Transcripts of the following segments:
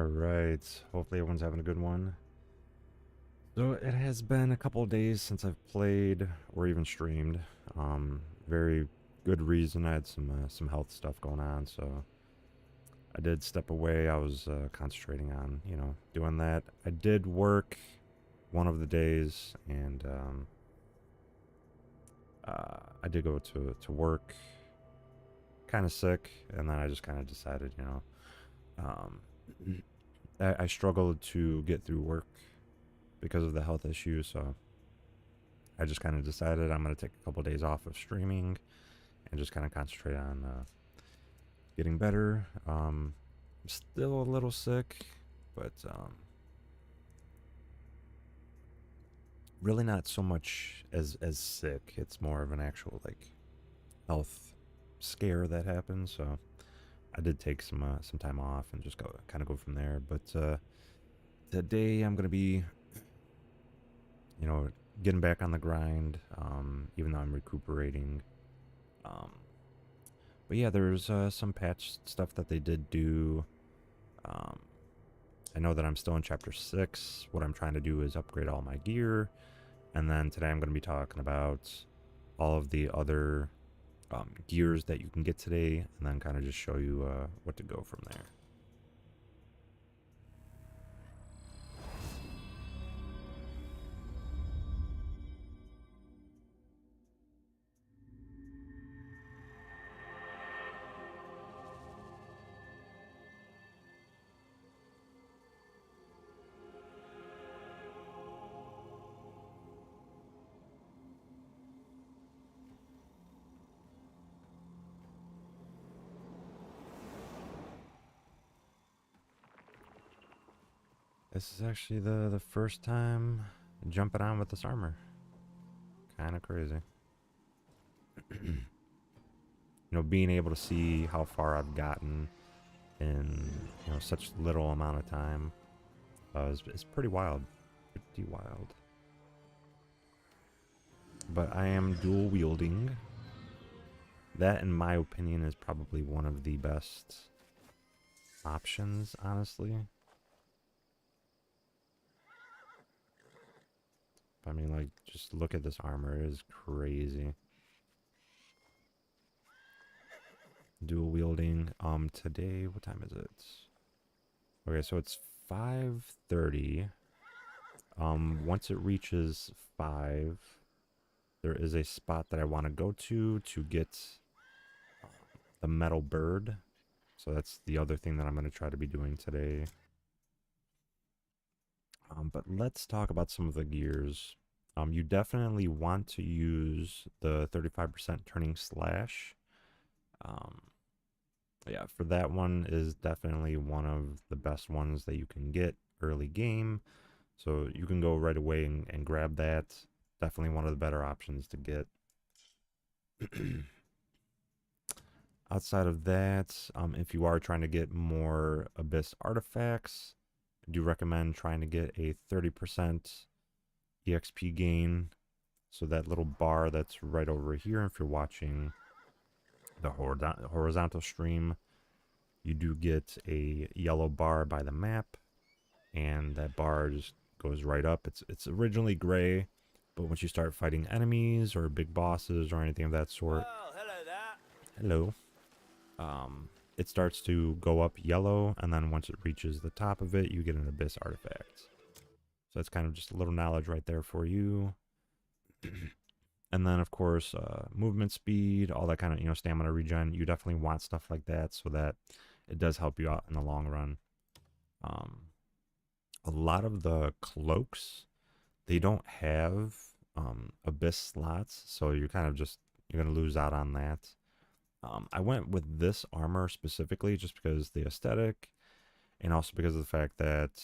Alright, hopefully everyone's having a good one. So it has been a couple of days since I've played or even streamed. Very good reason. I had some health stuff going on, so I did step away. I was concentrating on, doing that. I did work one of the days, and I did go to work kind of sick, and then I just kind of decided, um, I struggled to get through work because of the health issue, so I just kind of decided I'm going to take a couple days off of streaming and just kind of concentrate on getting better. I'm still a little sick, but really not so much as sick. It's more of an actual like health scare that happened. So I did take some time off and just go from there. But today I'm gonna be you know getting back on the grind, even though I'm recuperating. Um, but yeah, there's some patch stuff that they did do. Um, I know that I'm still in chapter 6. What I'm trying to do is upgrade all my gear. And then today I'm going to be talking about all of the other gears that you can get today, and then kind of just show you what to go from there. This is actually the first time jumping on with this armor. Kind of crazy. Being able to see how far I've gotten in such little amount of time is pretty wild. Pretty wild. But I am dual wielding. That, in my opinion, is probably one of the best options, honestly. I mean, like, just look at this armor. It is crazy. Dual wielding. Today, what time is it? Okay, so it's 5:30. Once it reaches 5, there is a spot that I want to go to get the metal bird. So that's the other thing that I'm going to try to be doing today. But let's talk about some of the gears. You definitely want to use the 35% turning slash. Um, yeah, for that one is definitely one of the best ones that you can get early game. So you can go right away and grab that. Definitely one of the better options to get. Outside of that, if you are trying to get more Abyss artifacts, I do recommend trying to get a 30% EXP gain. So that little bar that's right over here, if you're watching the horizontal stream, you do get a yellow bar by the map, and that bar just goes right up. It's originally gray, but once you start fighting enemies or big bosses or anything of that sort, well, hello there. hello, it starts to go up yellow, and then once it reaches the top of it, you get an Abyss artifact. So that's kind of just a little knowledge right there for you. And then, of course, movement speed, all that kind of, stamina regen. You definitely want stuff like that so that it does help you out in the long run. A lot of the cloaks, they don't have Abyss slots, so you're kind of you're going to lose out on that. I went with this armor specifically just because the aesthetic, and also because of the fact that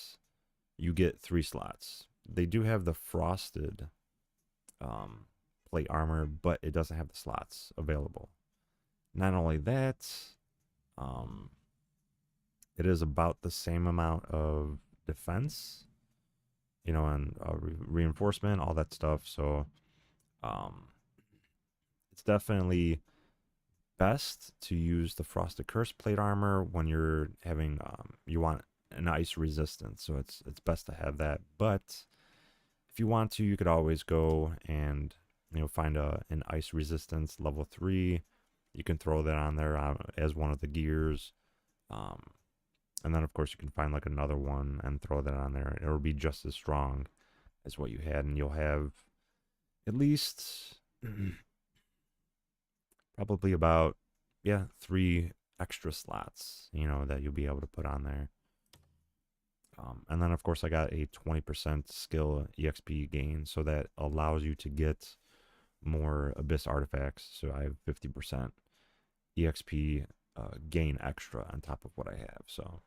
you get 3 slots. They do have the frosted plate armor, but it doesn't have the slots available. Not only that, it is about the same amount of defense, and reinforcement, all that stuff. So it's definitely best to use the frosted curse plate armor when you're having you want an ice resistance, so it's best to have that. But if you want to, you could always go and find an ice resistance level 3. You can throw that on there as one of the gears. Um, and then of course you can find like another one and throw that on there. It'll be just as strong as what you had, and you'll have at least probably about 3 extra slots, that you'll be able to put on there. And then of course I got a 20% skill EXP gain, so that allows you to get more abyss artifacts. So I have 50% EXP gain extra on top of what I have. So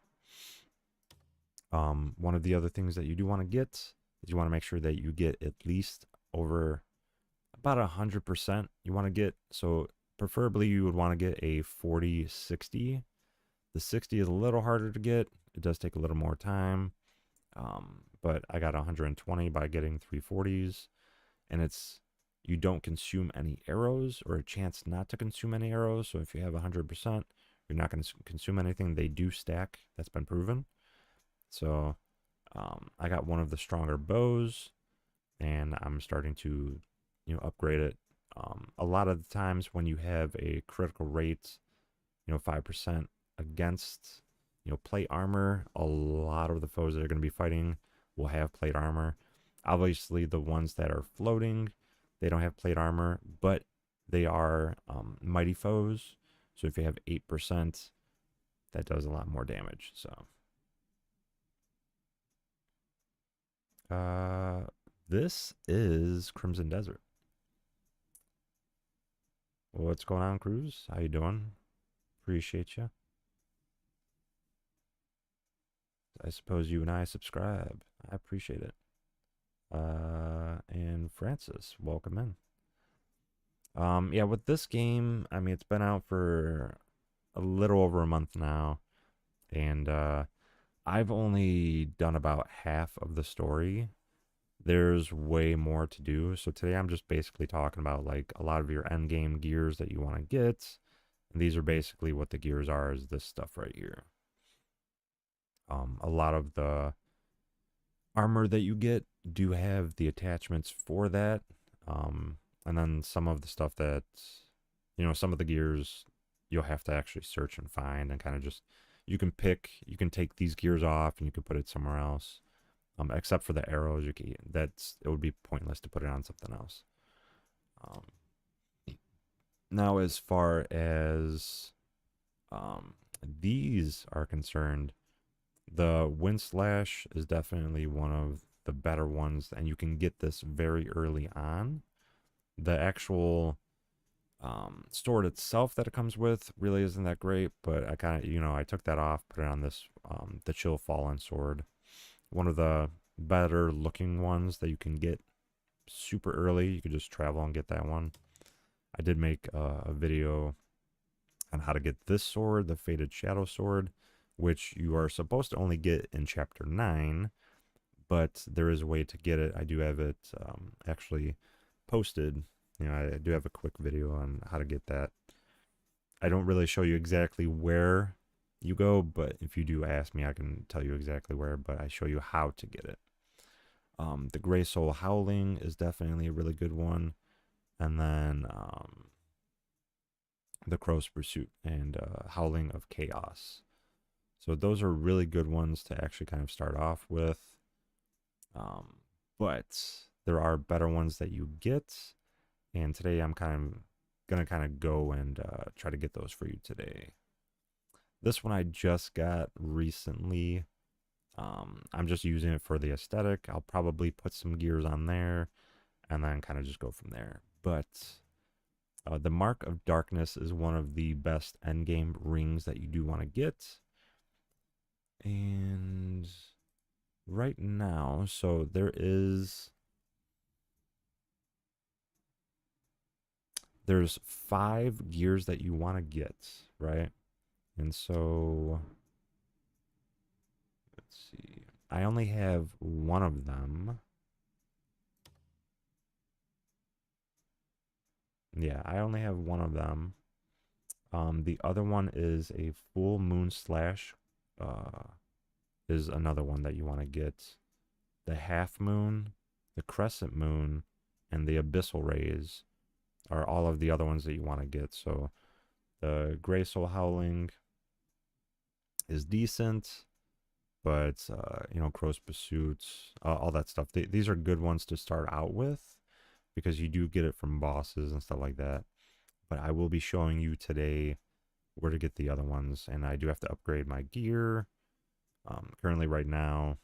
one of the other things that you do want to get is you want to make sure that you get at least over about 100% you want to get. So preferably you would want to get a 40-60. The 60 is a little harder to get. It does take a little more time. But I got 120 by getting 340s, and you don't consume any arrows, or a chance not to consume any arrows. So if you have 100%, you're not going to consume anything. They do stack. That's been proven. So I got one of the stronger bows, and I'm starting to upgrade it. A lot of the times when you have a critical rate, 5% against plate armor, a lot of the foes that are going to be fighting will have plate armor. Obviously the ones that are floating, they don't have plate armor, but they are mighty foes. So if you have 8%, that does a lot more damage. So this is Crimson Desert. What's going on, Cruz? How you doing? Appreciate you. I suppose you and I subscribe. I appreciate it. And Francis, welcome in. Yeah, with this game, I mean, it's been out for a little over a month now, and I've only done about half of the story. There's way more to do. So today I'm just basically talking about like a lot of your end game gears that you want to get. And these are basically what the gears are, is this stuff right here. A lot of the armor that you get do have the attachments for that. And then some of the stuff that, some of the gears you'll have to actually search and find, and kind of just, you can take these gears off and you can put it somewhere else. Except for the arrows, it would be pointless to put it on something else. Now, as far as these are concerned, the Wind Slash is definitely one of the better ones, and you can get this very early on. The actual sword itself that it comes with really isn't that great, but I kind of, I took that off, put it on this, the Chill Fallen sword. One of the better looking ones that you can get super early. You could just travel and get that one. I did make a video on how to get this sword, the Faded Shadow Sword, which you are supposed to only get in chapter 9, but there is a way to get it. I do have it actually posted. I do have a quick video on how to get that. I don't really show you exactly where you go, but if you do ask me, I can tell you exactly where, but I show you how to get it. The Gray Soul Howling is definitely a really good one. And then the Crow's Pursuit and Howling of Chaos. So those are really good ones to actually kind of start off with. But there are better ones that you get. And today I'm going to go and try to get those for you today. This one I just got recently. I'm just using it for the aesthetic. I'll probably put some gears on there and then kind of just go from there. But the Mark of Darkness is one of the best endgame rings that you do want to get. And right now, so there's 5 gears that you want to get, right? And so let's see. I only have one of them. Yeah, I only have one of them. The other one is a Full Moon Slash is another one that you want to get. The half moon, the crescent moon, and the abyssal rays are all of the other ones that you want to get. So the gray soul howling is decent, but crow's pursuit, all that stuff. These are good ones to start out with because you do get it from bosses and stuff like that. But I will be showing you today where to get the other ones, and I do have to upgrade my gear. Currently, right now,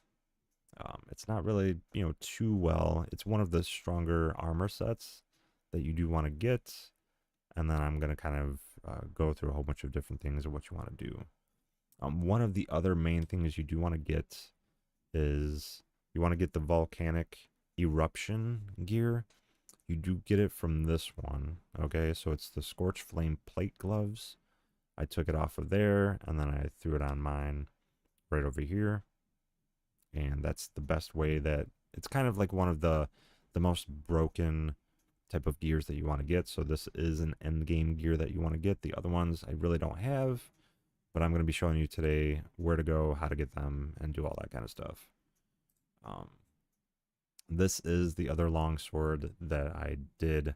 it's not really too well. It's one of the stronger armor sets that you do want to get, and then I'm gonna kind of go through a whole bunch of different things of what you want to do. One of the other main things you do want to get is you want to get the volcanic eruption gear. You do get it from this one, okay? So it's the Scorch Flame plate gloves. I took it off of there, and then I threw it on mine right over here. And that's the best way that it's kind of like one of the most broken type of gears that you want to get. So this is an end game gear that you want to get. The other ones I really don't have, but I'm going to be showing you today where to go, how to get them, and do all that kind of stuff. This is the other longsword that I did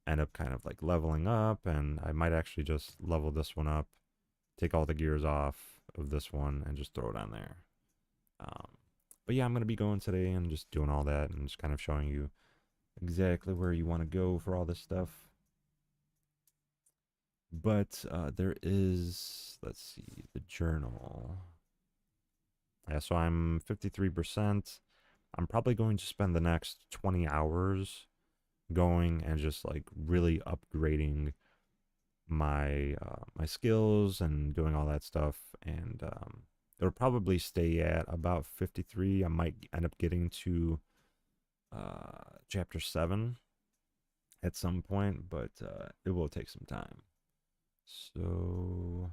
end up kind of like leveling up, and I might actually just level this one up, take all the gears off of this one, and just throw it on there. But yeah, I'm going to be going today and just doing all that and just kind of showing you exactly where you want to go for all this stuff. But there is, let's see, the journal. Yeah, so I'm 53%. I'm probably going to spend the next 20 hours going and just like really upgrading my skills and doing all that stuff, and it'll probably stay at about 53. I might end up getting to chapter 7 at some point, but it will take some time. So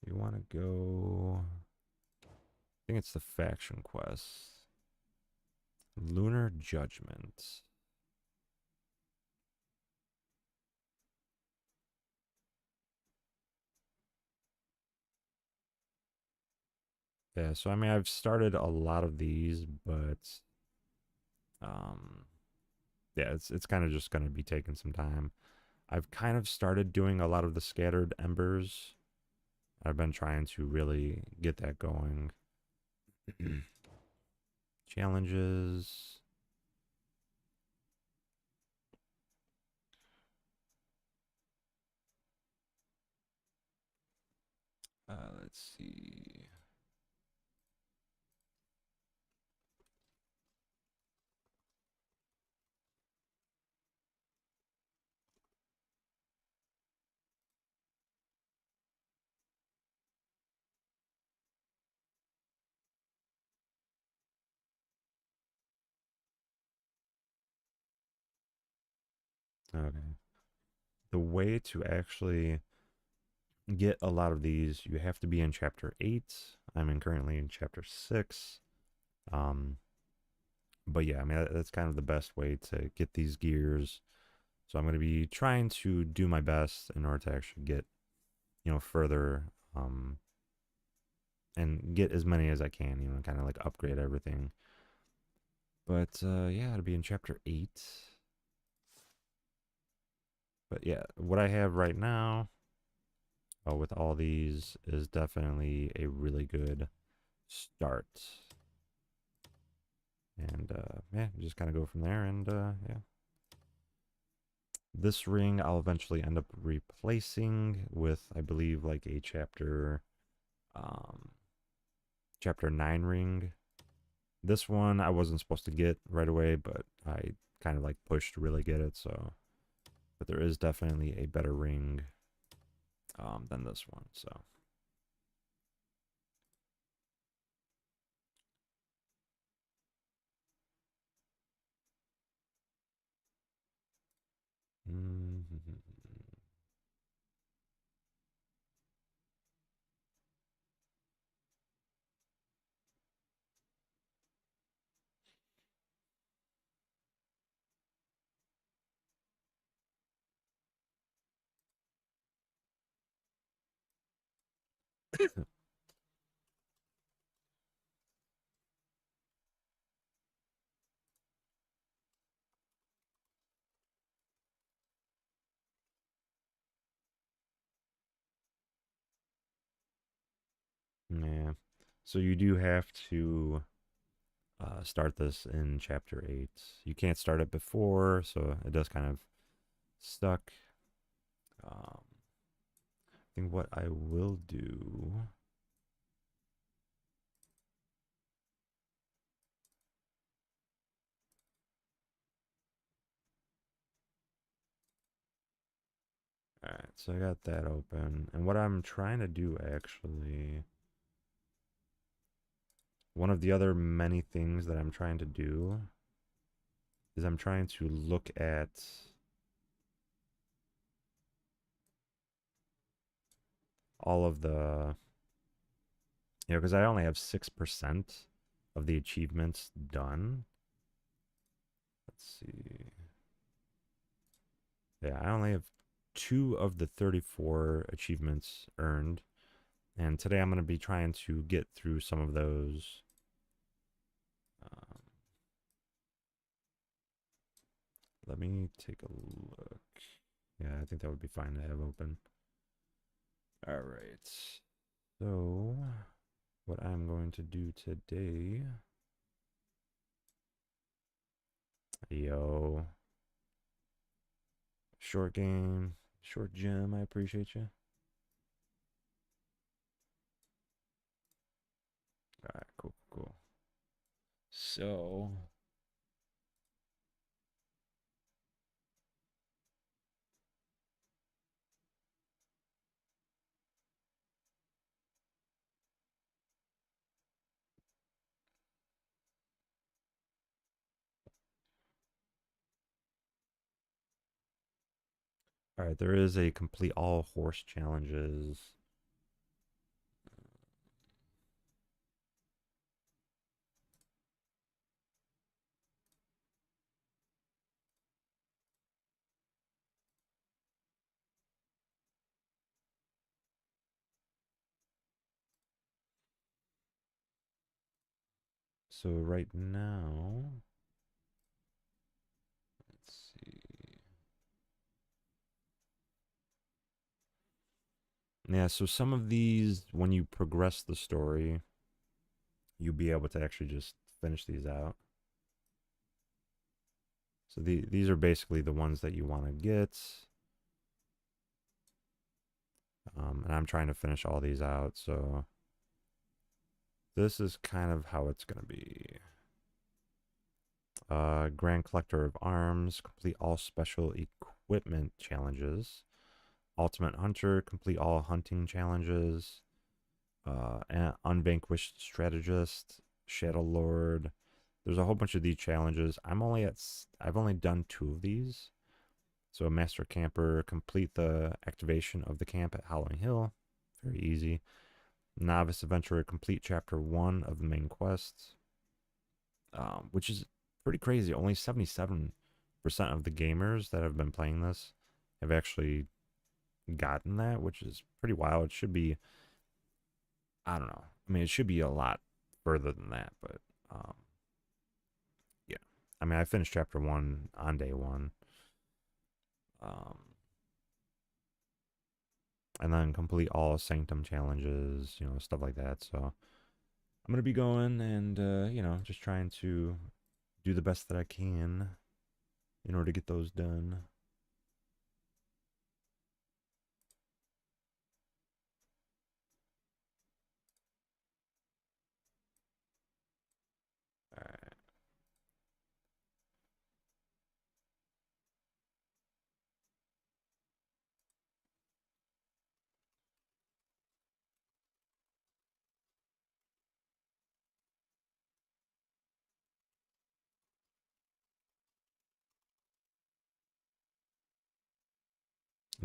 you want to go, I think it's the faction quest, Lunar Judgment. Yeah, so I mean, I've started a lot of these, but um, yeah, it's kind of just going to be taking some time. I've kind of started doing a lot of the scattered embers. I've been trying to really get that going. Challenges. Let's see. Okay. The way to actually get a lot of these, you have to be in chapter 8. Currently in chapter 6. Um, but yeah, I mean, that's kind of the best way to get these gears. So I'm going to be trying to do my best in order to actually get, further, and get as many as I can, kind of like upgrade everything. But yeah, it'll be in chapter 8. But yeah, what I have right now with all these is definitely a really good start. And yeah, just kind of go from there. And yeah, this ring I'll eventually end up replacing with, I believe, like a chapter 9 ring. This one I wasn't supposed to get right away, but I kind of like pushed to really get it. So, but there is definitely a better ring than this one. So. Mhm. Yeah. So you do have to start this in chapter 8. You can't start it before, so it does kind of stuck. I think what I will do. Alright, so I got that open. And what I'm trying to do actually, one of the other many things that I'm trying to do is I'm trying to look at all of the, because I only have 6% of the achievements done. Let's see. Yeah, I only have 2 of the 34 achievements earned. And today I'm going to be trying to get through some of those. Let me take a look. Yeah, I think that would be fine to have open. All right. So, what I'm going to do today. Yo. Short game. Short gem. I appreciate you. All right, cool, cool. So, all right, there is a complete all horse challenges. So right now, let's see. Yeah, so some of these, when you progress the story, you'll be able to actually just finish these out. So these are basically the ones that you want to get. And I'm trying to finish all these out, so this is kind of how it's going to be. Grand Collector of Arms, complete all special equipment challenges. Ultimate Hunter, complete all hunting challenges. Unvanquished Strategist, Shadow Lord. There's a whole bunch of these challenges. I've only done 2 of these. So Master Camper, complete the activation of the camp at Howling Hill. Very easy. Novice Adventurer, complete chapter 1 of the main quest. Which is pretty crazy. Only 77% of the gamers that have been playing this have actually gotten that, which is pretty wild. It should be, I don't know. I mean, it should be a lot further than that, but yeah. I mean, I finished chapter 1 on day 1. Um, and then complete all Sanctum challenges, stuff like that. So I'm going to be going and, just trying to do the best that I can in order to get those done. All right.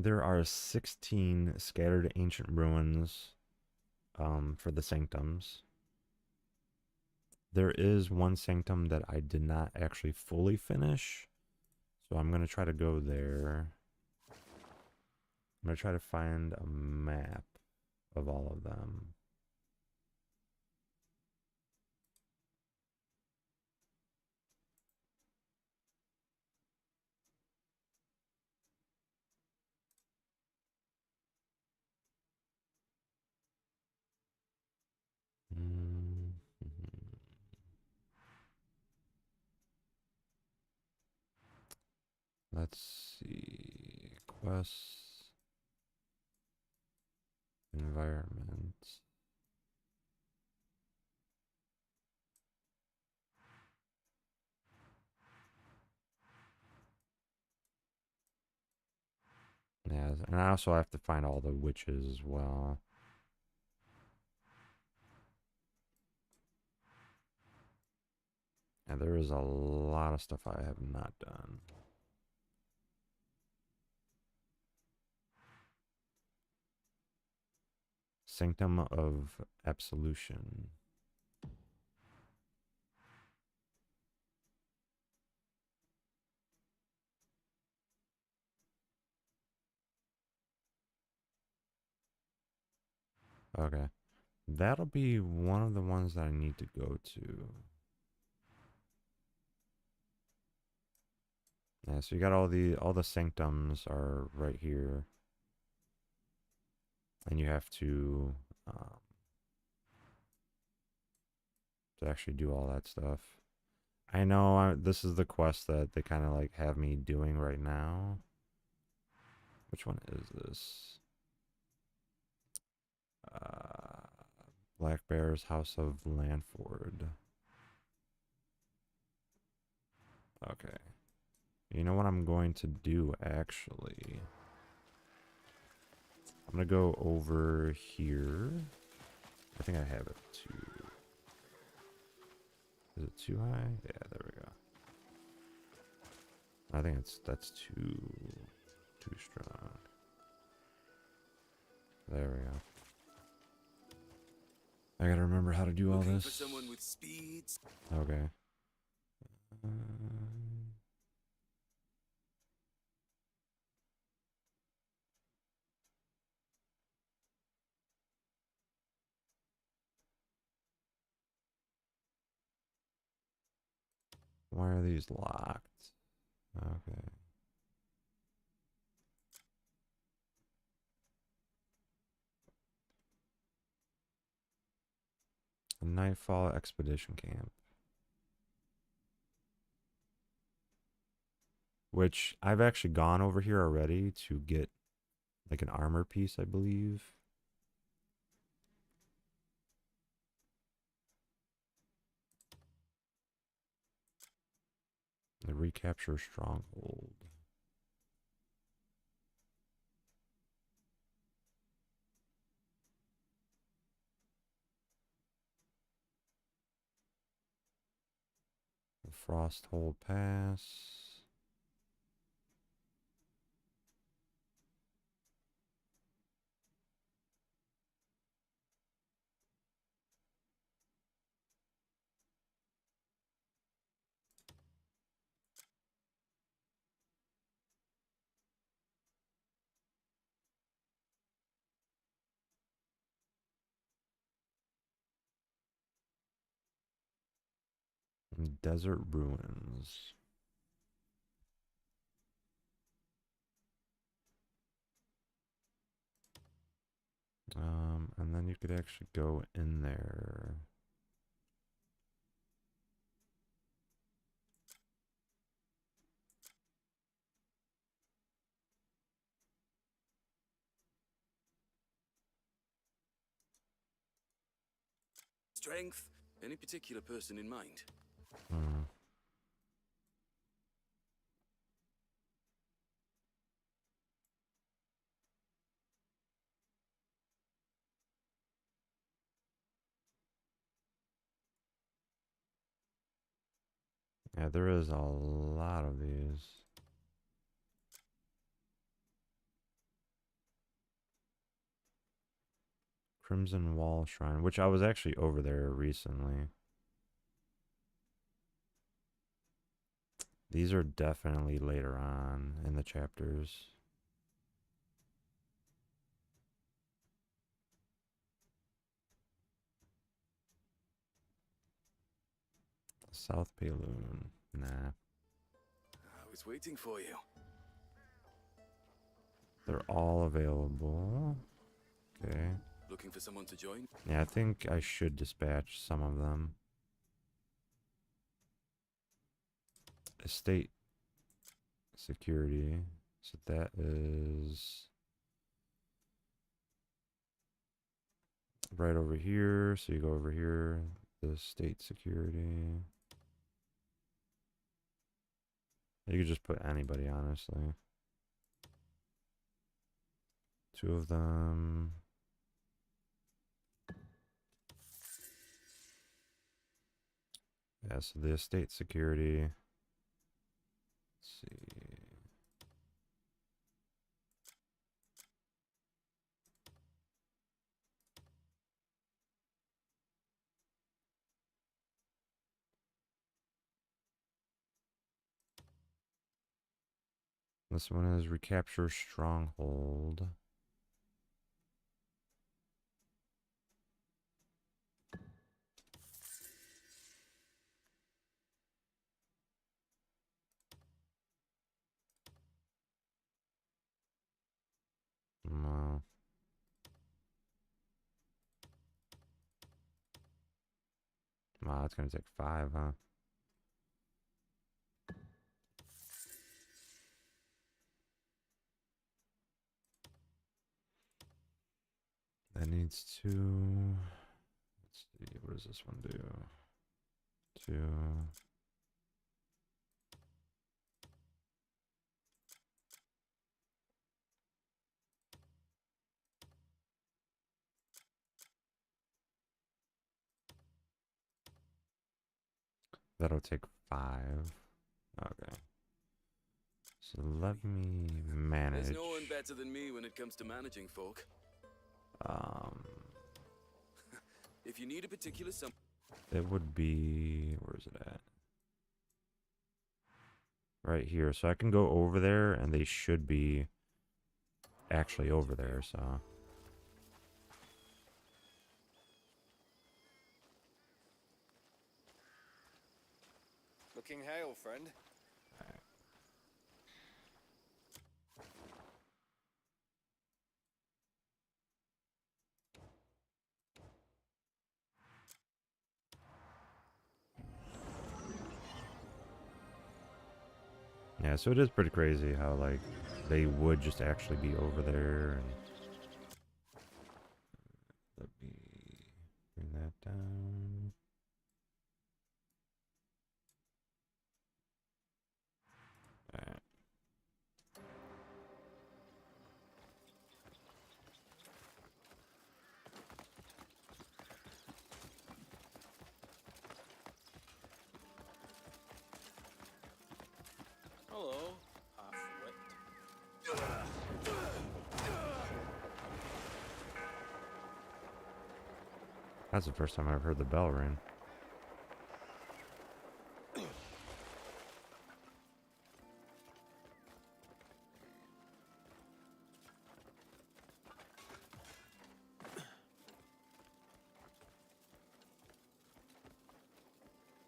There are 16 scattered ancient ruins for the sanctums. There is one sanctum that I did not actually fully finish, so I'm going to try to go there. I'm going to try to find a map of all of them. Mm-hmm. Let's see. Quests, environment. Yeah, and I also have to find all the witches as well. And there is a lot of stuff I have not done. Sanctum of Absolution. Okay. That'll be one of the ones that I need to go to. Yeah, so you got all the sanctums are right here. And you have to actually do all that stuff. I know this is the quest that they kind of like have me doing right now. Which one is this? Black Bear's House of Lanford. Okay. You know what I'm going to do, actually? I'm going to go over here. I think I have it too. Is it too high? Yeah, there we go. I think that's too strong. There we go. I gotta remember how to do all this. For someone with speeds. Okay. Why are these locked? Okay. A Nightfall Expedition Camp. Which I've actually gone over here already to get like an armor piece, I believe. The recapture stronghold. The Frosthold Pass. Desert Ruins. And then you could actually go in there. Strength? Any particular person in mind? Yeah, there is a lot of these. Crimson Wall Shrine, which I was actually over there recently. These are definitely later on in the chapters. South Payloon. Nah. I was waiting for you. They're all available. Okay. Looking for someone to join? Yeah, I think I should dispatch some of them. Estate security. So that is right over here. So you go over here. The state security. You could just put anybody, honestly. 2 of them. Yeah, so the estate security. Let's see. This one is recapture stronghold. Wow. Wow, it's gonna take 5, huh? That needs 2. Let's see, what does this one do? 2. That'll take 5. Okay. So let me manage. There's no one better than me when it comes to managing folk. If you need a particular It would be, where is it at? Right here. So I can go over there, and they should be actually over there. So Looking hale, friend. yeah, so it is pretty crazy how like they would just actually be over there. And let me bring that down. Alright. Hello, half-wit. That's the first time I've heard the bell ring.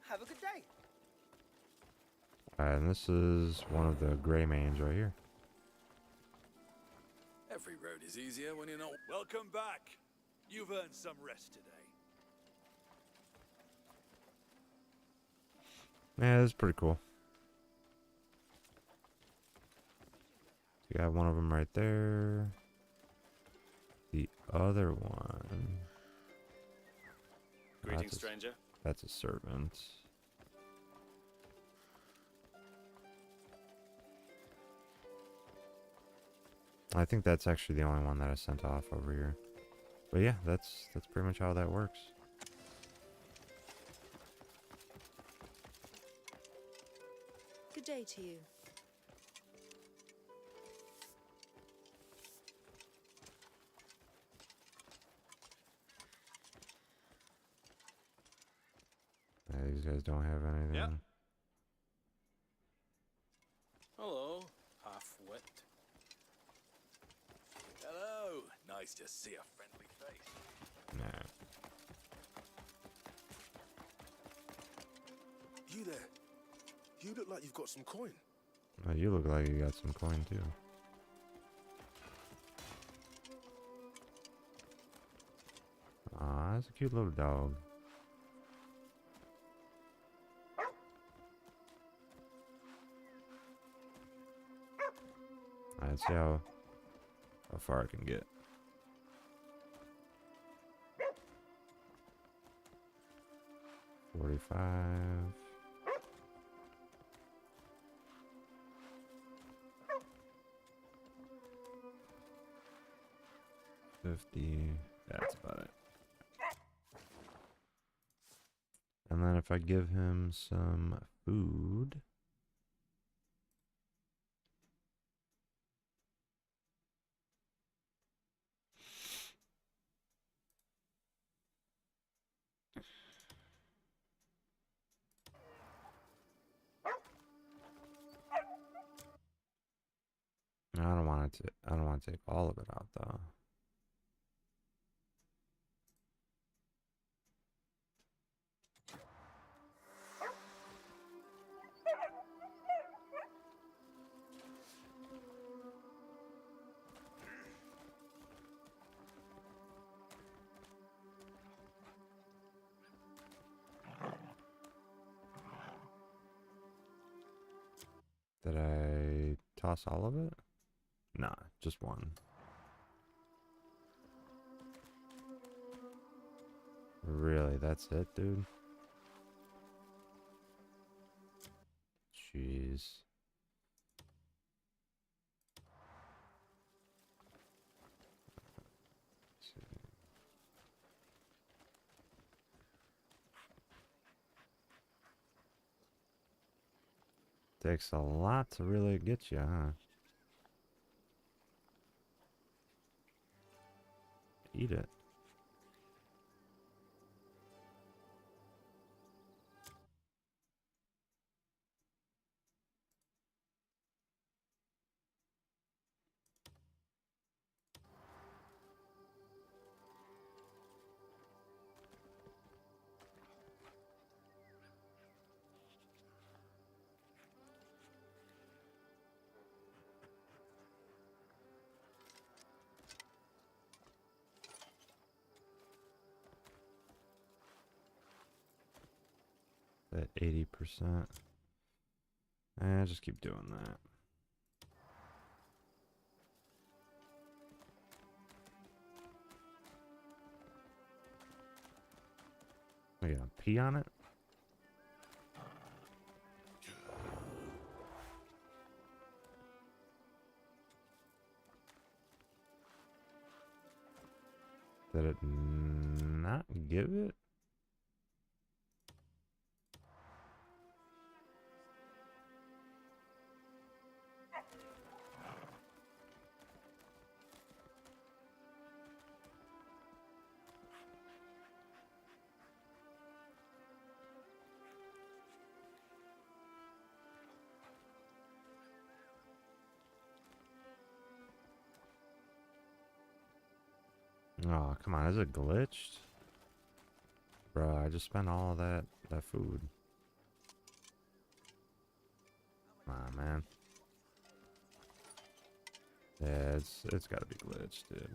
Have a good day. And this is one of the gray mains right here. Every road is easier when you're not. Welcome back. You've earned some rest today. Yeah, it's pretty cool. You got one of them right there. The other one. Greetings, stranger. That's a servant. I think that's actually the only one that I sent off over here. But yeah, that's pretty much how that works. Good day to you. These guys don't have anything. Yep. Hello, half-wit. Hello. Nice to see a friendly face. Nah. you there? You look like you've got some coin. Oh, you look like you got some coin too. Aw, that's a cute little dog. Alright, let's see how far I can get. $45. 50. That's about it. And then if I give him some food. I don't want to take all of it out though. Did I toss all of it? Nah, just one. Really, that's it, dude? Jeez. Let's see. Takes a lot to really get you, huh? Eat it. At 80%. And just keep doing that. Are you gonna pee on it? Did it not give it? Oh, come on, is it glitched? Bruh, I just spent all of that food. Come on, man. Yeah, it's gotta be glitched, dude.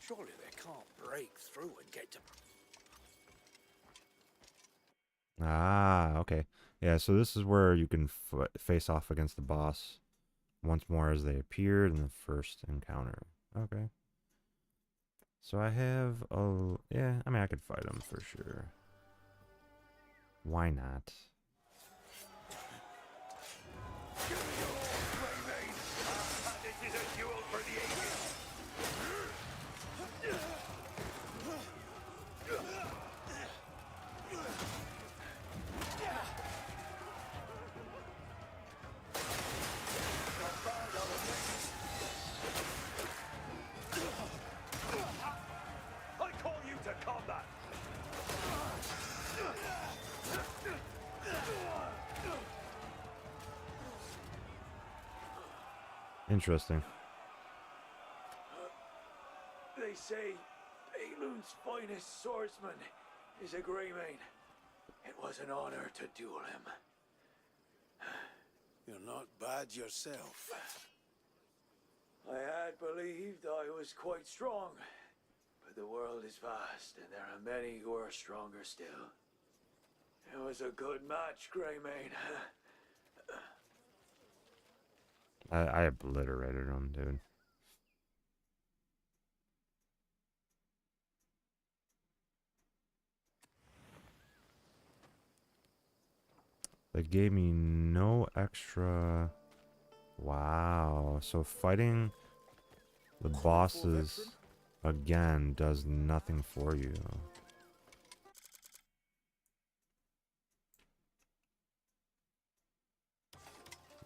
Surely they can't break through and get to... Ah, okay. Yeah, so this is where you can face off against the boss once more as they appeared in the first encounter. Okay. So I have yeah, I mean I could fight him for sure. Why not? This is a duel for the ages. I call you to Interesting. They say Balun's finest swordsman is a Greymane. It was an honor to duel him. You're not bad yourself. I had believed I was quite strong, but the world is vast and there are many who are stronger still. It was a good match, Greymane. I obliterated him, dude. They gave me no extra... Wow. So fighting the bosses again does nothing for you.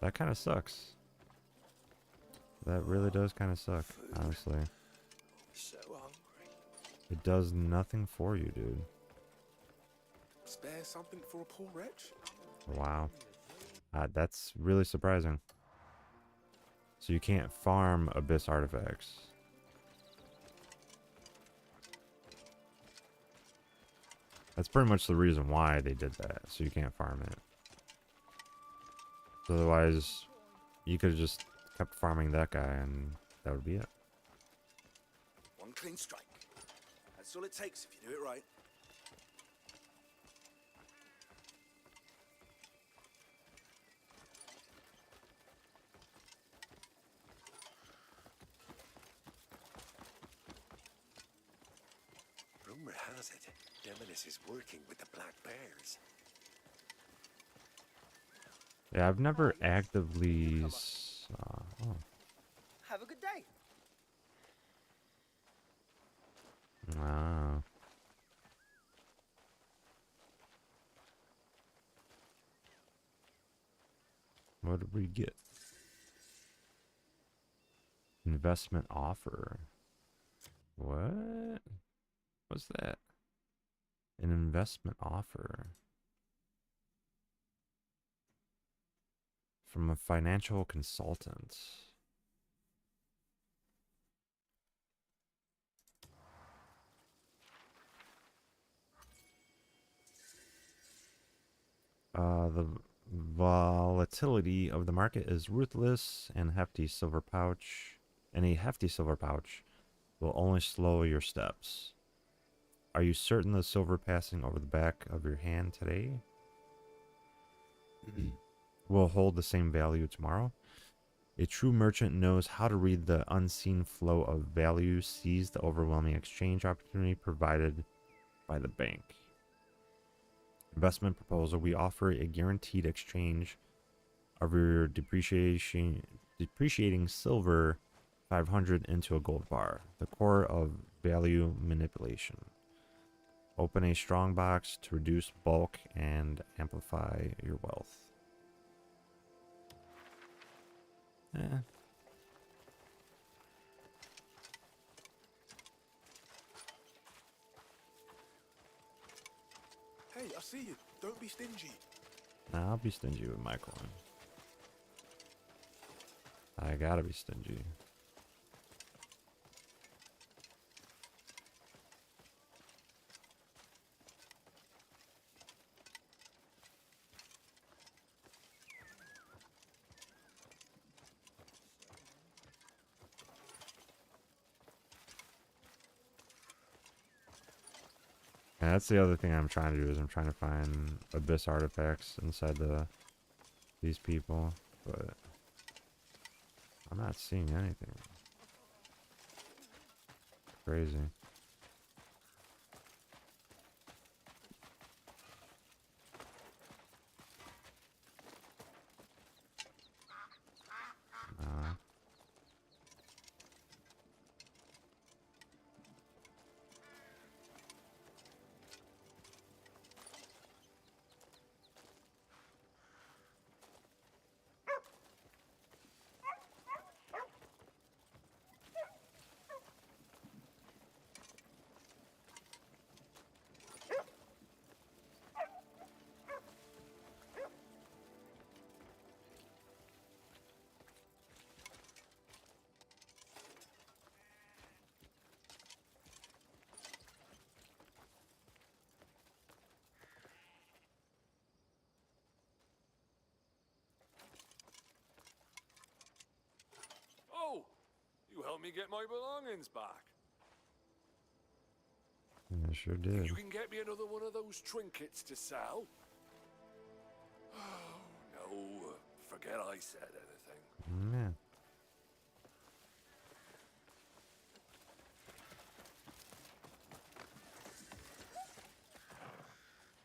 That kind of sucks. That really does kind of suck, honestly. So hungry. It does nothing for you, dude. Spare something for a poor wretch? Wow. That's really surprising. So you can't farm Abyss artifacts. That's pretty much the reason why they did that, so you can't farm it. So otherwise, you could have just kept farming that guy and that would be it. One clean strike. That's all it takes if you do it right. Rumor has it, Demonis is working with the Black Bears. Yeah, I've never actively... oh. Have a good day. Wow. What did we get? Investment offer. What? What's that? An investment offer. From a financial consultant. The volatility of the market is ruthless, and a hefty silver pouch will only slow your steps. Are you certain the silver passing over the back of your hand today will hold the same value tomorrow? A true merchant knows how to read the unseen flow of value, seize the overwhelming exchange opportunity provided by the bank. Investment proposal. We offer a guaranteed exchange of your depreciating silver 500 into a gold bar. The core of value manipulation. Open a strong box to reduce bulk and amplify your wealth. Eh. Hey, I see you. Don't be stingy. Nah, I'll be stingy with my coin. I gotta be stingy. And that's the other thing I'm trying to do, is I'm trying to find Abyss artifacts inside these people, but I'm not seeing anything. Crazy. helped me get my belongings back. Yeah, sure did. You can get me another one of those trinkets to sell? Oh, no, forget I said anything. Yeah.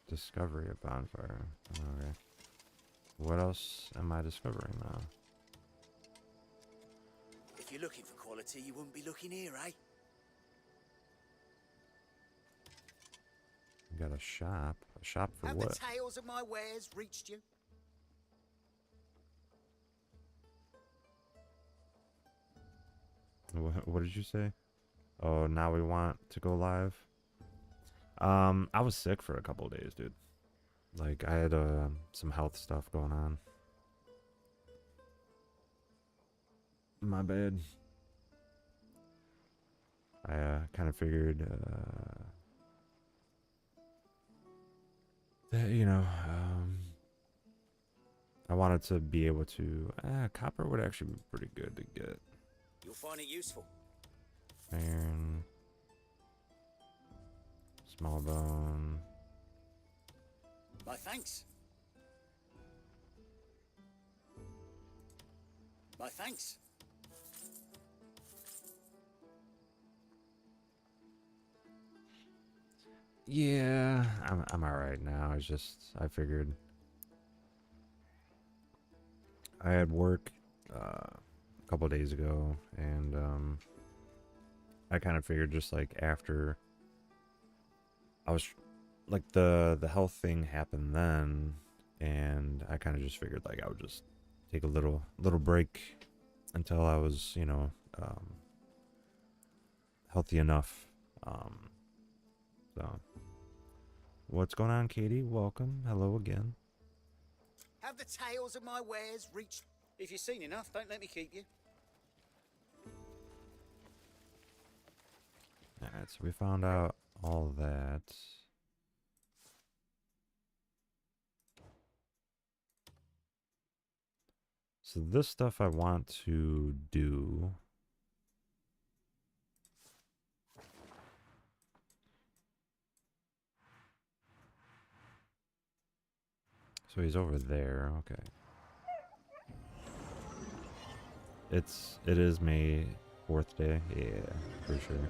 Discovery of bonfire. Okay. What else am I discovering now? If you're looking for quality, you wouldn't be looking here, eh? We got a shop. A shop for Have what? the tales of my wares reached you? What did you say? Oh, now we want to go live? I was sick for a couple of days, dude. Like, I had some health stuff going on. My bad. I kind of figured that, you know, I wanted to be able to... copper would actually be pretty good to get. You'll find it useful. Iron. Small bone. My thanks. My thanks. Yeah, I'm alright now. It's just, I figured I had work a couple days ago, and I kind of figured just like after I was like the health thing happened then, and I kind of just figured like I would just take a little break until I was, you know, healthy enough. So what's going on, Katie? Welcome. Hello again. Have the tales of my wares reached? If you've seen enough, don't let me keep you. Alright, so we found out all that. So this stuff I want to do. So he's over there, okay. It is May 4th day, yeah, for sure.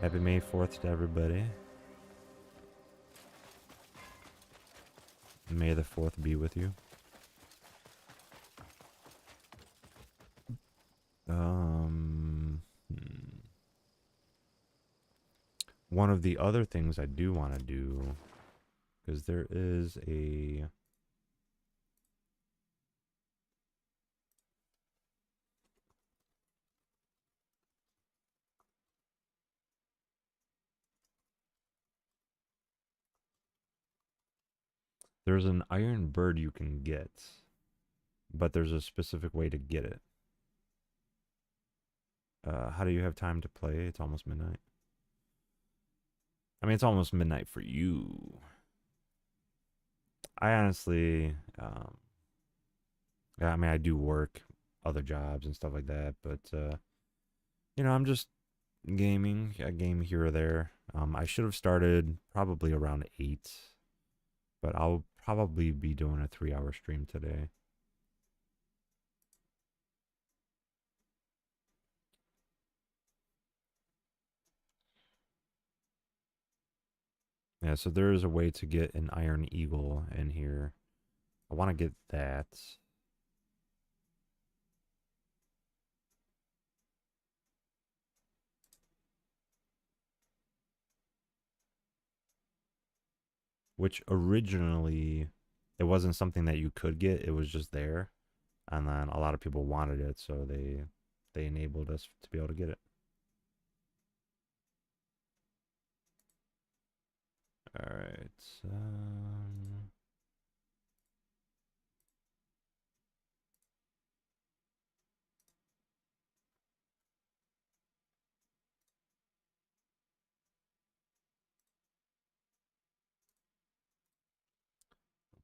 Happy May 4th to everybody. May the 4th be with you. One of the other things I do want to do, because there is a... There's an iron bird you can get, but there's a specific way to get it. How do you have time to play? It's almost midnight. I mean, it's almost midnight for you. I honestly, yeah, I mean, I do work, other jobs and stuff like that, but, you know, I'm just gaming. I game here or there. I should have started probably around 8, but I'll probably be doing a 3-hour stream today. Yeah, so there is a way to get an iron eagle in here. I want to get that. Which originally, it wasn't something that you could get. It was just there. And then a lot of people wanted it, so they enabled us to be able to get it. All right.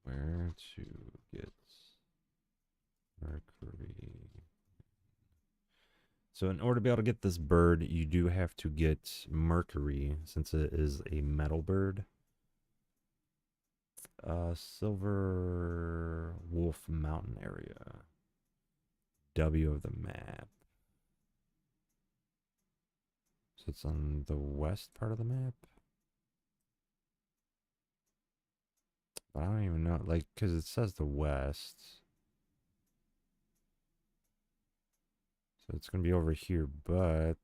Where to get Mercury? So in order to be able to get this bird, you do have to get mercury, since it is a metal bird. Silver Wolf Mountain area. W of the map. So it's on the west part of the map. But I don't even know, like, because it says the west. So it's going to be over here, but...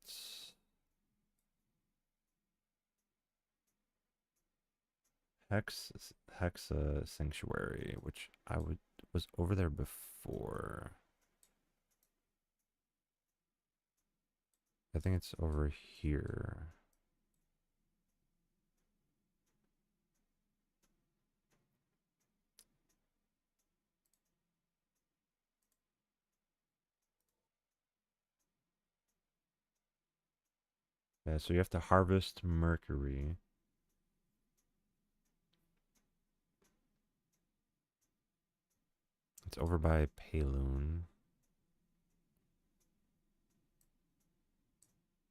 Hexa Sanctuary, which was over there before. I think it's over here. Yeah, so you have to harvest mercury. It's over by Paloon.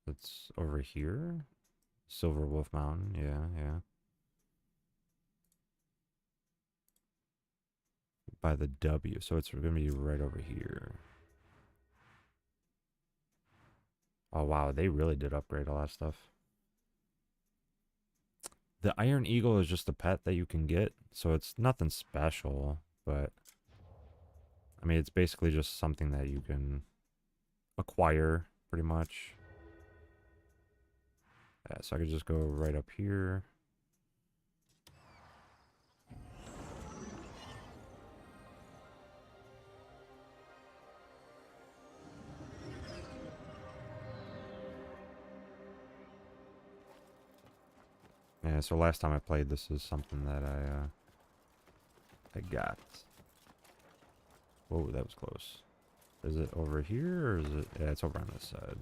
It's over here. Silver Wolf Mountain. Yeah. By the W. So it's going to be right over here. Oh, wow. They really did upgrade a lot of stuff. The Iron Eagle is just a pet that you can get. So it's nothing special. But, I mean, it's basically just something that you can acquire, pretty much. Yeah, so I could just go right up here. Yeah, so last time I played, this is something that I got. Whoa, that was close. Is it over here, or is it... Yeah, it's over on this side.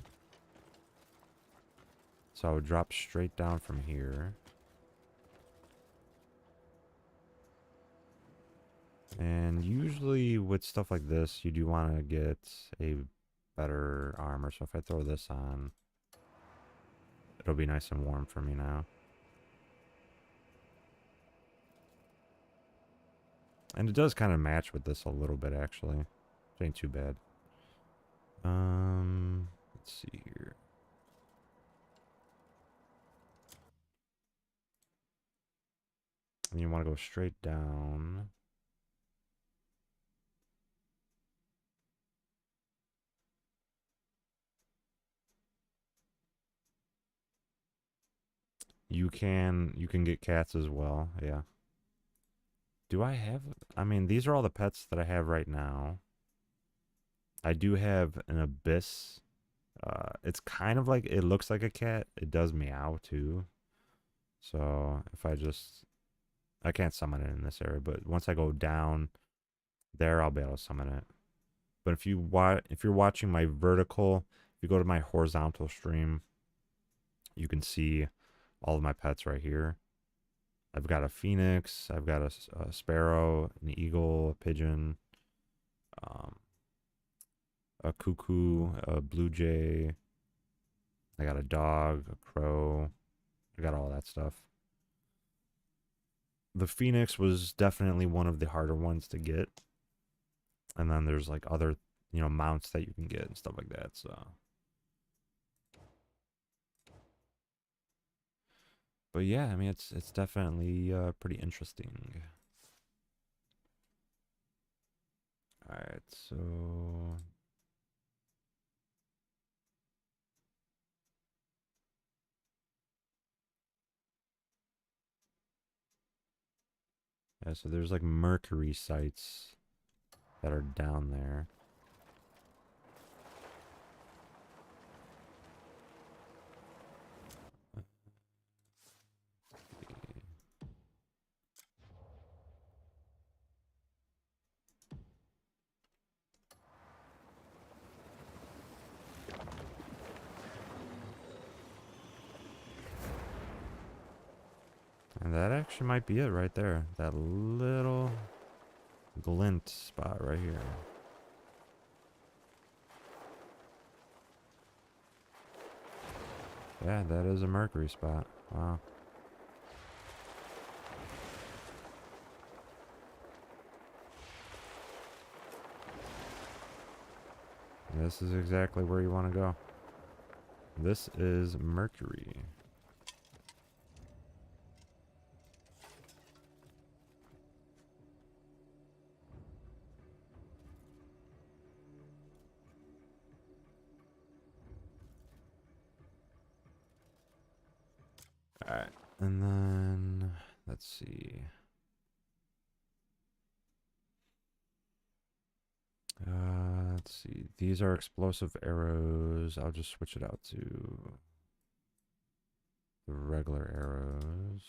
So I would drop straight down from here. And usually with stuff like this, you do want to get a better armor. So if I throw this on, it'll be nice and warm for me now. And it does kind of match with this a little bit, actually. It ain't too bad. Let's see here. And you want to go straight down. You can get cats as well, yeah. Do I have... I mean, these are all the pets that I have right now. I do have an abyss. It's kind of like... It looks like a cat. It does meow, too. So, if I just... I can't summon it in this area, but once I go down there, I'll be able to summon it. But if you're watching my vertical, if you go to my horizontal stream, you can see all of my pets right here. I've got a phoenix, I've got a sparrow, an eagle, a pigeon, a cuckoo, a blue jay. I got a dog, a crow. I got all that stuff. The phoenix was definitely one of the harder ones to get. And then there's like other, mounts that you can get and stuff like that, so. But yeah, I mean, it's definitely pretty interesting. Alright, so... Yeah, so there's like mercury sites that are down there. And that actually might be it right there. That little glint spot right here. Yeah, that is a mercury spot. Wow. This is exactly where you want to go. This is mercury. Alright, and then let's see. Let's see. These are explosive arrows. I'll just switch it out to the regular arrows.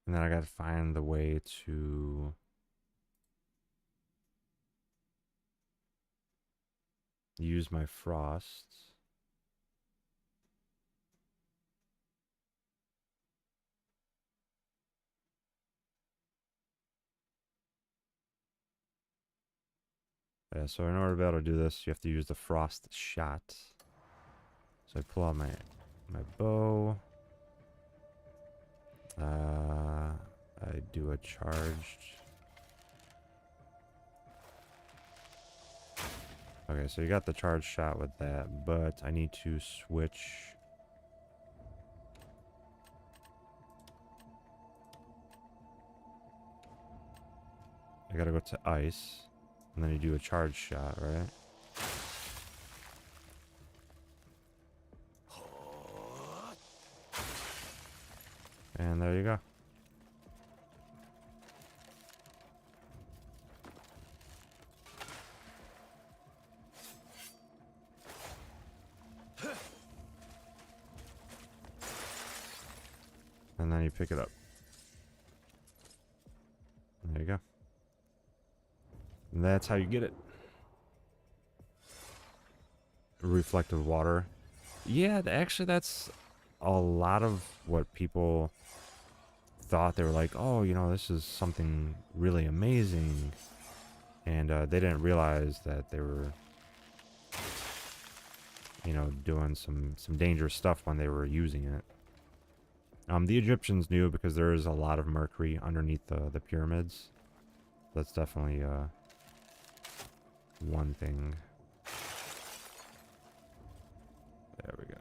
And then I gotta find the way to use my frost. Yeah, so in order to be able to do this, you have to use the frost shot. So I pull out my bow. I do a charged. Okay, so you got the charge shot with that, but I need to switch. I gotta go to ice, and then you do a charge shot, right? And there you go. And then you pick it up. There you go. And that's how you get it. Reflective water. Yeah, actually that's a lot of what people thought. They were like, oh, you know, this is something really amazing. And they didn't realize that they were, you know, doing some dangerous stuff when they were using it. The Egyptians knew because there is a lot of mercury underneath the pyramids. That's definitely one thing. There we go.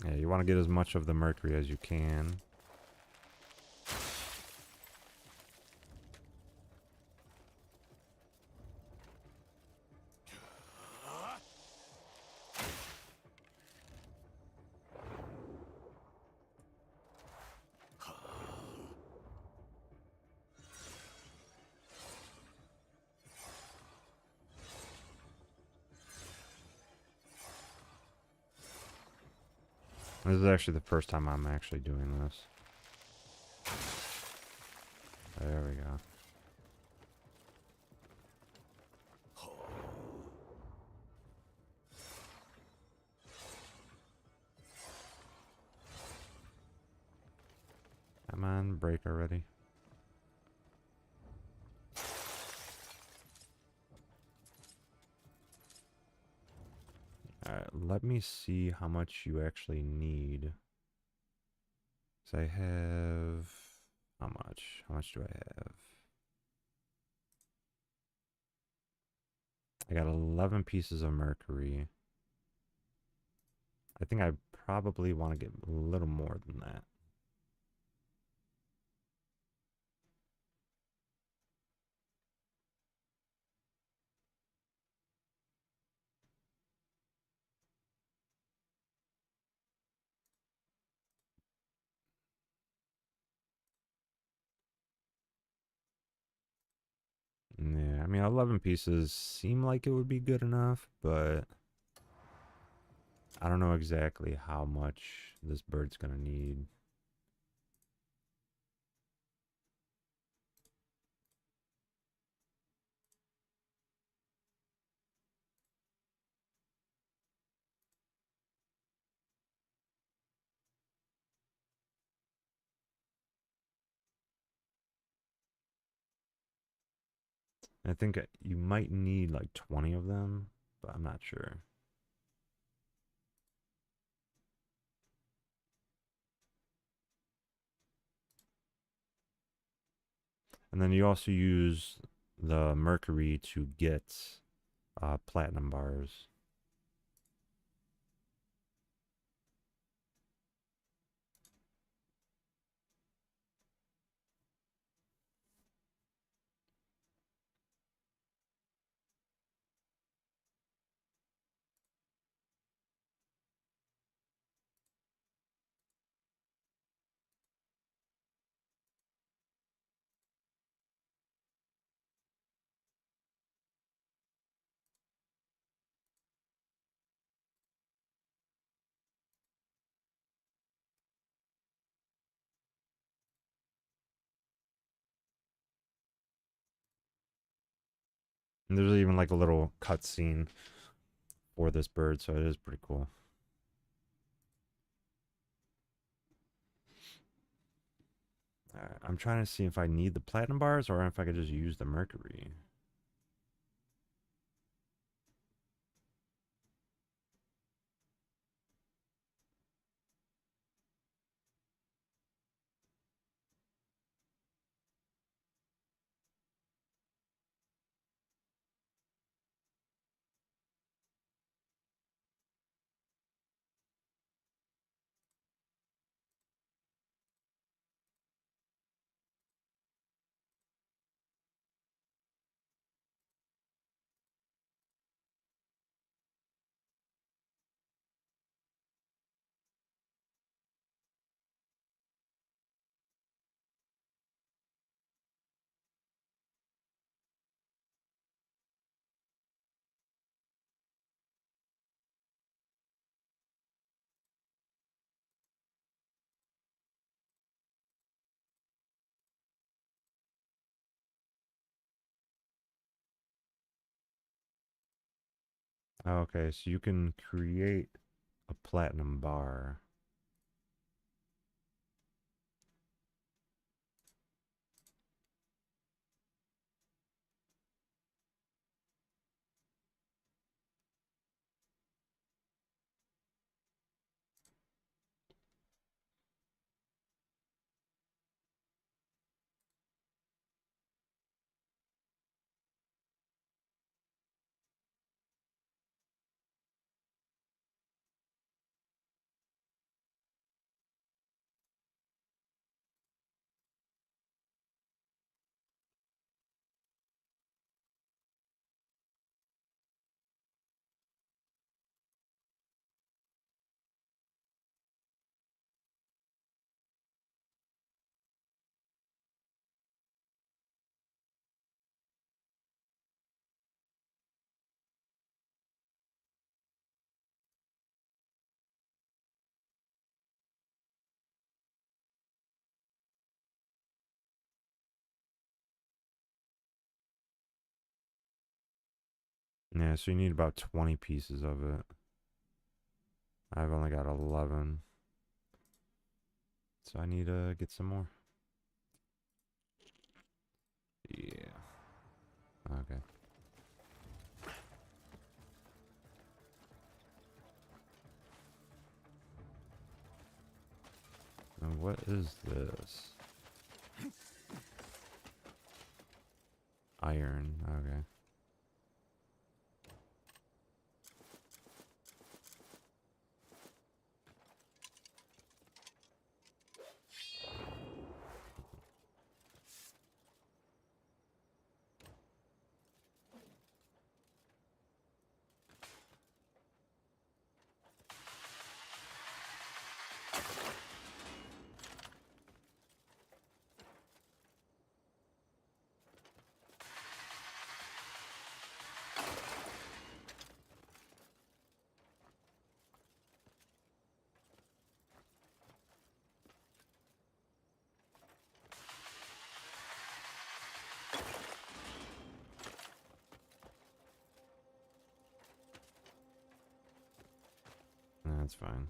Yeah, you want to get as much of the mercury as you can. This is actually the first time I'm actually doing this. There we go. Come on, break already. Alright, let me see how much you actually need. So I have... How much? How much do I have? I got 11 pieces of mercury. I think I probably want to get a little more than that. Yeah, I mean, 11 pieces seem like it would be good enough, but I don't know exactly how much this bird's gonna need. I think you might need like 20 of them, but I'm not sure. And then you also use the mercury to get platinum bars. And there's even like a little cutscene for this bird, so it is pretty cool. I'm trying to see if I need the platinum bars or if I could just use the mercury. Okay, so you can create a platinum bar. Yeah, so you need about 20 pieces of it. I've only got 11. So I need to get some more. Yeah. Okay. And what is this? Iron. Okay. That's fine.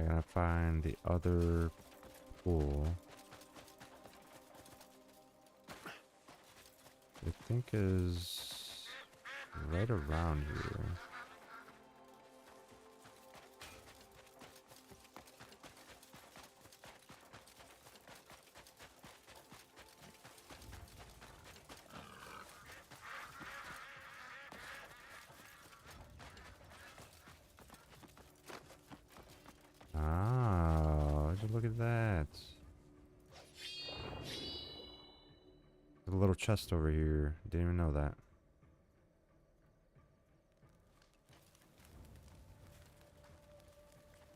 gotta find the other pool. I think is right around here. Oh, just look at that. There's a little chest over here. Didn't even know that.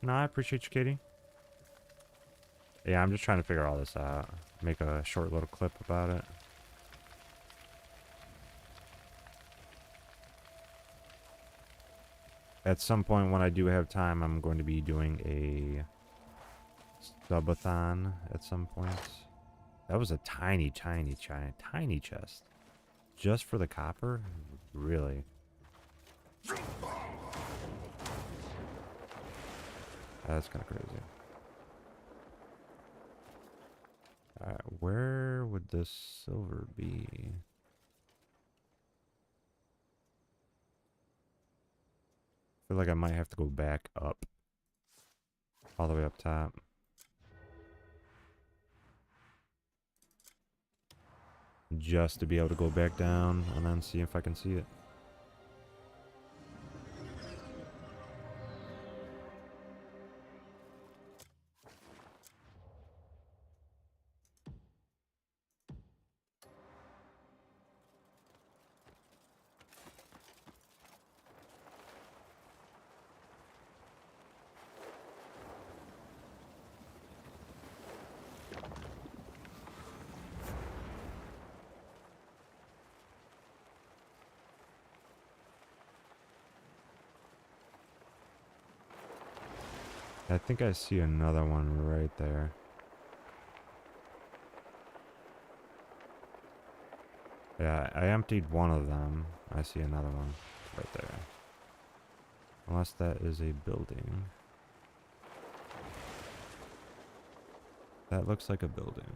No, I appreciate you, Katie. Yeah, I'm just trying to figure all this out. Make a short little clip about it. At some point when I do have time, I'm going to be doing a subathon at some point. That was a tiny chest. Just for the copper? Really? That's kind of crazy. Alright, where would this silver be? I feel like I might have to go back up. All the way up top. Just to be able to go back down and then see if I can see it. I think I see another one right there. Yeah, I emptied one of them. I see another one right there. Unless that is a building. That looks like a building.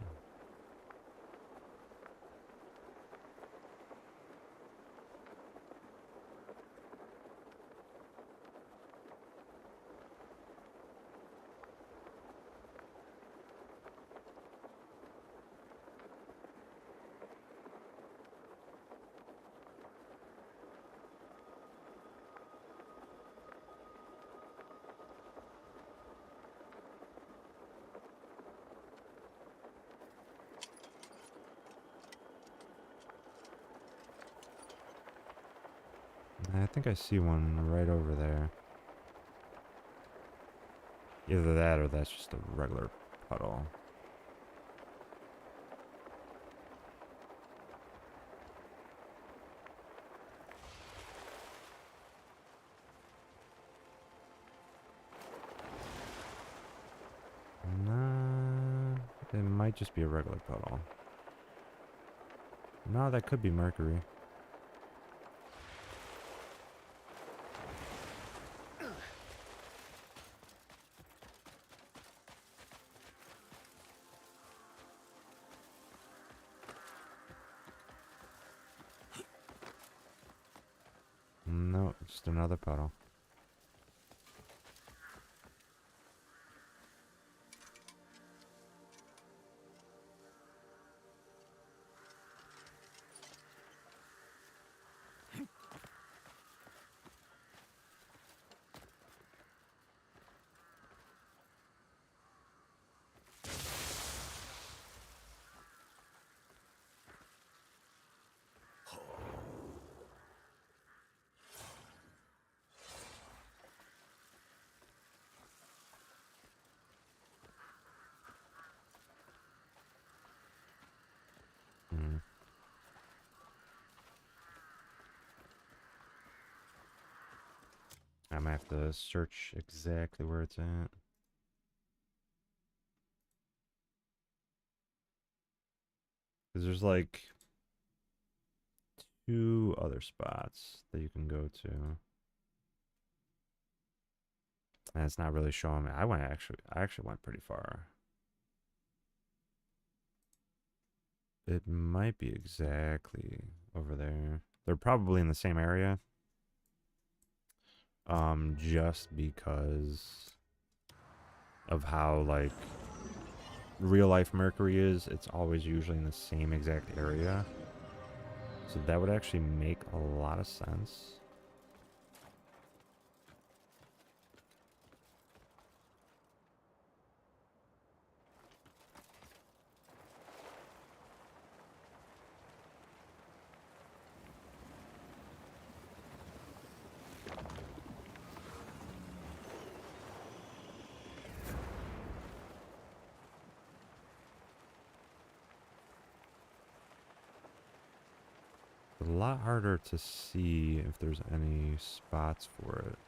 I think I see one right over there. Either that or that's just a regular puddle. Nah, it might just be a regular puddle. No, that could be mercury. No, just another puddle. Hmm. I'm gonna have to search exactly where it's at. Because there's like 2 other spots that you can go to. And it's not really showing me. I actually went pretty far. It might be exactly over there. They're probably in the same area. Just because of how like real life Mercury is, it's always usually in the same exact area. So that would actually make a lot of sense. A lot harder to see if there's any spots for it.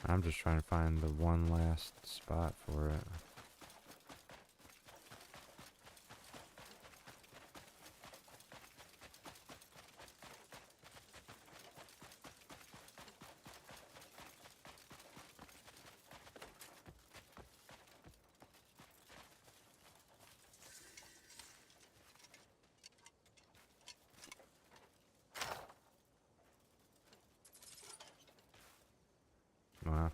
I'm just trying to find the one last spot for it. Wow.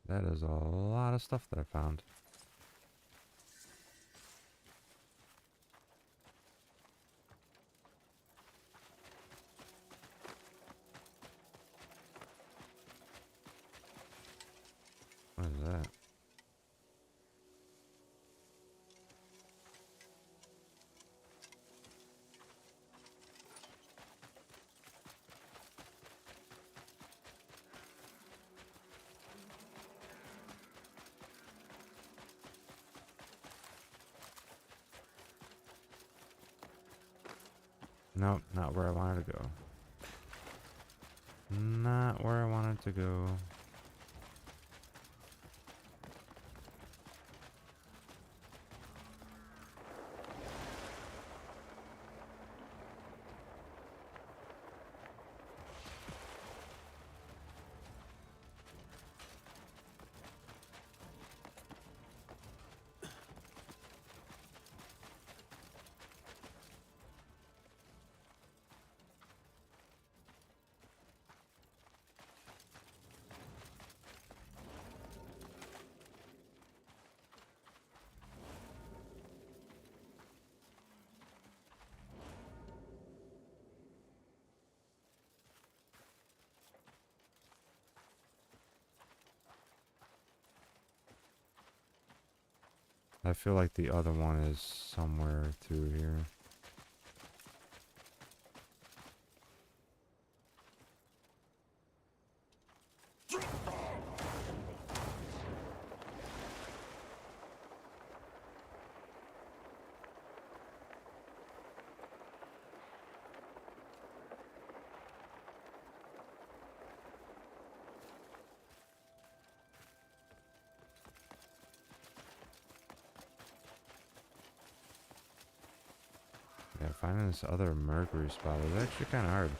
That is a lot of stuff that I found. What is that? Nope, not where I wanted to go. Not where I wanted to go. I feel like the other one is somewhere through here. Yeah, finding this other Mercury spot is actually kind of hard.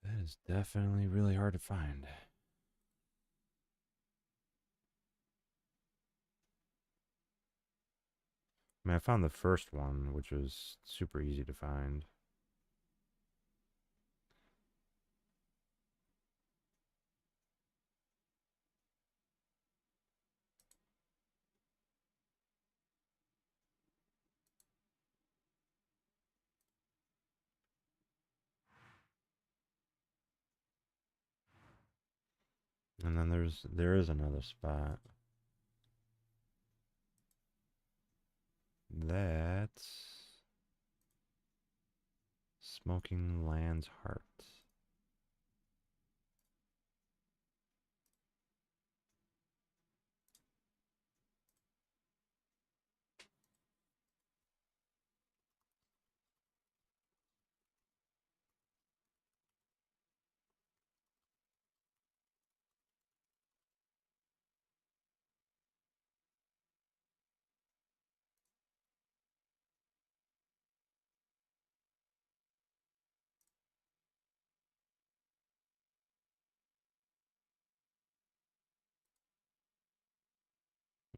That is definitely really hard to find. mean, I found the first one, which was super easy to find. And then there is another spot. That's Smoking Land's Heart.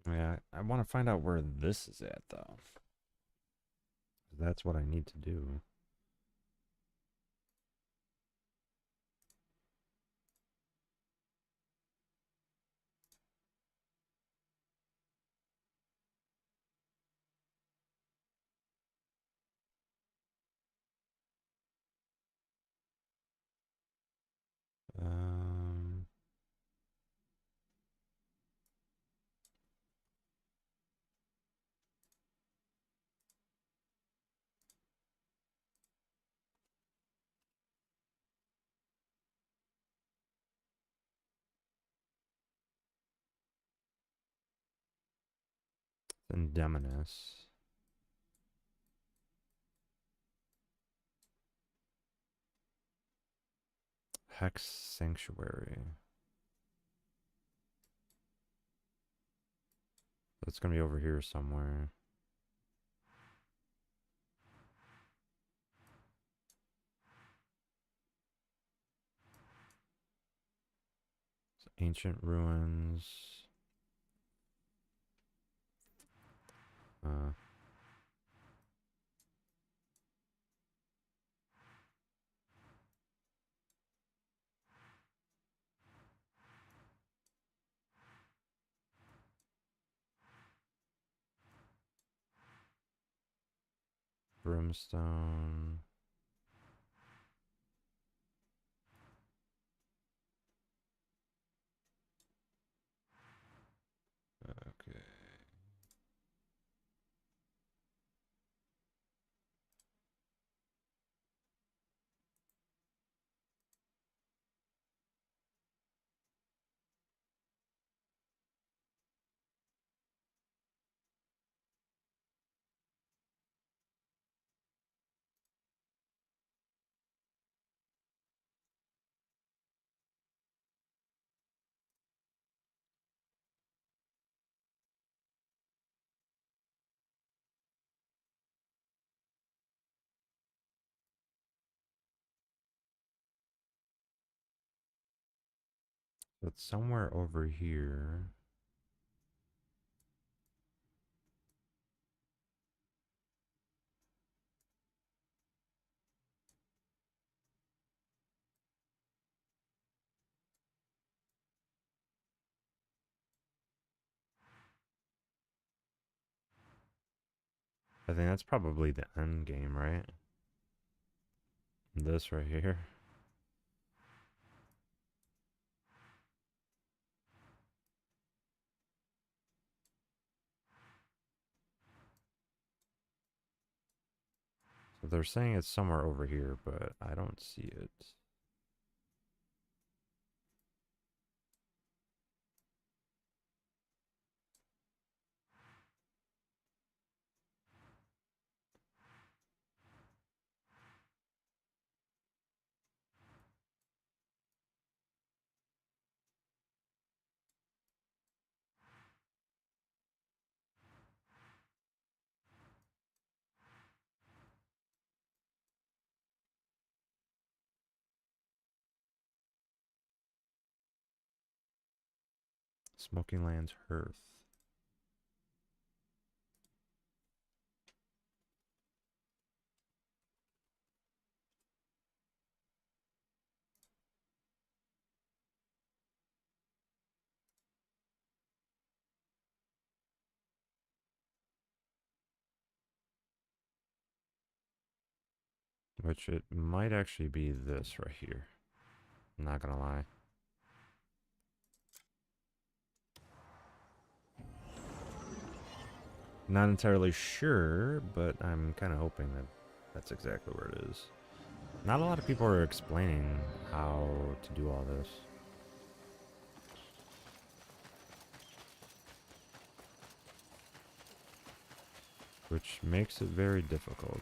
Yeah, I want to find out where this is at, though. That's what I need to do. Um, Indeminus. Hex Sanctuary. That's gonna be over here somewhere. It's ancient ruins. Uh, Brimstone. Okay. So it's somewhere over here. I think that's probably the end game, right? This right here. So they're saying it's somewhere over here, but I don't see it. Smoking Land's Hearth. Which it might actually be this right here. I'm not gonna lie. Not entirely sure, but I'm kind of hoping that that's exactly where it is. Not a lot of people are explaining how to do all this. Which makes it very difficult.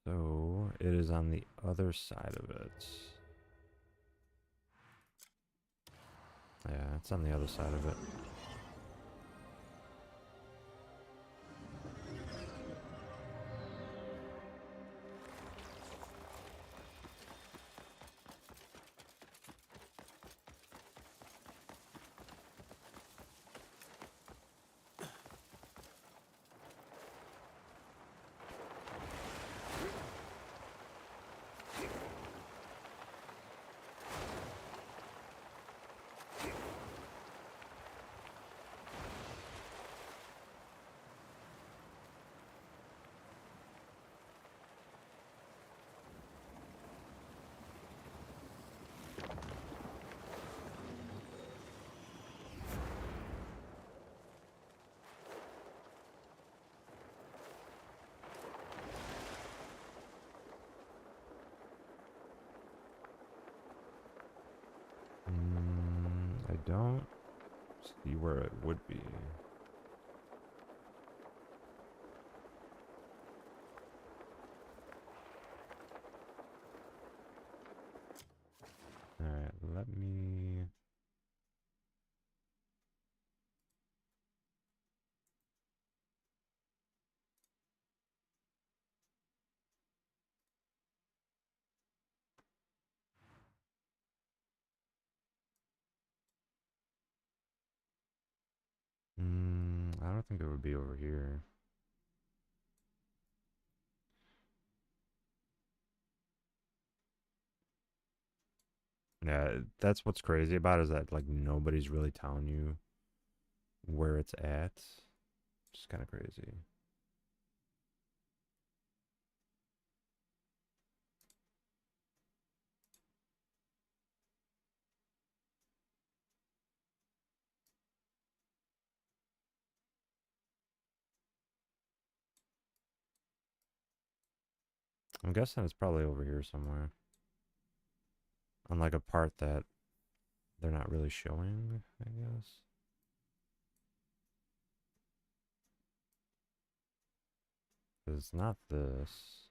So, it is on the other side of it. Yeah, it's on the other side of it. I don't see where it would be. Alright, let me... I don't think it would be over here. Yeah, that's what's crazy about it, is that like nobody's really telling you where it's at. It's kind of crazy. I'm guessing it's probably over here somewhere. On like a part that they're not really showing, I guess. It's not this.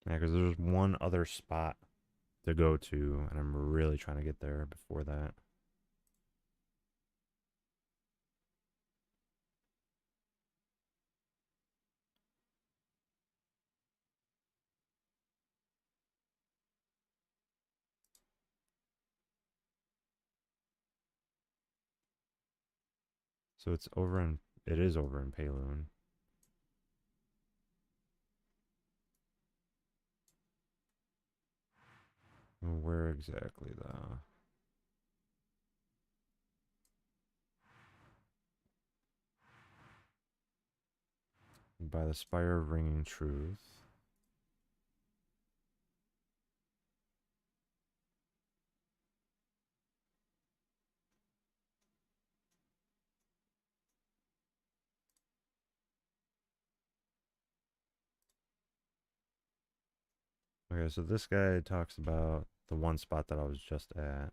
Yeah, because there's one other spot to go to, and I'm really trying to get there before that. So it's over in, it is over in Payloon. Where exactly though? By the Spire of Ringing Truth. Okay, so this guy talks about the one spot that I was just at.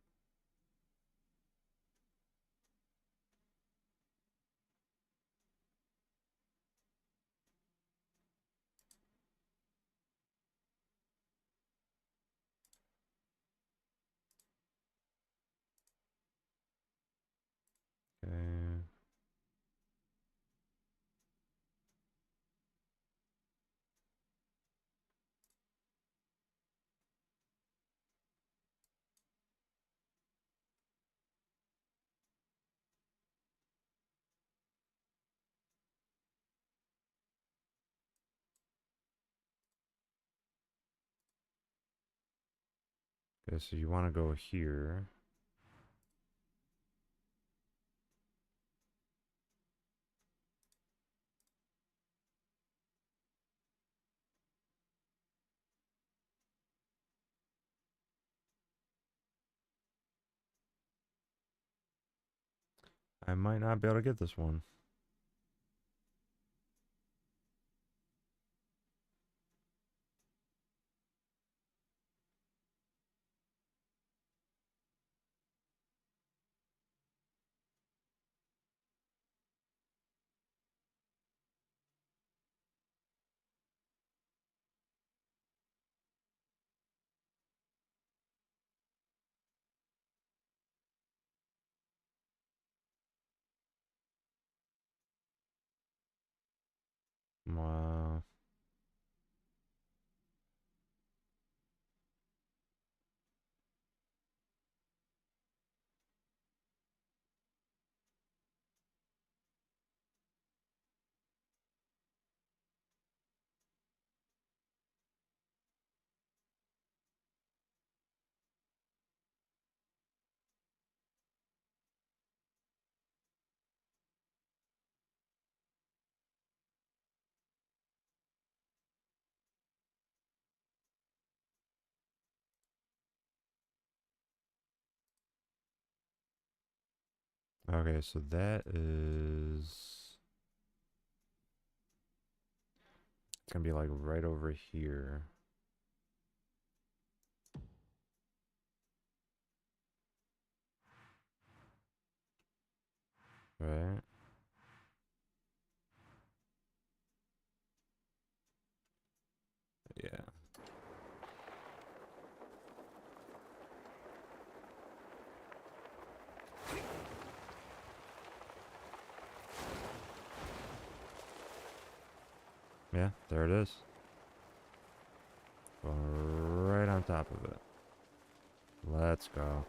Okay, so you want to go here. I might not be able to get this one. Wow. Okay, so that is... It's gonna be like right over here. Right? Yeah. Yeah, there it is. Going right on top of it. Let's go.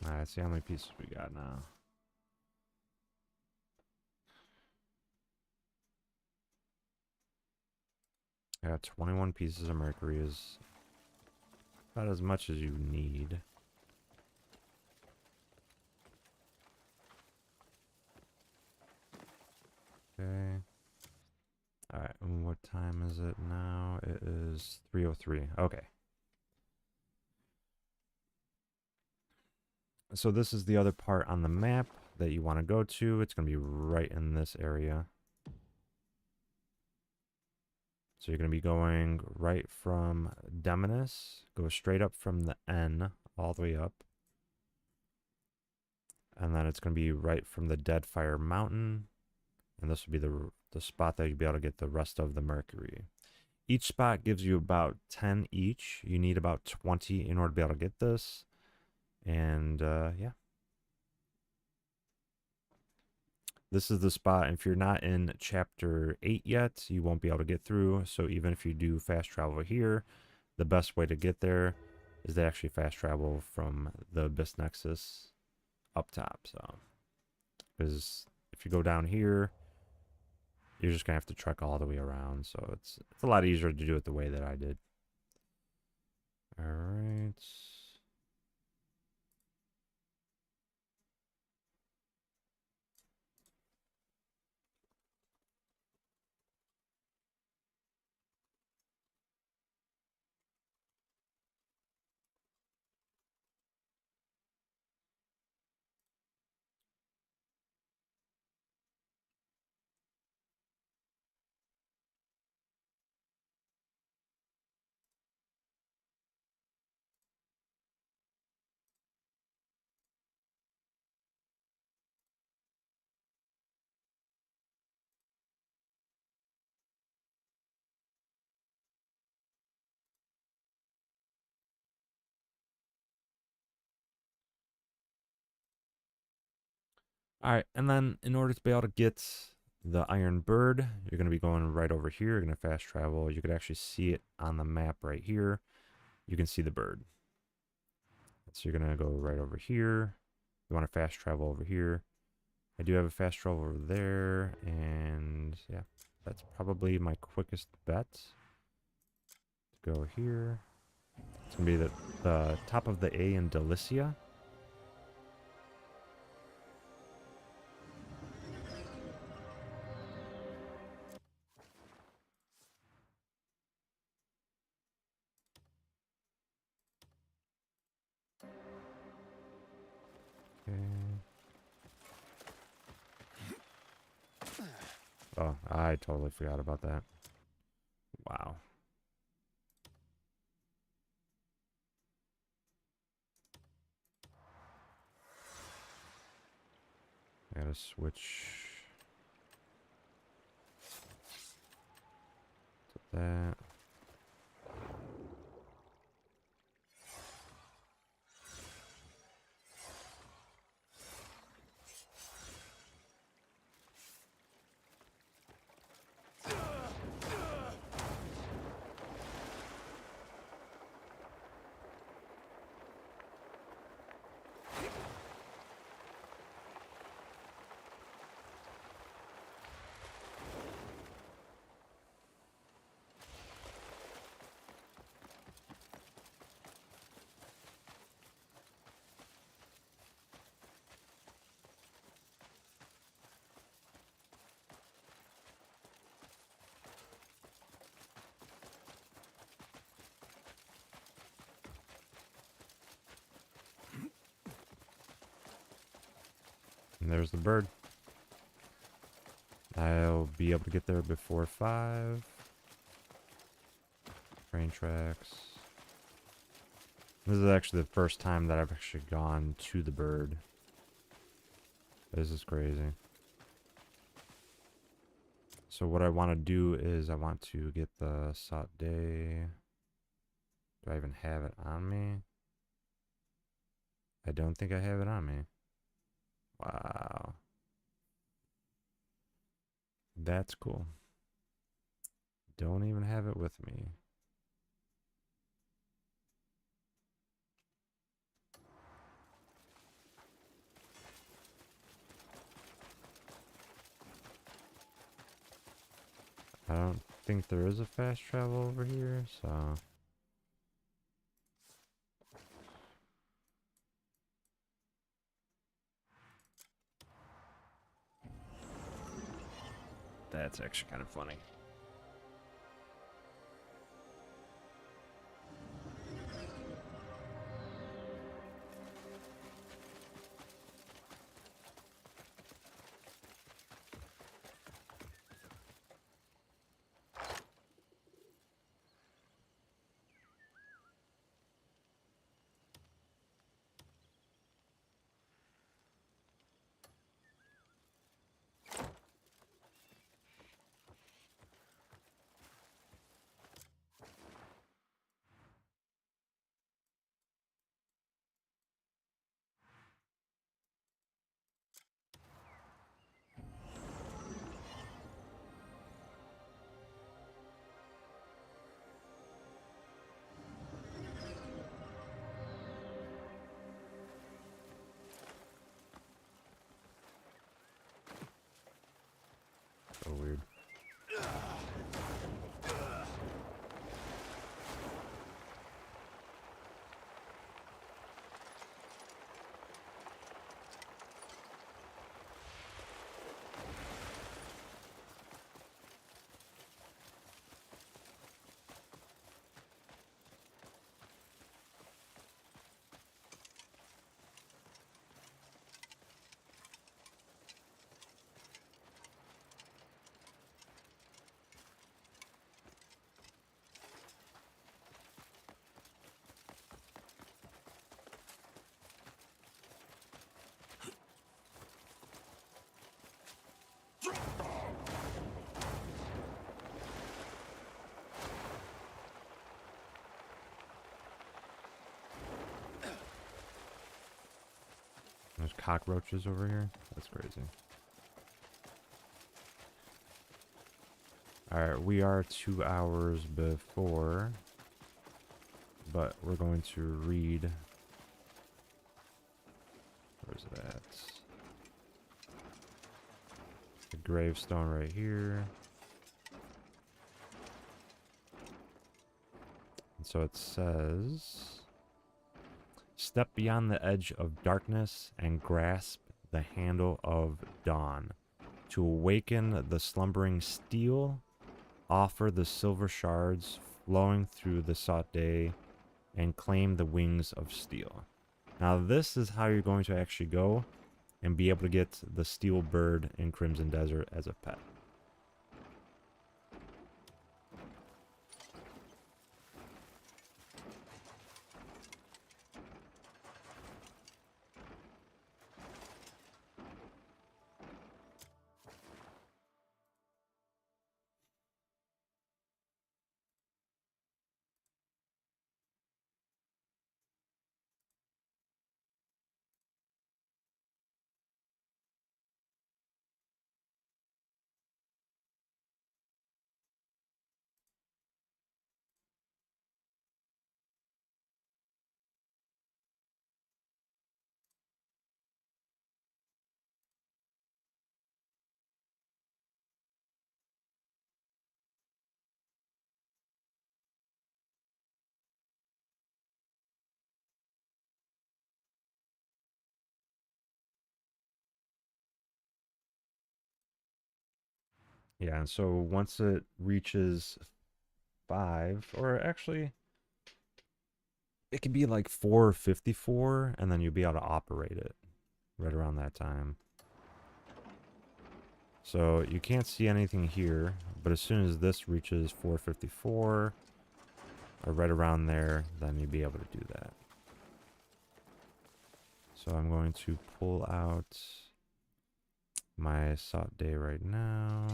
Alright, see how many pieces we got now. I got 21 pieces of mercury, is about as much as you need. Okay. Alright, and what time is it now? It is 3:03. Okay. So this is the other part on the map that you want to go to. It's going to be right in this area. So you're going to be going right from Demonis, go straight up from the N all the way up. And then it's going to be right from the Deadfire Mountain. And this will be the spot that you'll be able to get the rest of the mercury. Each spot gives you about 10 each. You need about 20 in order to be able to get this. And yeah. This is the spot. If you're not in chapter 8 yet, you won't be able to get through. So even if you do fast travel here, the best way to get there is to actually fast travel from the Abyss Nexus up top. So, because if you go down here, you're just gonna have to trek all the way around. So it's a lot easier to do it the way that I did. All right. All right, and then in order to be able to get the Iron Bird, you're going to be going right over here. You're going to fast travel. You could actually see it on the map right here. You can see the bird. So you're going to go right over here. You want to fast travel over here. I do have a fast travel over there, and yeah, that's probably my quickest bet. Go here. It's going to be the top of the A in Delicia. Oh, I totally forgot about that. Wow. I gotta switch to that. And there's the bird. I'll be able to get there before 5. Train tracks. This is actually the first time that I've actually gone to the bird. This is crazy. So what I want to do is I want to get the Sot Day. Do I even have it on me? I don't think I have it on me. Wow. That's cool. Don't even have it with me. I don't think there is a fast travel over here, so... That's actually kind of funny. cockroaches over here. That's crazy. Alright, we are 2 hours before, but we're going to read. Where's it at? The gravestone right here. And so it says, step beyond the edge of darkness and grasp the handle of dawn. To awaken the slumbering steel, offer the silver shards flowing through the sought day, and claim the wings of steel. Now this is how you're going to actually go and be able to get the steel bird in Crimson Desert as a pet. Yeah, and so once it reaches 5, or actually, it could be like 4:54, and then you'll be able to operate it right around that time. So you can't see anything here, but as soon as this reaches 4:54, or right around there, then you'll be able to do that. So I'm going to pull out my sought day right now.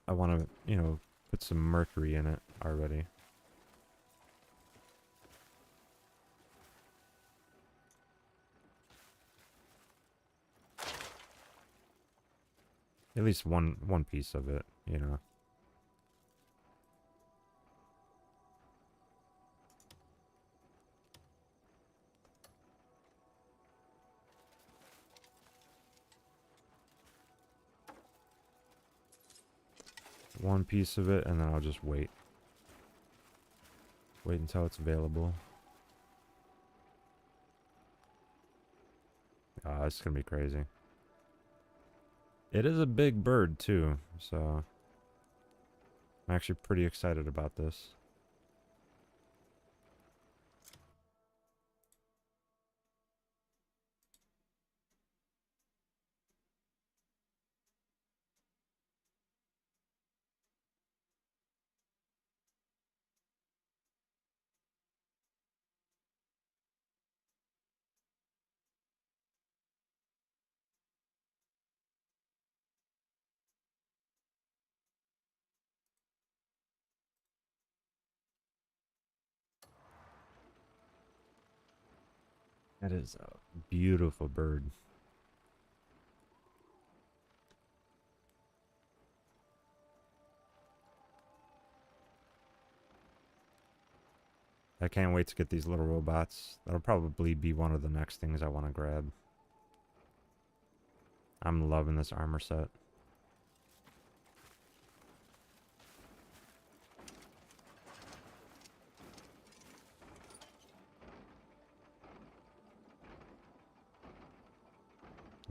I want to, you know, put some mercury in it already. At least one piece of it, you know. One piece of it, and then I'll just wait. Wait until it's available. Ah, it's gonna be crazy. It is a big bird too, so I'm actually pretty excited about this. That is a beautiful bird. I can't wait to get these little robots. That'll probably be one of the next things I want to grab. I'm loving this armor set.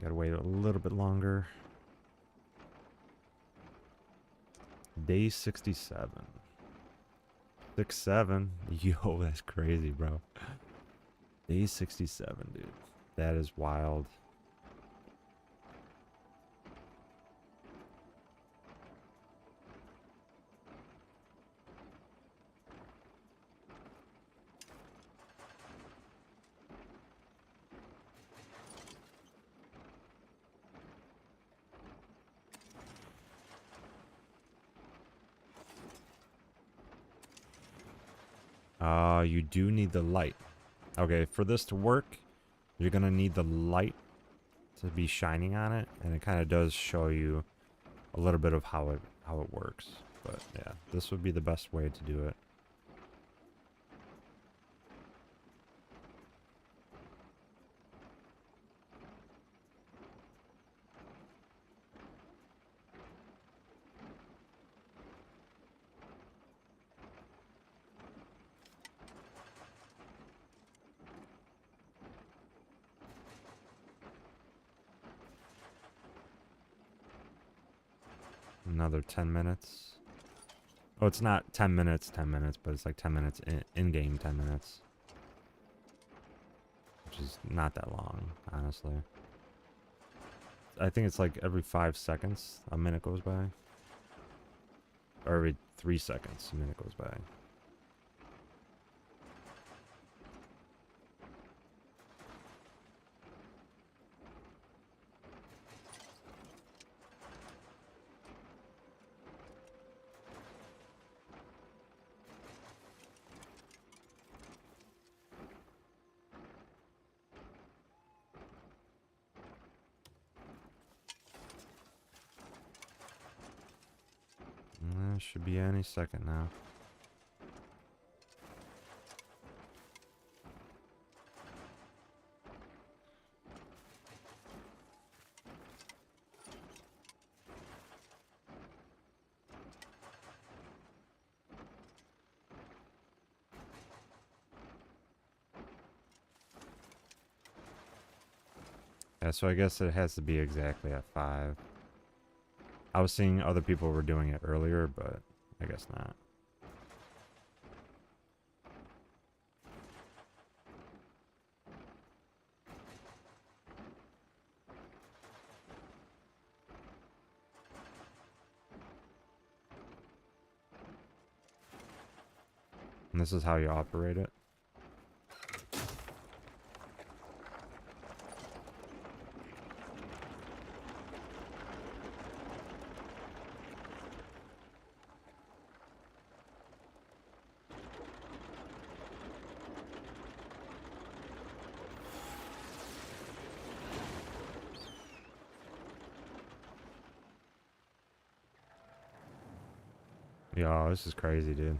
Gotta wait a little bit longer. Day 67. 6-7. Yo, that's crazy, bro. Day 67, dude. That is wild. You do need the light. Okay, for this to work, you're gonna need the light to be shining on it, and it kind of does show you a little bit of how it works. But yeah, this would be the best way to do it. Another 10 minutes. Oh, it's not 10 minutes, but it's like 10 minutes in-game 10 minutes. Which is not that long, honestly. I think it's like every 5 seconds a minute goes by. Or every 3 seconds a minute goes by. Should be any second now. Yeah, so I guess it has to be exactly at 5. I was seeing other people were doing it earlier, but I guess not. And this is how you operate it. Yo, this is crazy, dude.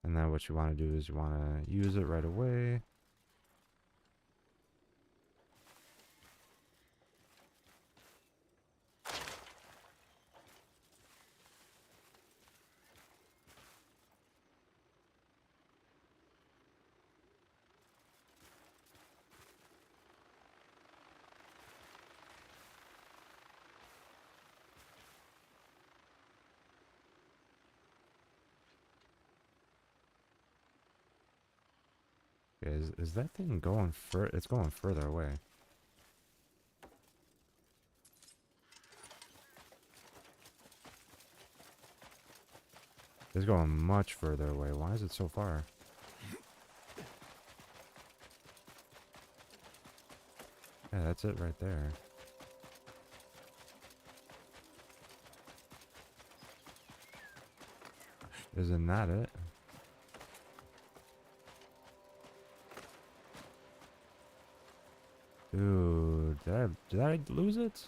And then what you want to do is you want to use it right away. Okay, is that thing going it's going further away. It's going much further away. Why is it so far? Yeah, that's it right there. Isn't that it? Dude, did I lose it?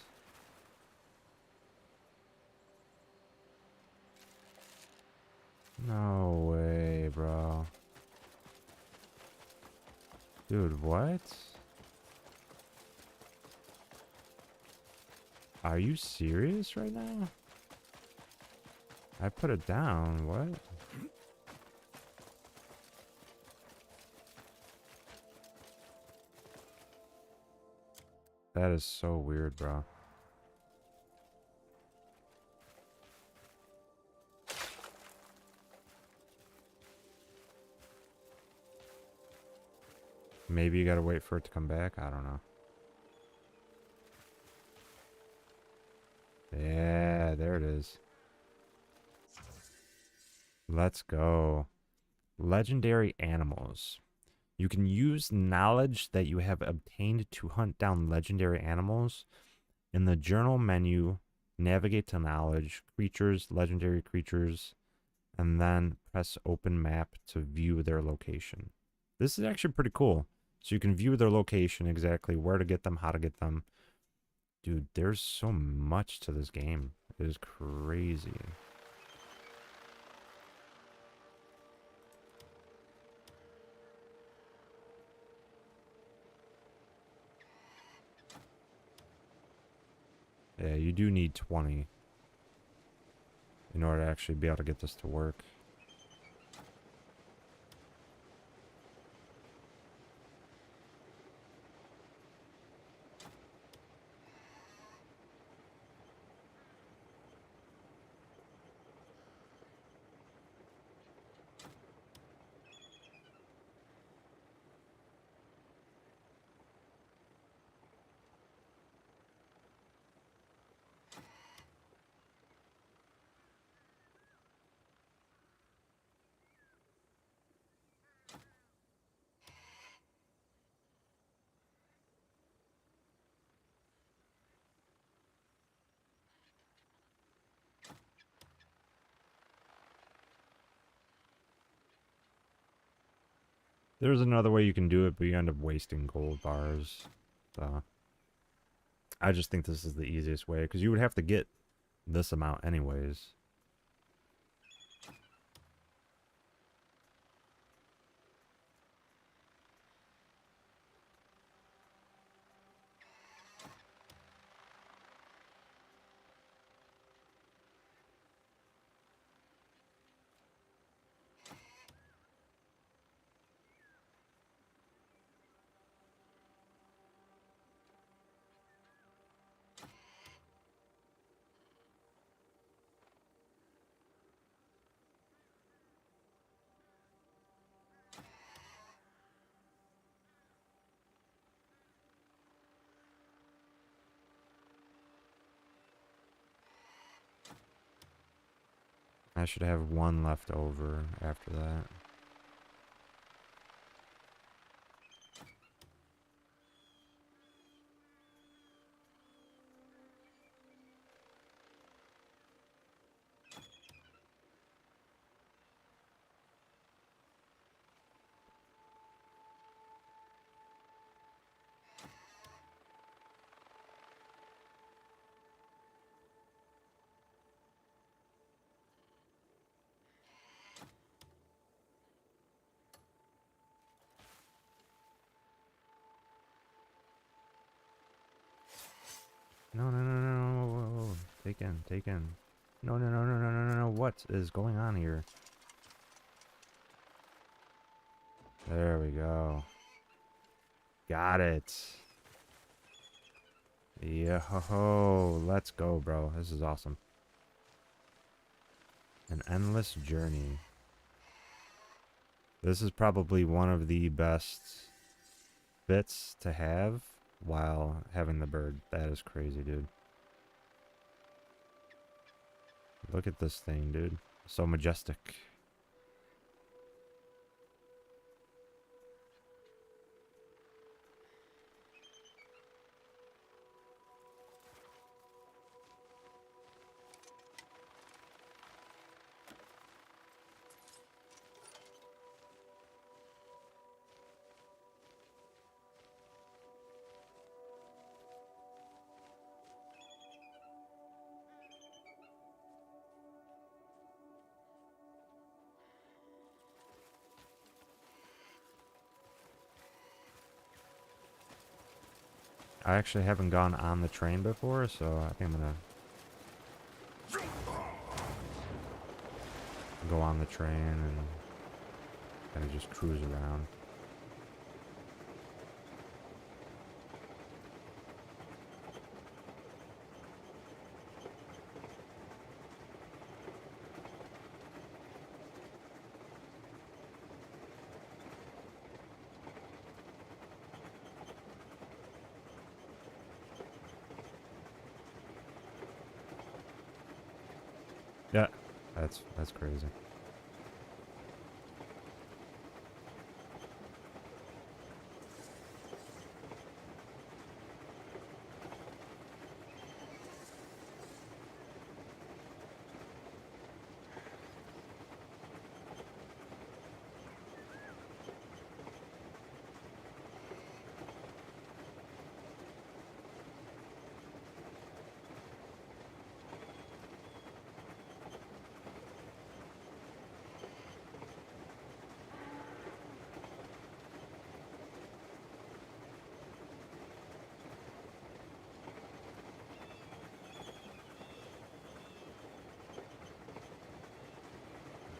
No way, bro. Dude, what? Are you serious right now? I put it down, what? That is so weird, bro. Maybe you gotta wait for it to come back. I don't know. Yeah, there it is. Let's go. Legendary animals. You can use knowledge that you have obtained to hunt down legendary animals In the journal menu, navigate to knowledge, creatures, legendary creatures, and then press open map to view their location. This is actually pretty cool. So you can view their location, exactly where to get them, how to get them. Dude, there's so much to this game. It is crazy. Yeah, you do need 20 in order to actually be able to get this to work. There's another way you can do it, but you end up wasting gold bars. So I just think this is the easiest way, because you would have to get this amount anyways. I should have one left over after that. No, no, no, no, no, whoa, whoa, whoa. Take in, take in. No, no, no, no, no, no, no, no, what is going on here? There we go. Got it. Yo, let's go, bro. This is awesome. An endless journey. This is probably one of the best bits to have while having the bird. That is crazy, dude. Look at this thing, dude. So majestic. I actually haven't gone on the train before, so I think I'm gonna go on the train and kind of just cruise around. Yeah, that's crazy.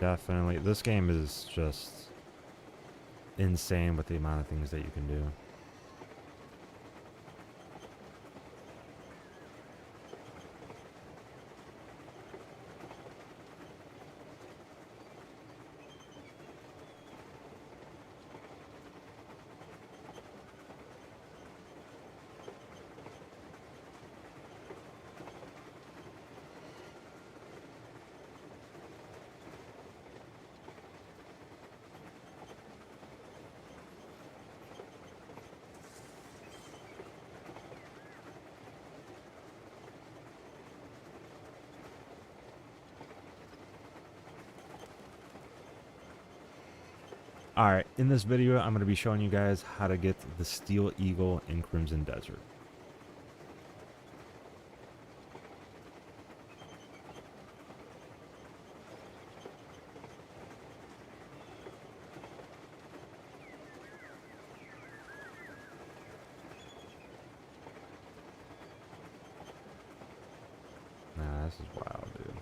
Definitely. This game is just insane with the amount of things that you can do. Alright, in this video, I'm going to be showing you guys how to get the Steel Eagle in Crimson Desert. Nah, this is wild, dude.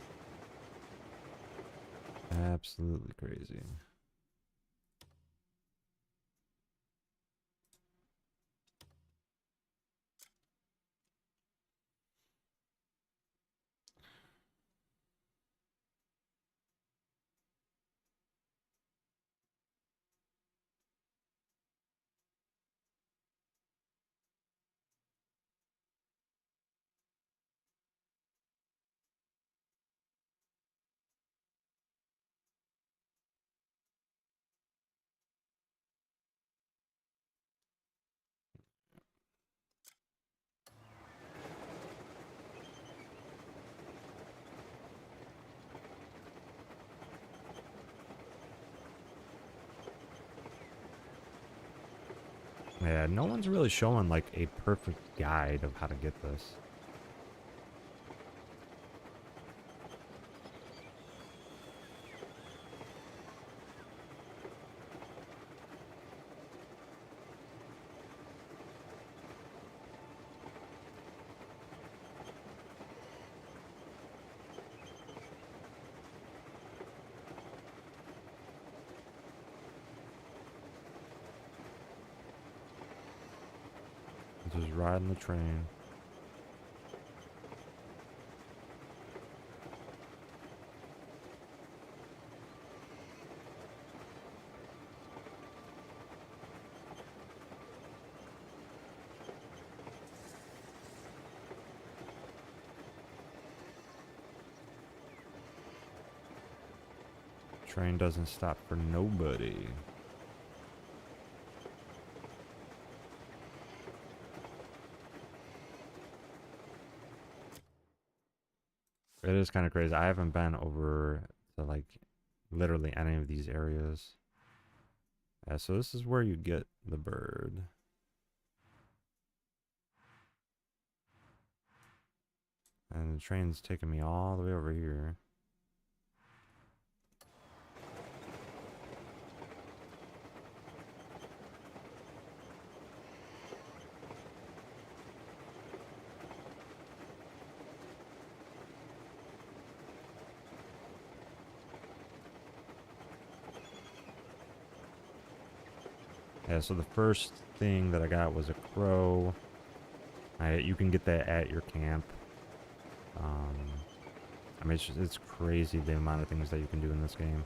Absolutely crazy. Yeah, no one's really showing like a perfect guide of how to get this. Just riding the train. Train doesn't stop for nobody. It is kind of crazy. I haven't been over to like literally any of these areas. Yeah, so this is where you get the bird. And the train's taking me all the way over here. Yeah, so the first thing that I got was a crow. You can get that at your camp. I mean, it's crazy the amount of things that you can do in this game.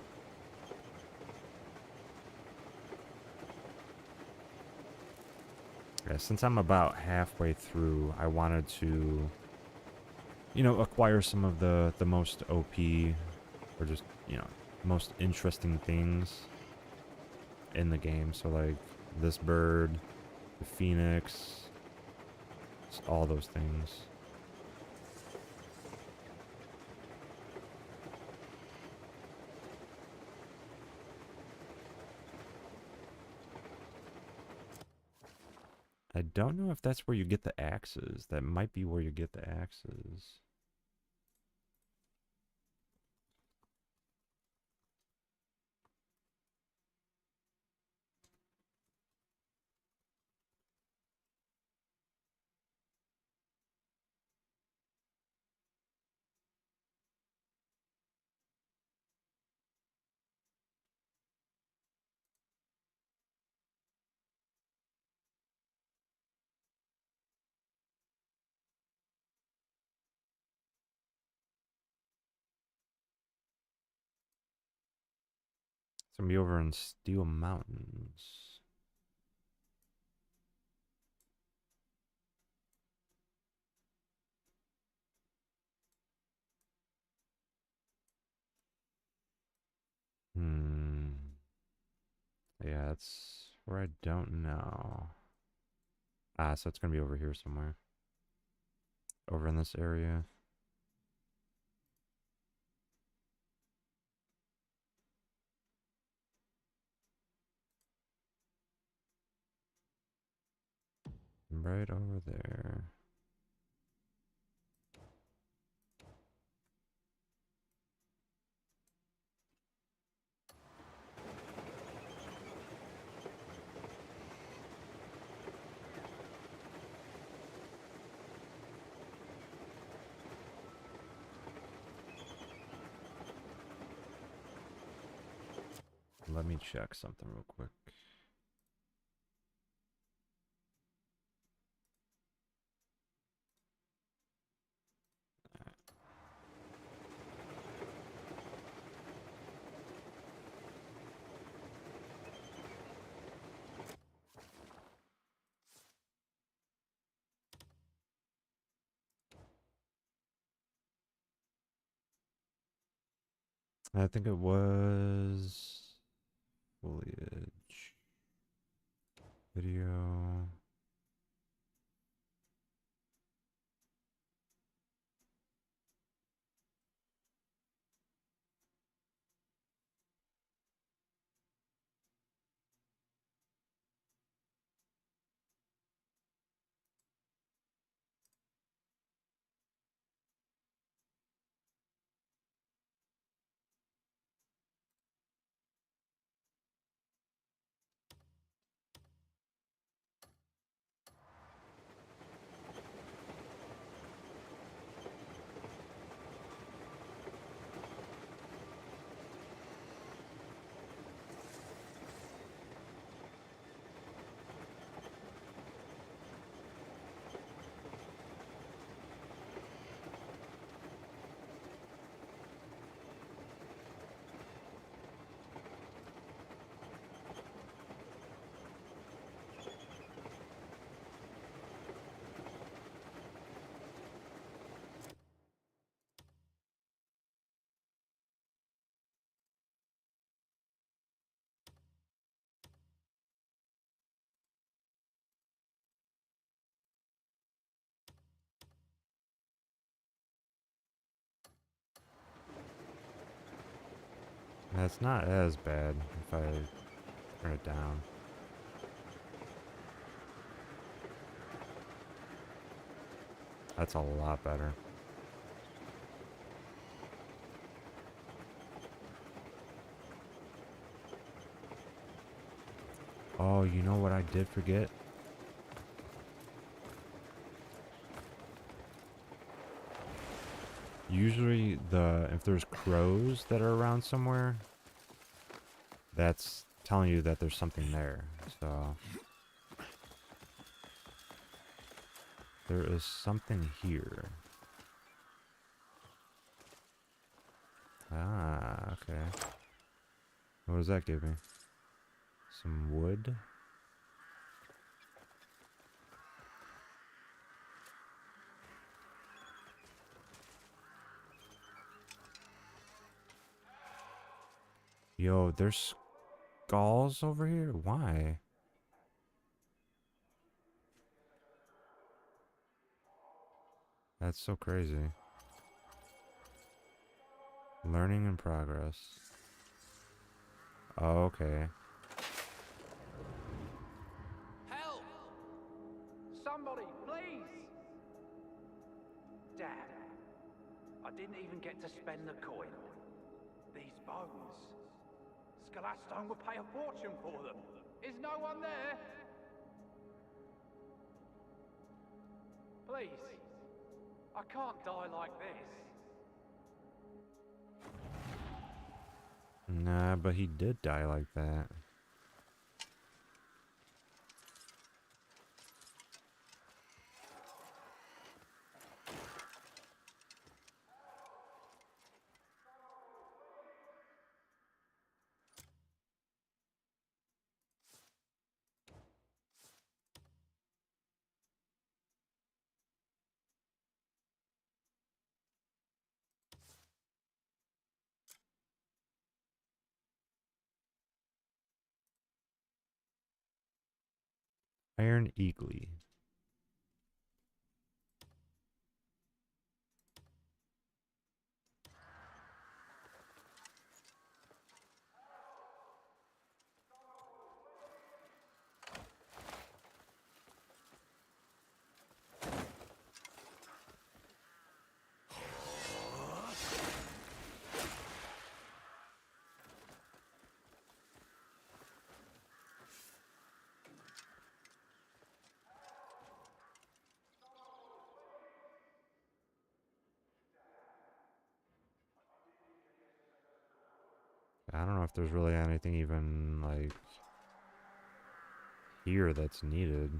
Yeah, since I'm about halfway through, I wanted to, you know, acquire some of the most OP, or just, you know, most interesting things in the game. So like this bird, the phoenix, just all those things. I don't know if that's where you get the axes. That might be where you get the axes. It's gonna be over in Steel Mountains. Yeah, that's where I don't know. Ah, so it's gonna be over here somewhere. Over in this area. Right over there. Let me check something real quick. I think it was foliage. Video. That's not as bad if I turn it down. That's a lot better. Oh, you know what I did forget? Usually if there's crows that are around somewhere, that's telling you that there's something there. So there is something here. Ah, okay. What does that give me? Some wood? Yo, there's skulls over here? Why? That's so crazy. Learning in progress. Oh, okay. Help! Somebody, please! Dad, I didn't even get to spend the coin. These bones. Skelastone would pay a fortune for them. Is no one there? Please. I can't die like this. Nah, but he did die like that. Iron Eagly. I don't know if there's really anything even like here that's needed.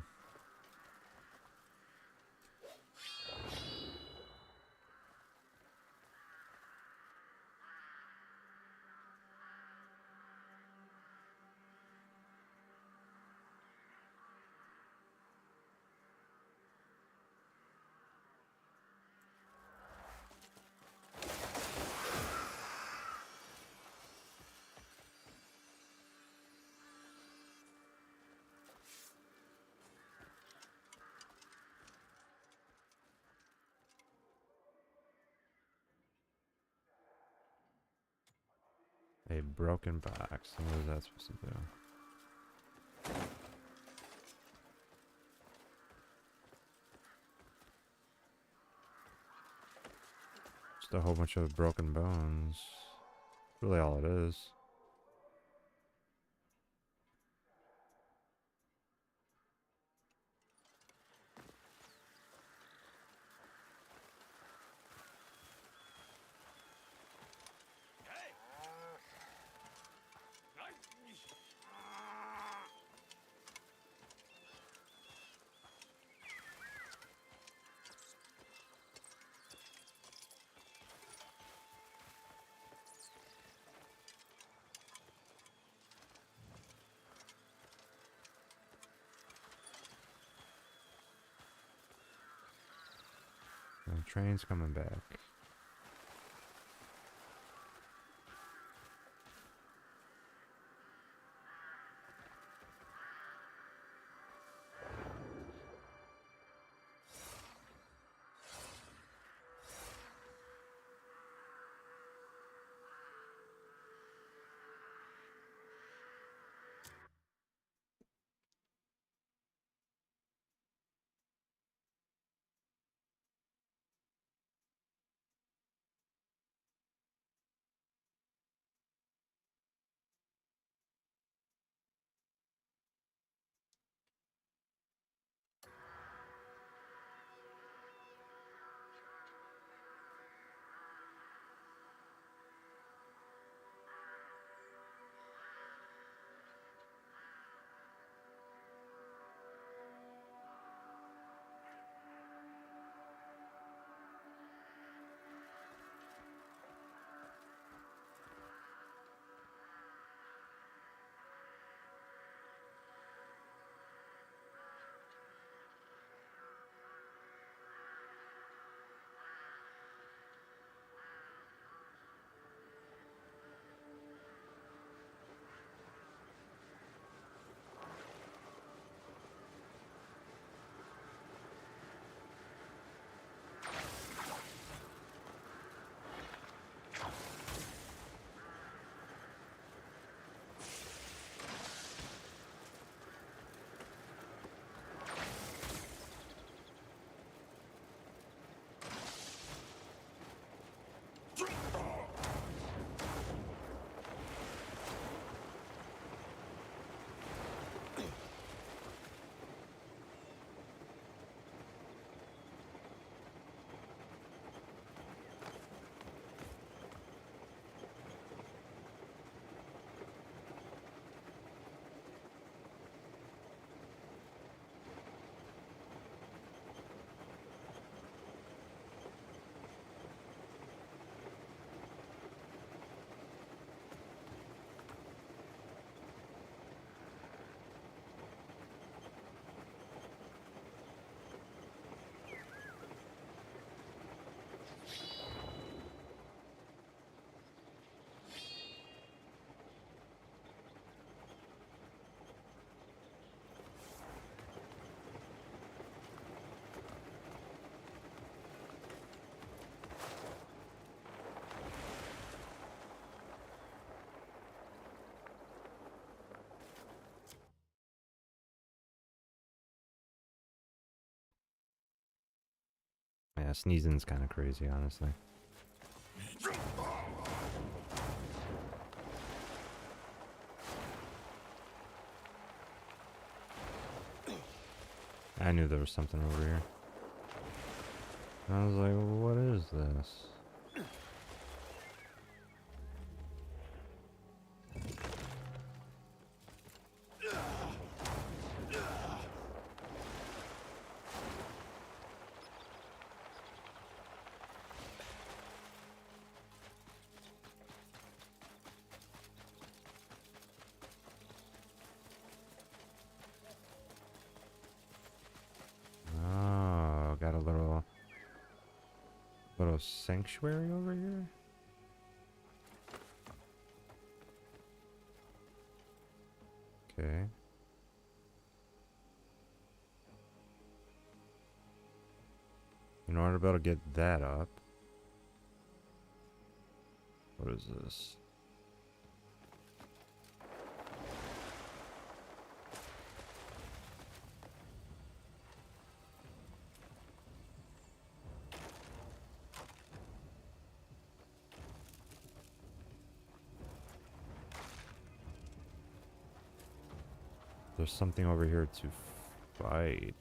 A broken box. What is that supposed to do? Just a whole bunch of broken bones. Really all it is. The train's coming back. Yeah, sneezing's kind of crazy, honestly. I knew there was something over here. I was like, what is this? Oh, got a little sanctuary over here. Okay. In order to be able to get that up. What is this? There's something over here to fight.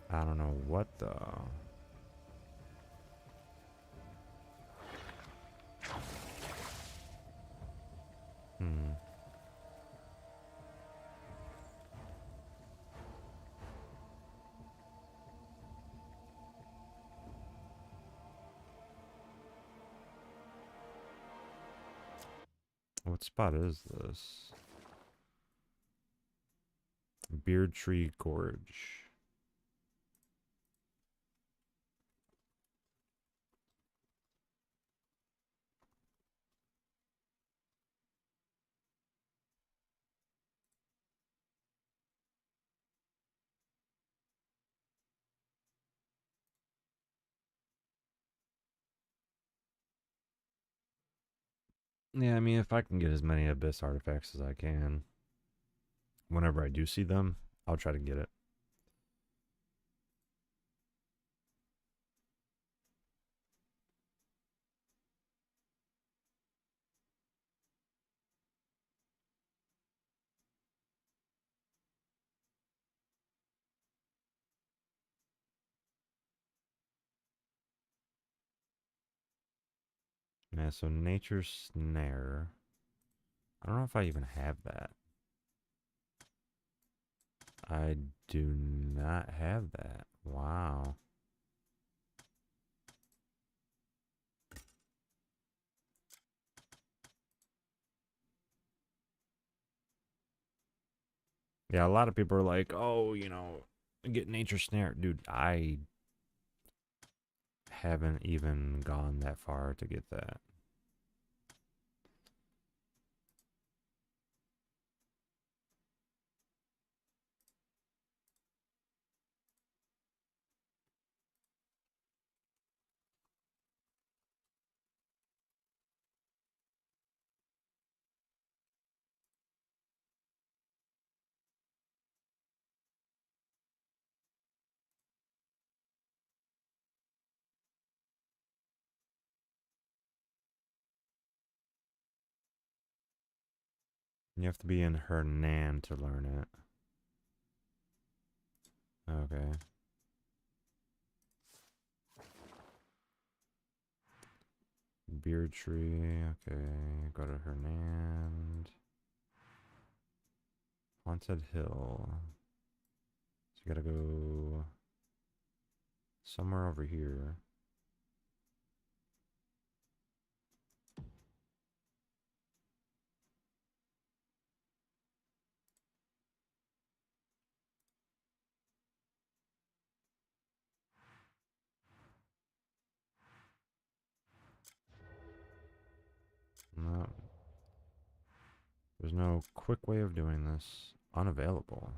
I don't know what the... What spot is this? Beard Tree Gorge. Yeah, I mean, if I can get as many Abyss artifacts as I can, whenever I do see them, I'll try to get it. Yeah, so Nature Snare. I don't know if I even have that. I do not have that. Wow. Yeah, a lot of people are like, oh, you know, get Nature Snare. Dude, I haven't even gone that far to get that. You have to be in Hernan to learn it. Okay. Beard Tree. Okay. Go to Hernan. Haunted Hill. So you gotta go somewhere over here. No. There's no quick way of doing this. Unavailable.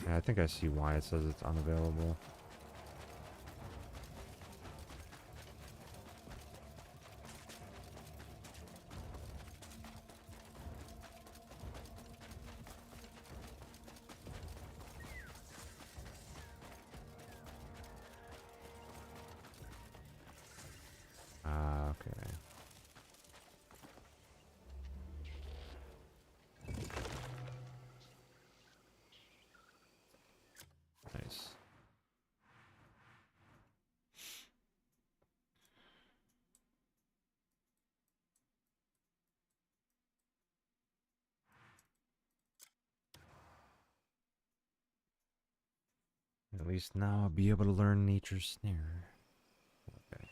Yeah, I think I see why it says it's unavailable. Okay. Nice. At least now I'll be able to learn nature's snare. Okay.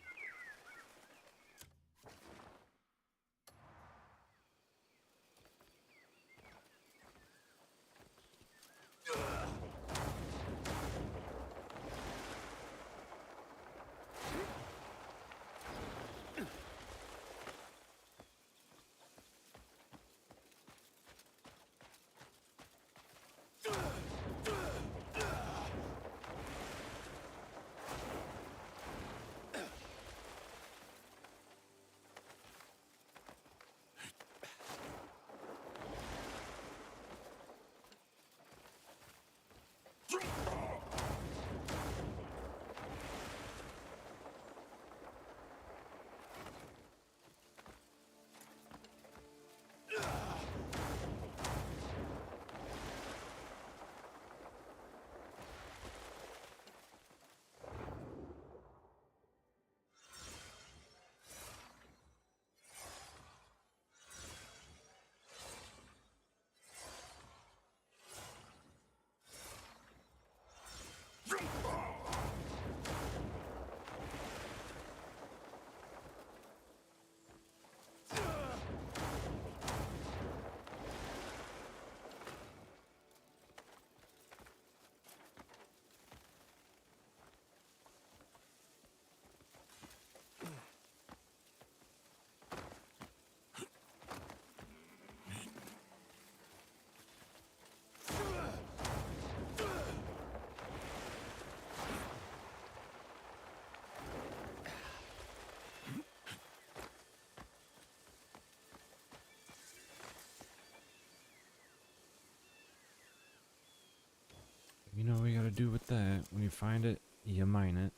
You know what you gotta do with that. When you find it, you mine it.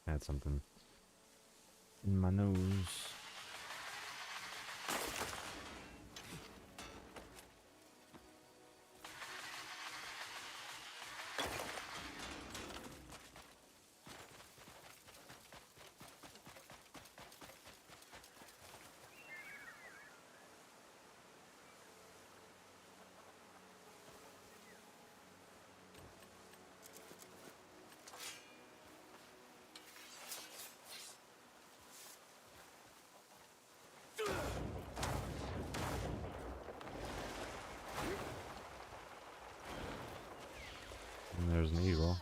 Had something in my nose. And there's an eagle.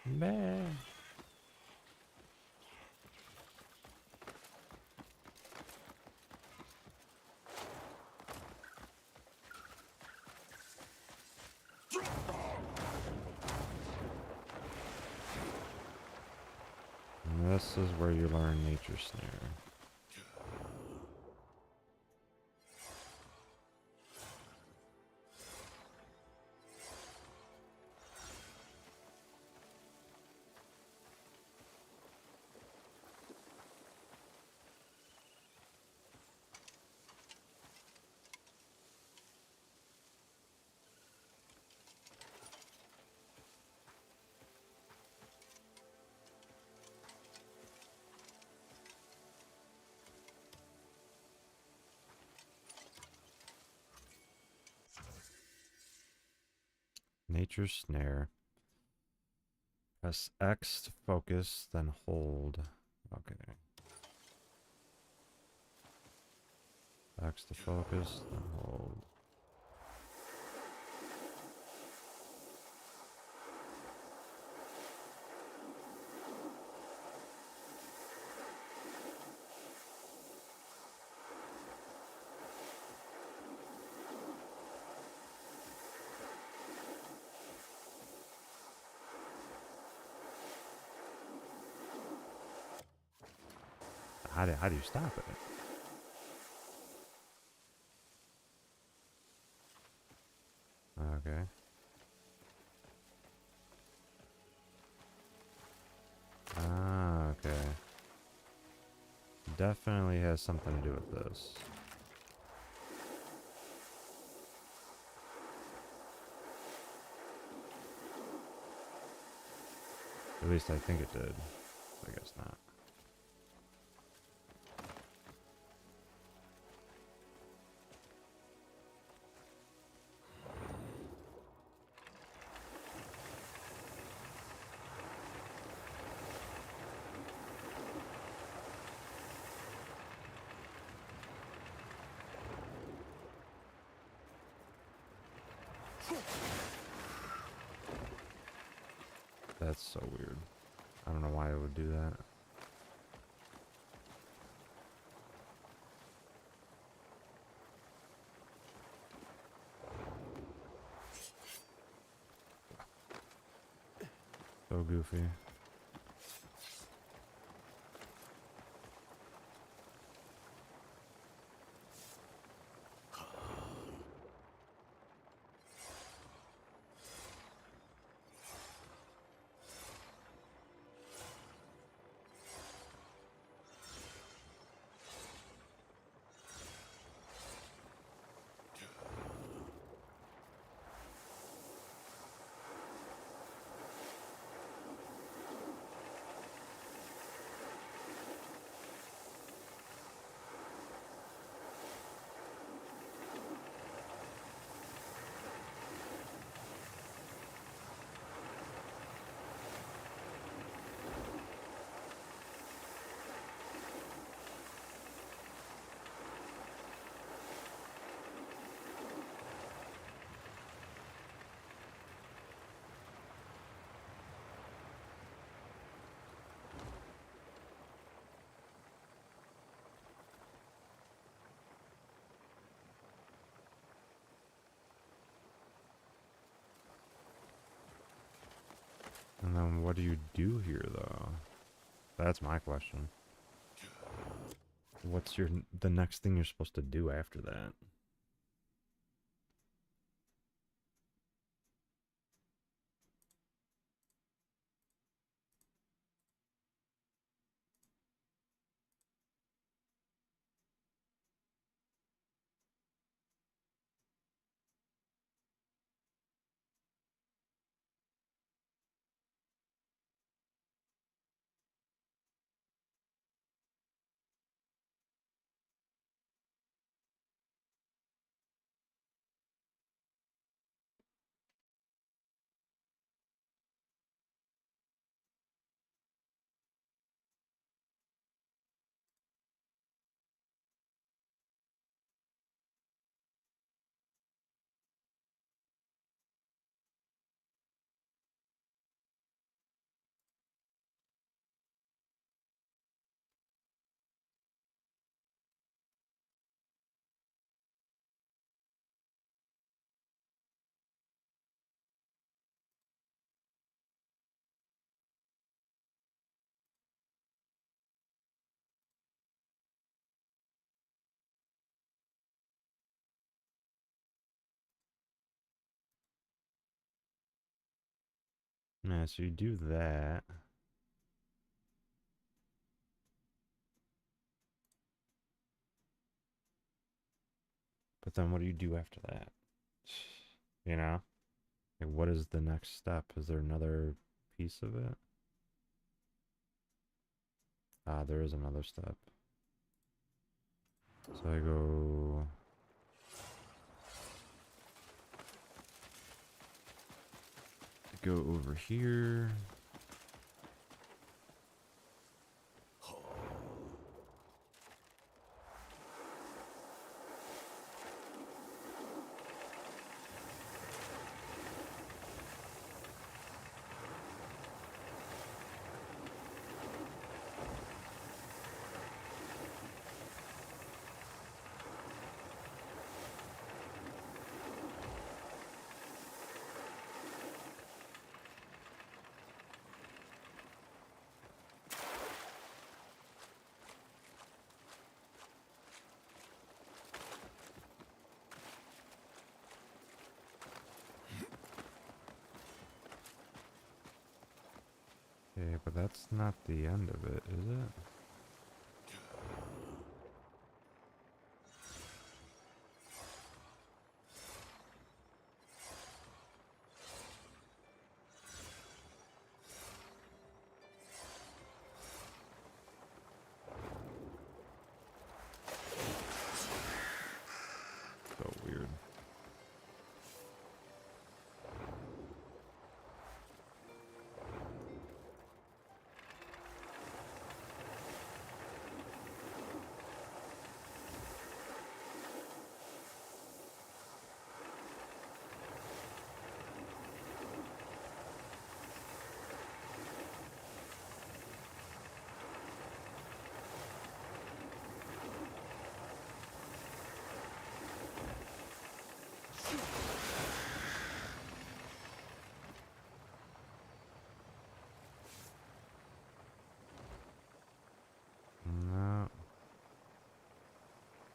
Bah. And this is where you learn nature's snare. Nature's snare. Press X to focus, then hold. Okay. X to focus, then hold. How do you stop it? definitely has something to do with this. At least I think it did. I guess not. That's so weird. I don't know why it would do that. So goofy. And then what do you do here, though? That's my question. What's the next thing you're supposed to do after that? Yeah, so you do that. But then what do you do after that? You know? Like, what is the next step? Is there another piece of it? Ah, there is another step. So I go over here. Okay, but that's not the end of it, is it?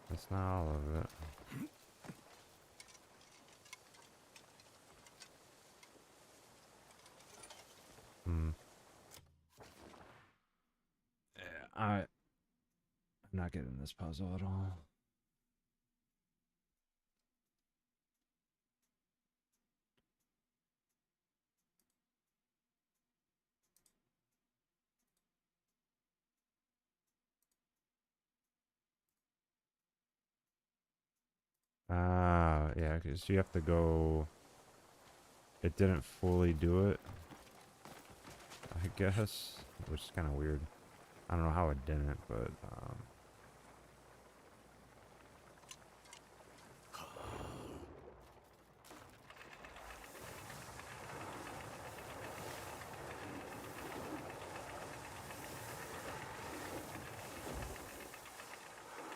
That's not all of it. Hmm. Yeah, I'm not getting this puzzle at all. Ah, yeah, because you have to go. It didn't fully do it, I guess, which is kind of weird. I don't know how it didn't, but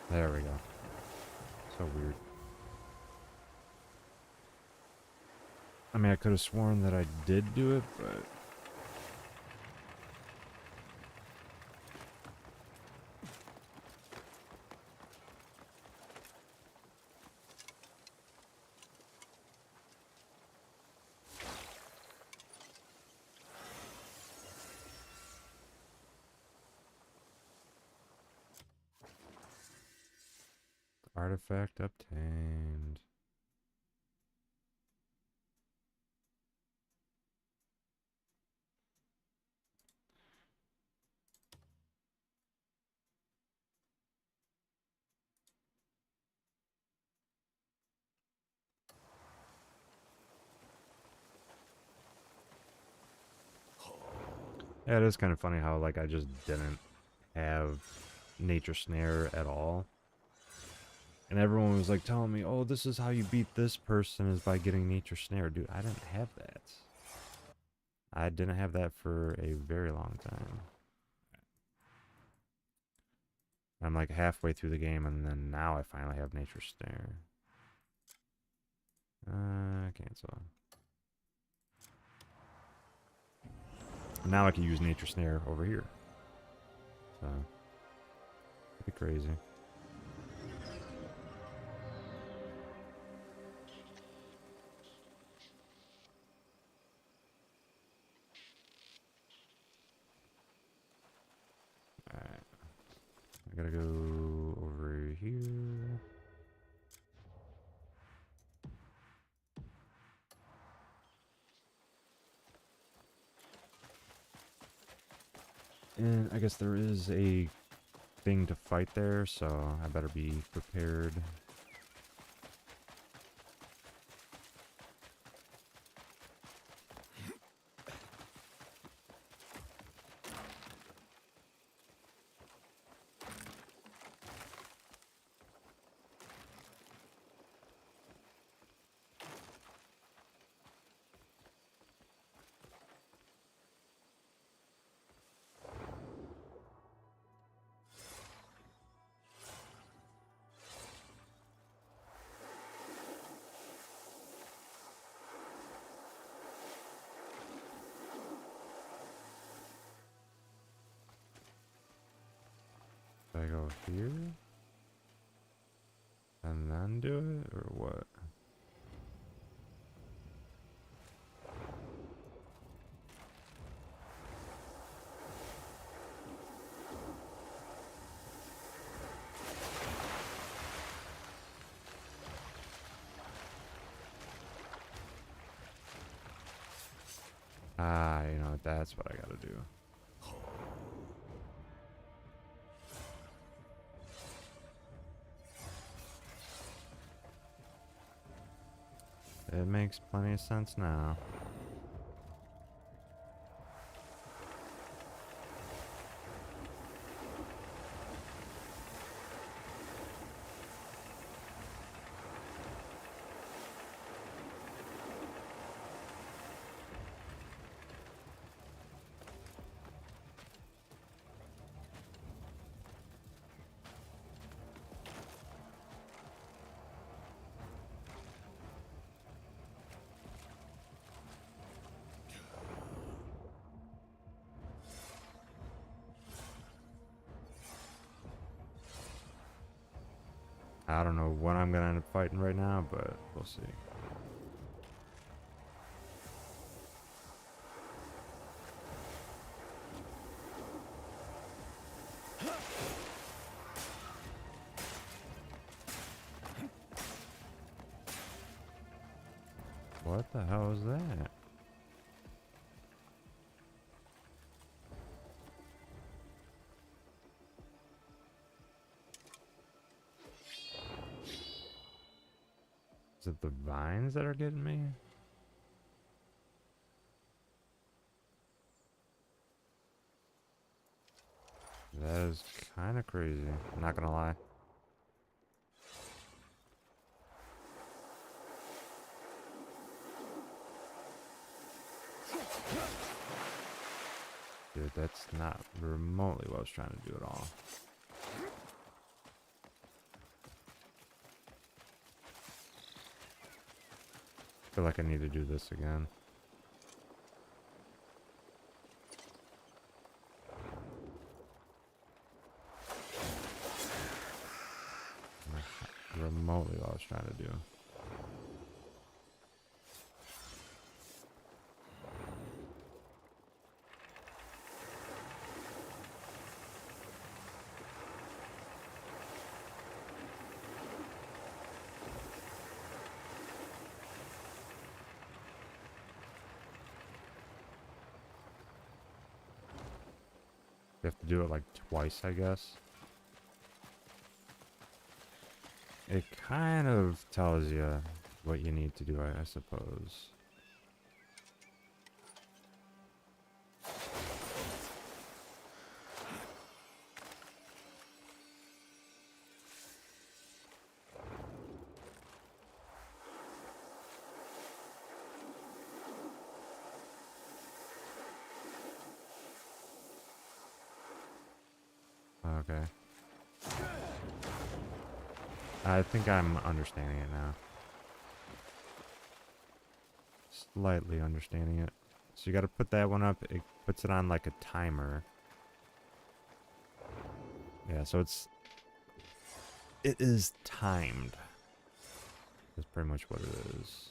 there we go. So weird. I mean, I could have sworn that I did do it, but artifact obtained. Yeah, it is kind of funny how, like, I just didn't have Nature Snare at all. And everyone was, like, telling me, oh, this is how you beat this person is by getting Nature Snare. Dude, I didn't have that. I didn't have that for a very long time. I'm, like, halfway through the game, and then now I finally have Nature Snare. Cancel. Now I can use Nature Snare over here. So, pretty crazy. Alright. I gotta go over here. And I guess there is a thing to fight there, so I better be prepared. Do I go here? And then do it, or what? Ah, you know, that's what I gotta do. It makes plenty of sense now. I don't know what I'm gonna end up fighting right now, but we'll see. What the hell is that? Is it the vines that are getting me? That is kind of crazy. I'm not gonna lie. Dude, that's not remotely what I was trying to do at all. I feel like I need to do this again. Remotely what I was trying to do. You have to do it like twice, I guess. It kind of tells you what you need to do, I suppose. Okay. I think I'm understanding it now. Slightly understanding it. So you gotta put that one up. It puts it on like a timer. Yeah, so it is timed. That's pretty much what it is.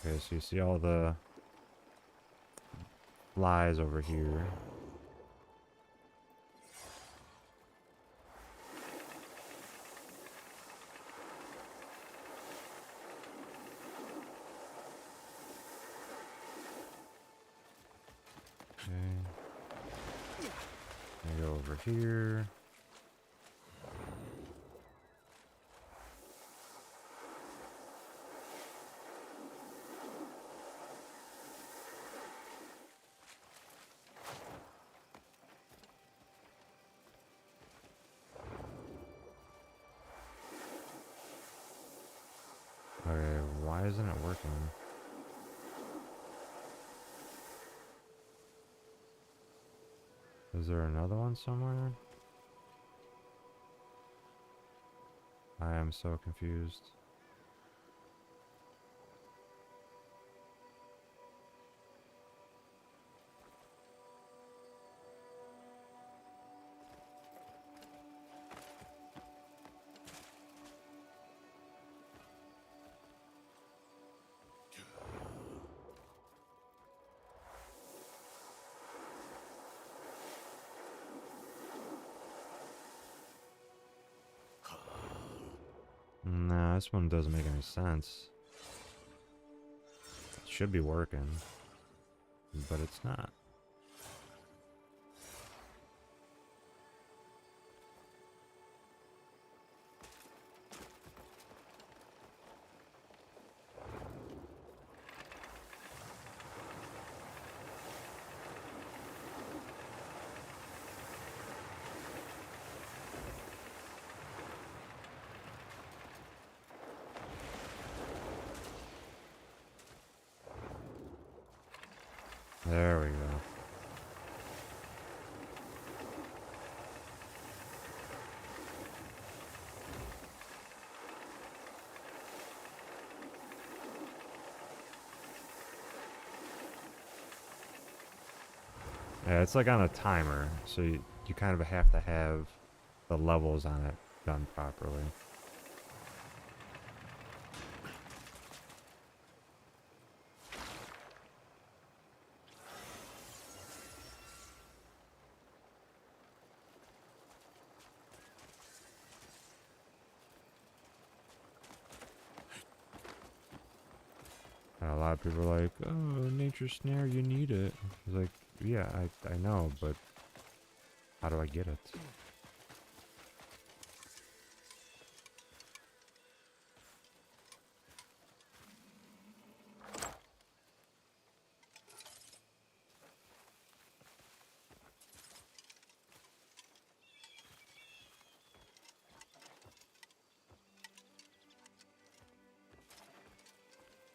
Okay, so you see all the flies over here. Okay. I go over here. Okay, why isn't it working? Is there another one somewhere? I am so confused. Nah, this one doesn't make any sense. It should be working, but it's not. There we go. Yeah, it's like on a timer, so you kind of have to have the levels on it done properly. And a lot of people are like, oh, nature snare, you need it. It's like, yeah, I know, but how do I get it?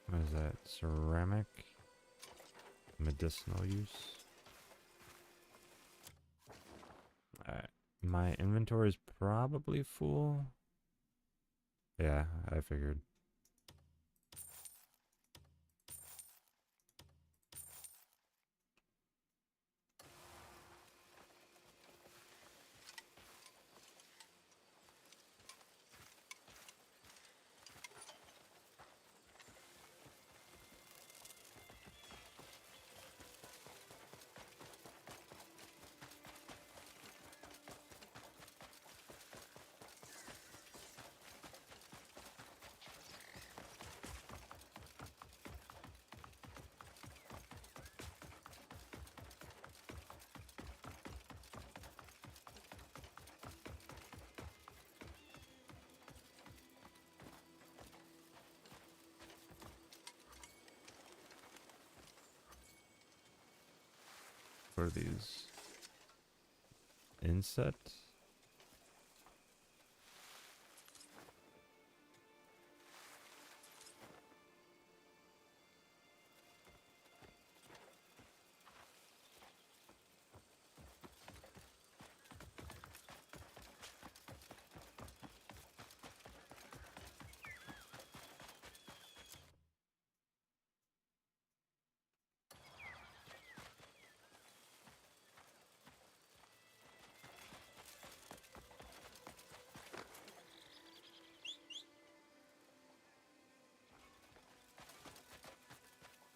What is that? Ceramic? Medicinal use? Alright. My inventory is probably full. Yeah, I figured. What are these? Inset?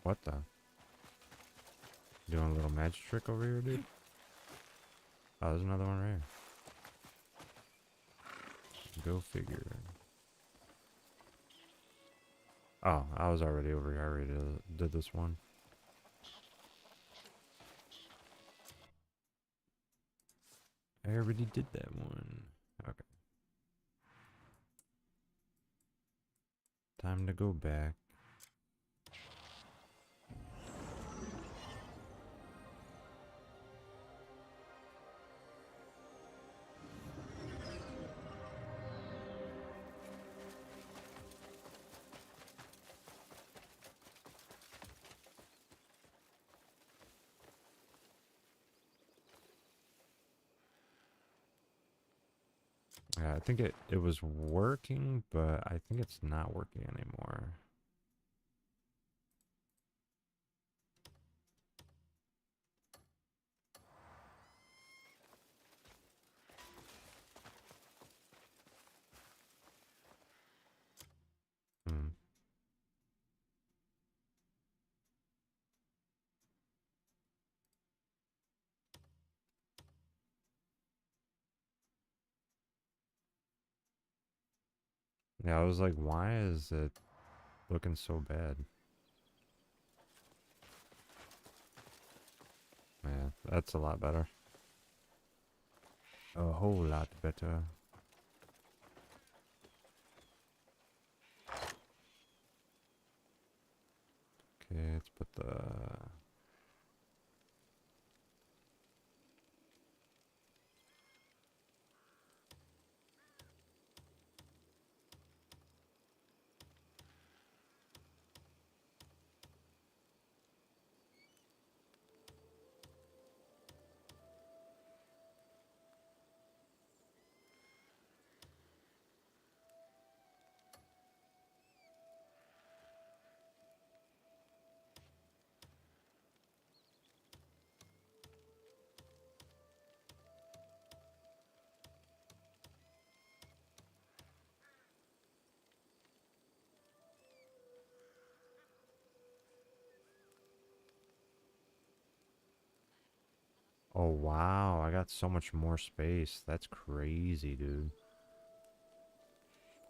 What the? Doing a little magic trick over here, dude? Oh, there's another one right here. Go figure. Oh, I was already over here. I already did this one. I already did that one. Okay. Time to go back. Yeah, I think it was working, but I think it's not working anymore. Hmm. Yeah, I was like, why is it looking so bad? Yeah, that's a lot better. A whole lot better. Okay, let's put the... Oh, wow. I got so much more space. That's crazy, dude.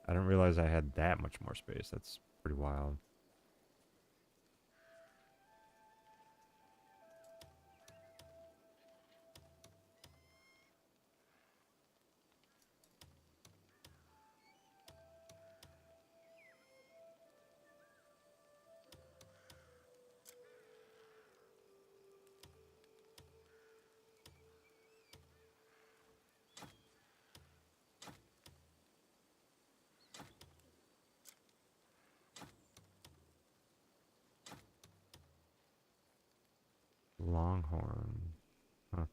I didn't realize I had that much more space. That's pretty wild. Longhorn. Huh.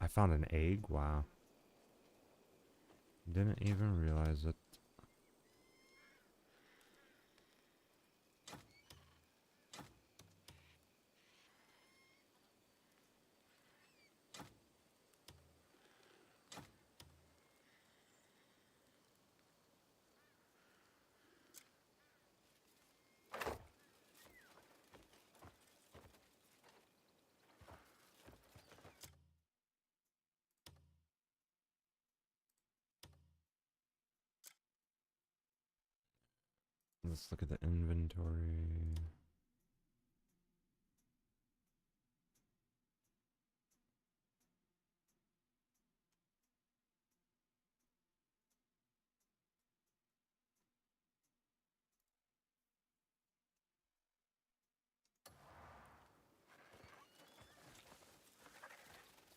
I found an egg? Wow. Didn't even realize it. Let's look at the inventory.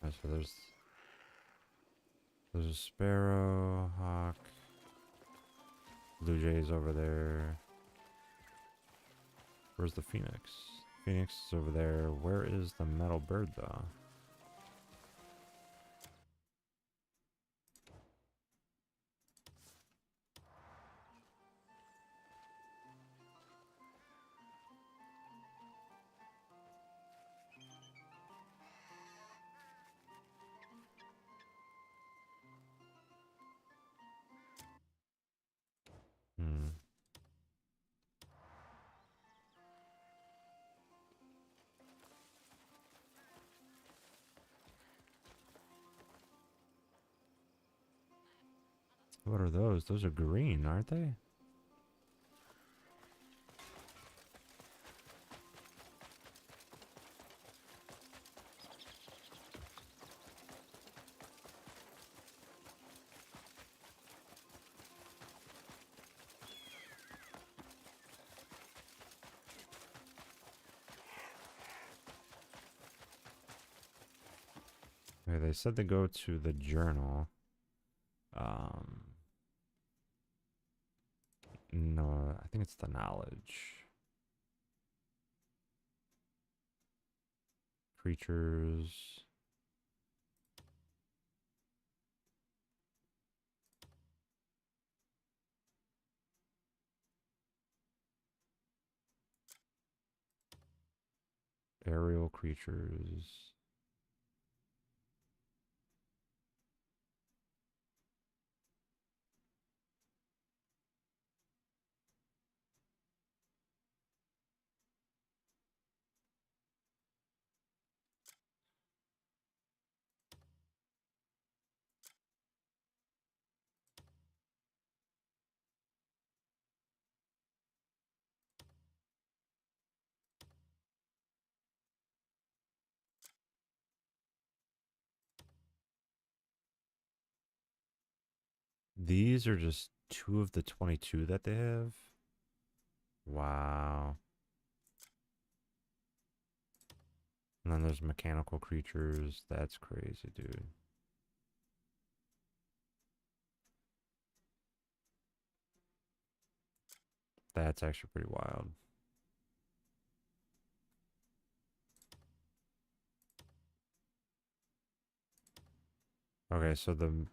Alright, so there's a sparrow, hawk, blue jays over there. Where's the phoenix? Phoenix is over there. Where is the metal bird though? Hmm. What are those? Those are green, aren't they? Okay, they said to go to the journal. Um, no, I think it's the knowledge. Creatures. Aerial creatures. These are just 2 of the 22 that they have. Wow. And then there's mechanical creatures. That's crazy, dude. That's actually pretty wild. Okay, so the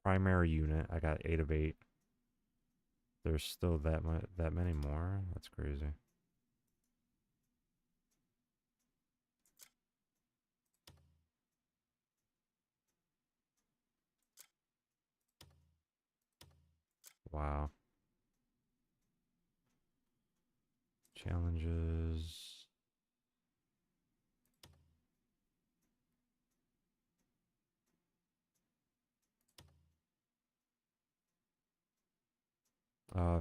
primary unit, I got 8 of 8. There's still that many more. That's crazy. Wow. Challenges.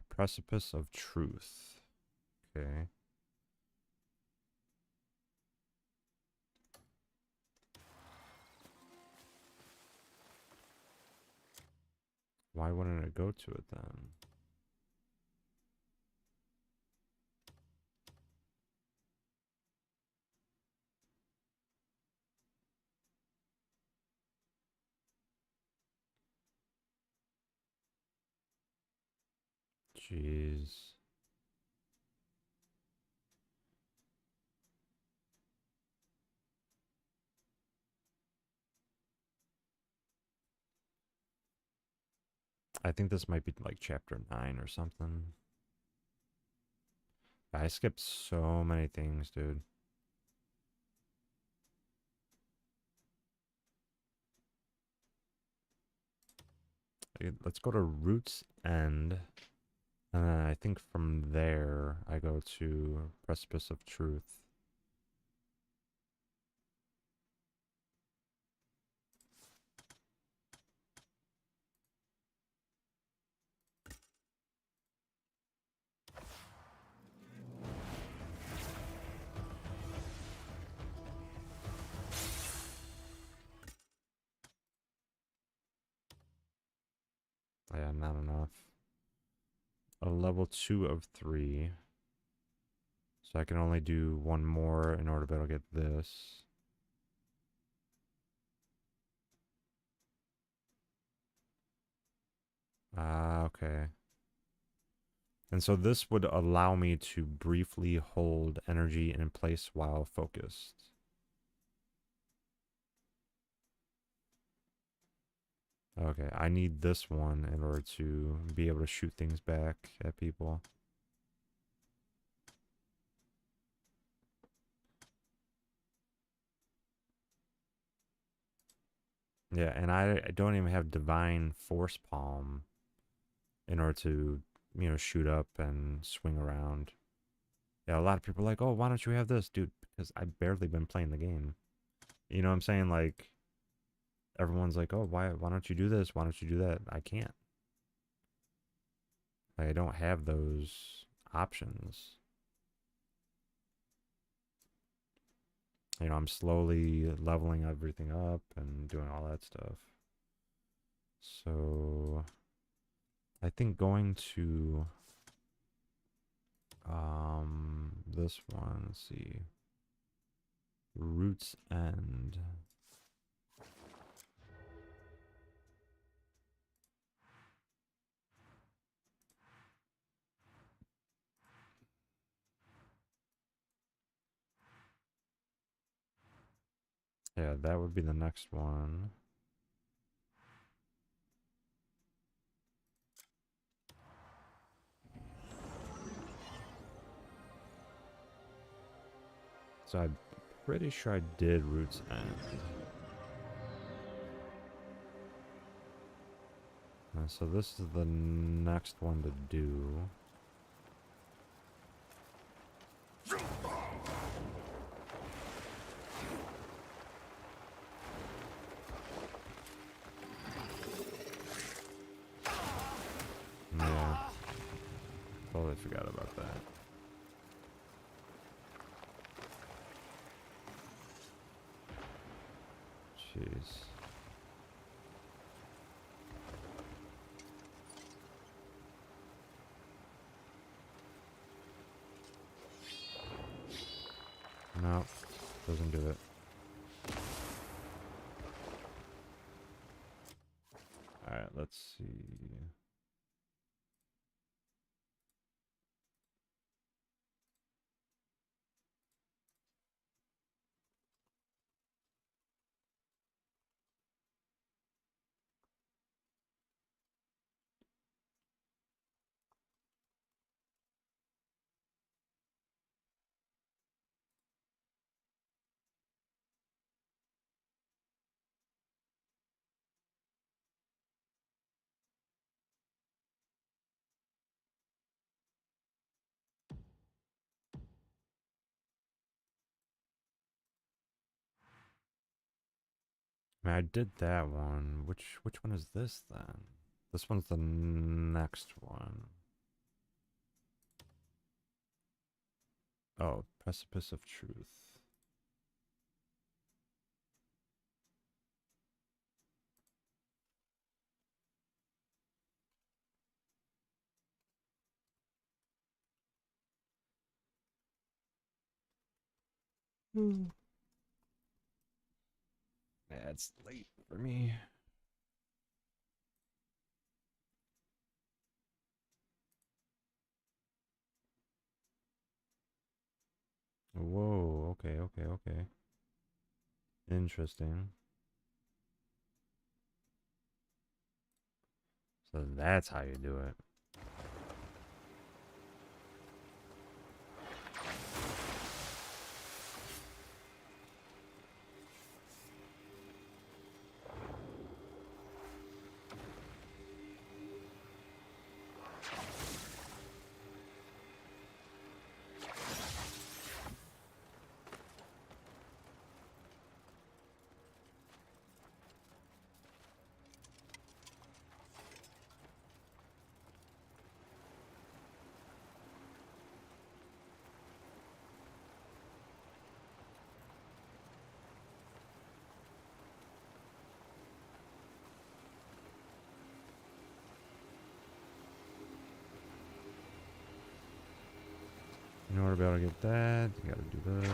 Precipice of Truth. Okay. Why wouldn't it go to it then? Jeez. I think this might be like chapter 9 or something. I skipped so many things, dude. Let's go to Roots End. And then I think from there, I go to Precipice of Truth. Yeah, not enough. A level 2 of 3. So I can only do one more in order to be able to get this. Ah, okay. And so this would allow me to briefly hold energy in place while focused. Okay, I need this one in order to be able to shoot things back at people. Yeah, and I don't even have Divine Force Palm in order to, you know, shoot up and swing around. Yeah, a lot of people are like, oh, why don't you have this, dude? Because I've barely been playing the game. You know what I'm saying? Like, everyone's like, oh, why don't you do this? Why don't you do that? I can't. Like, I don't have those options. You know, I'm slowly leveling everything up and doing all that stuff. So I think going to this one, let's see. Roots End. Yeah, that would be the next one. So I'm pretty sure I did Roots End. So this is the next one to do. Yeah. Totally forgot about that. Jeez. No, doesn't do it. Alright, let's see. I mean, I did that one. Which one is this then? This one's the next one. Oh, Precipice of Truth. Yeah, it's late for me. Whoa, okay. Interesting. So that's how you do it. In order to be able to get that, you gotta do this.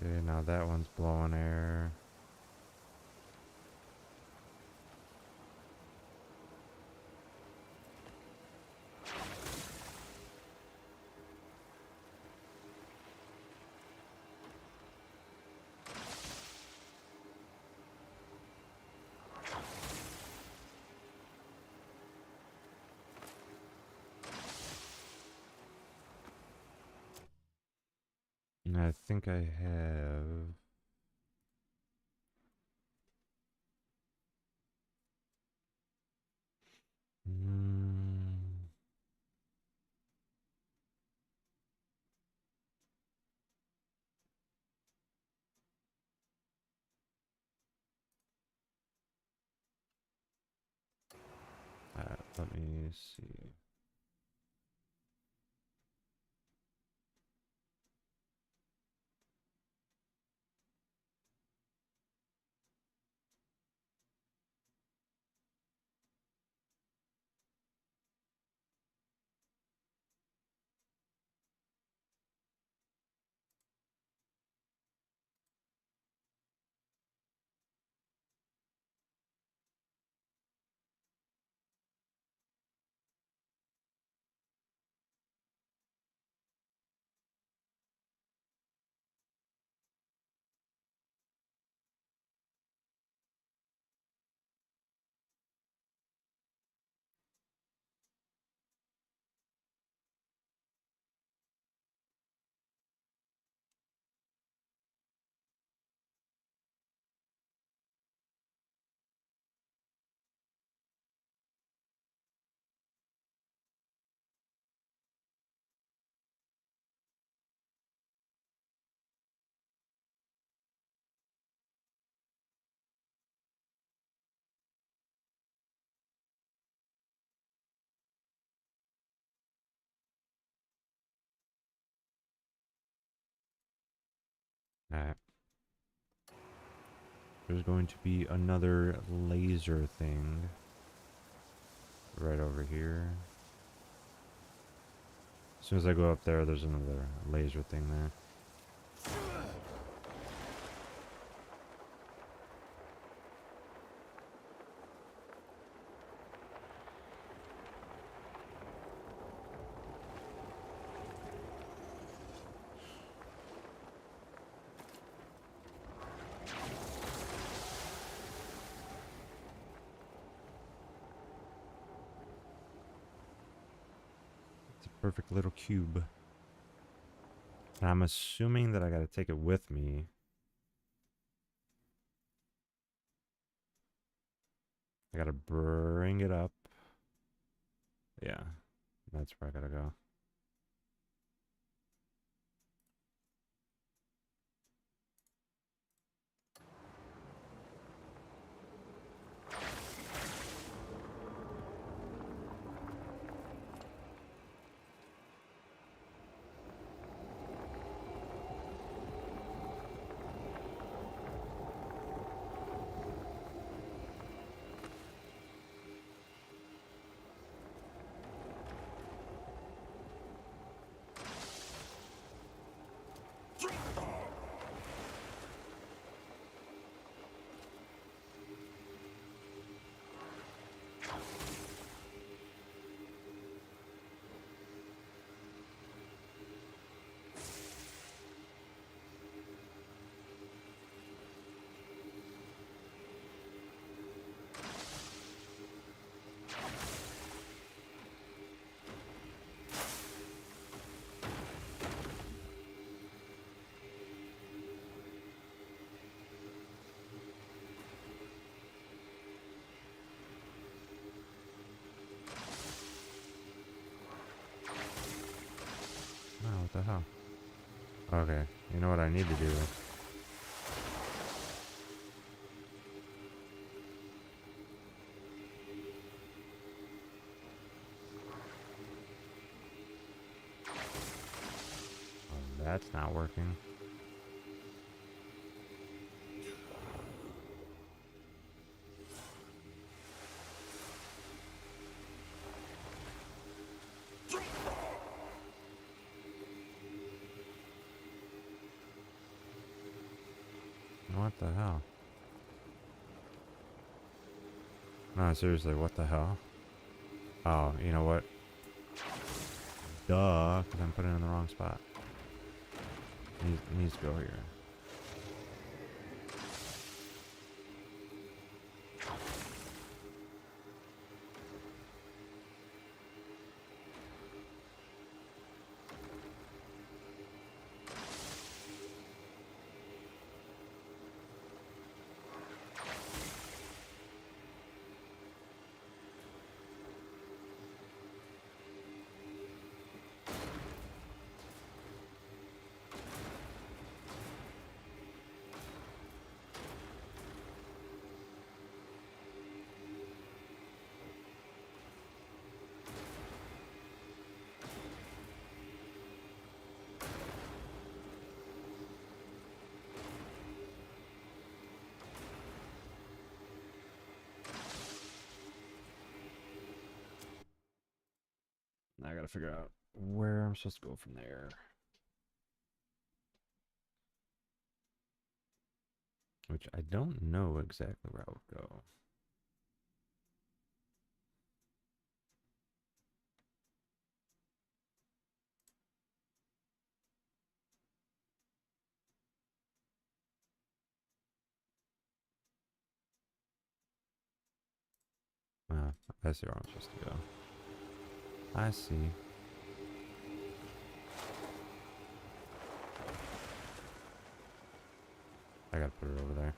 Okay, now that one's blowing air. And I think I have... Mm, let me see. Alright. There's going to be another laser thing right over here. As soon as I go up there, there's another laser thing there. Perfect little cube. And I'm assuming that I gotta take it with me. I gotta bring it up. Yeah, that's where I gotta go. Oh, what the hell? Okay, you know what I need to do? Oh, that's not working. What the hell? No, seriously, what the hell? Oh, you know what? Duh, because I'm putting it in the wrong spot. It needs to go here. Now I gotta figure out where I'm supposed to go from there. Which I don't know exactly where I would go. I see where I'm supposed to go. I see. I gotta put it over there.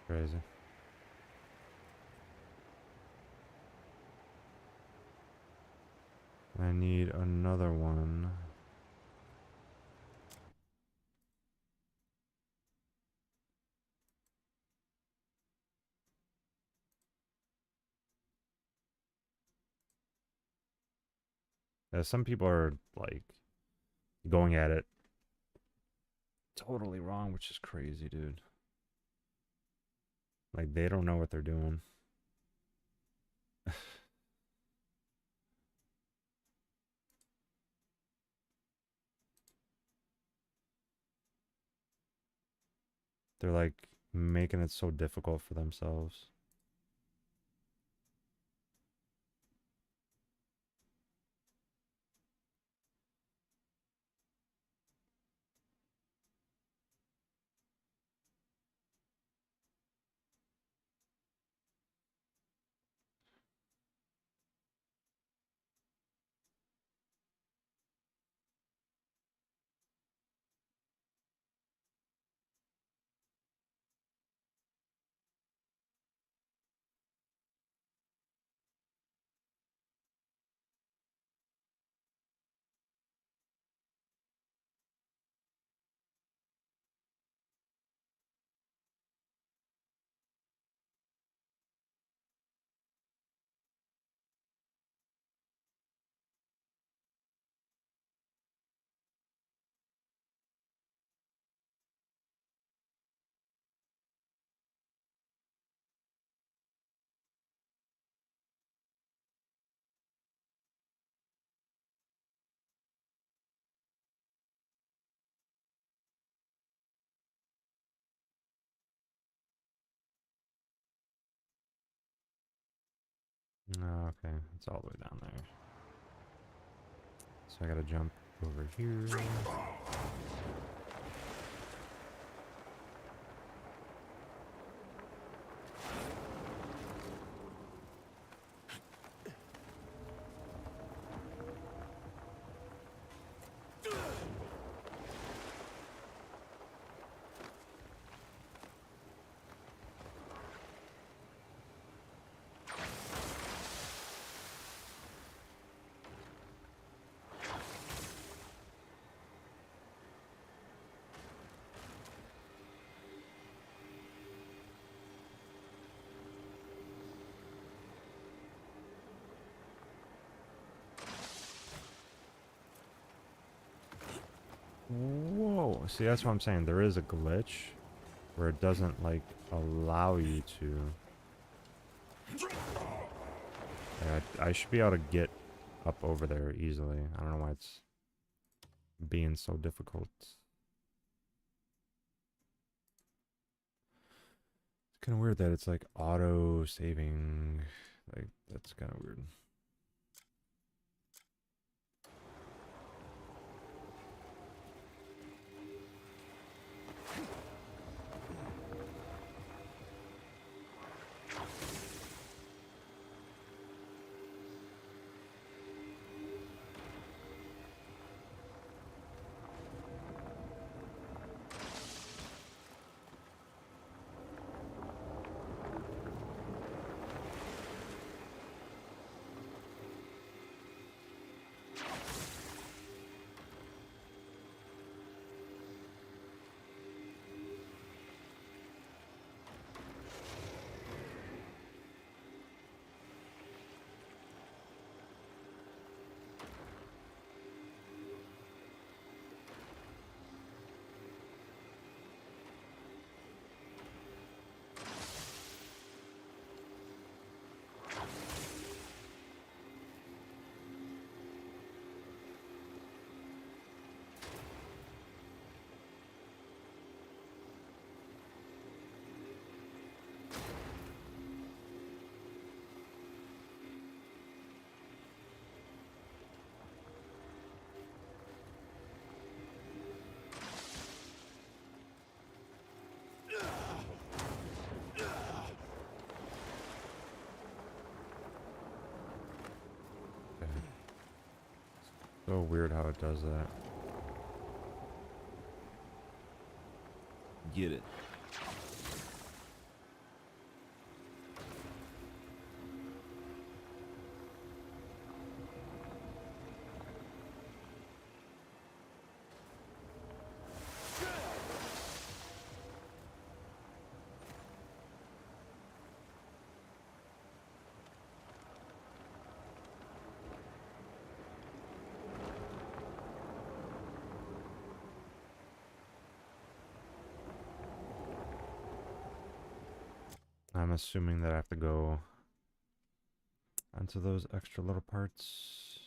Crazy. I need another one. Some people are like going at it totally wrong, which is crazy, dude. Like they don't know what they're doing. They're like making it so difficult for themselves. Oh, okay, it's all the way down there. So I gotta jump over here. Whoa, see that's what I'm saying. There is a glitch where it doesn't like allow you to. I should be able to get up over there easily. I don't know why it's being so difficult. It's kind of weird that it's like auto saving. Like that's kind of weird. So weird how it does that. Get it. I'm assuming that I have to go onto those extra little parts.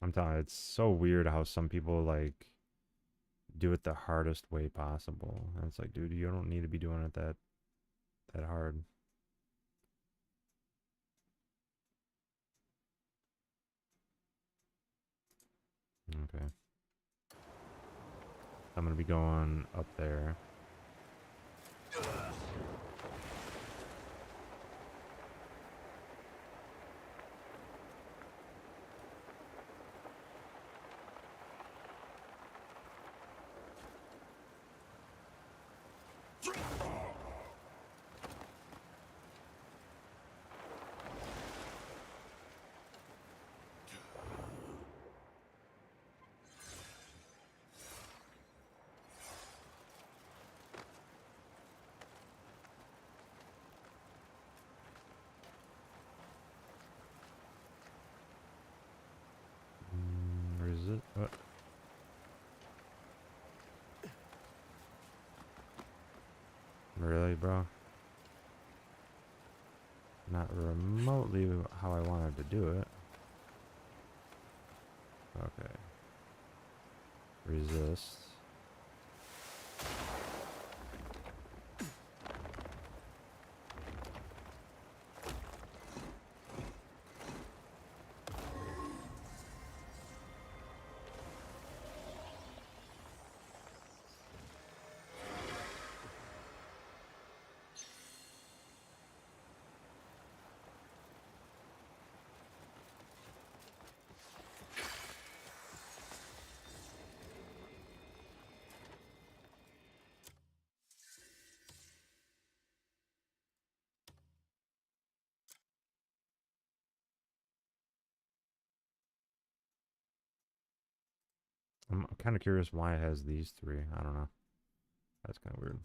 I'm telling you, it's so weird how some people like do it the hardest way possible. And it's like, dude, you don't need to be doing it that hard. Okay. I'm gonna be going up there. Where is it? What? Really, bro? Not remotely how I wanted to do it. Okay. Resist. I'm kind of curious why it has these three. I don't know. That's kind of weird.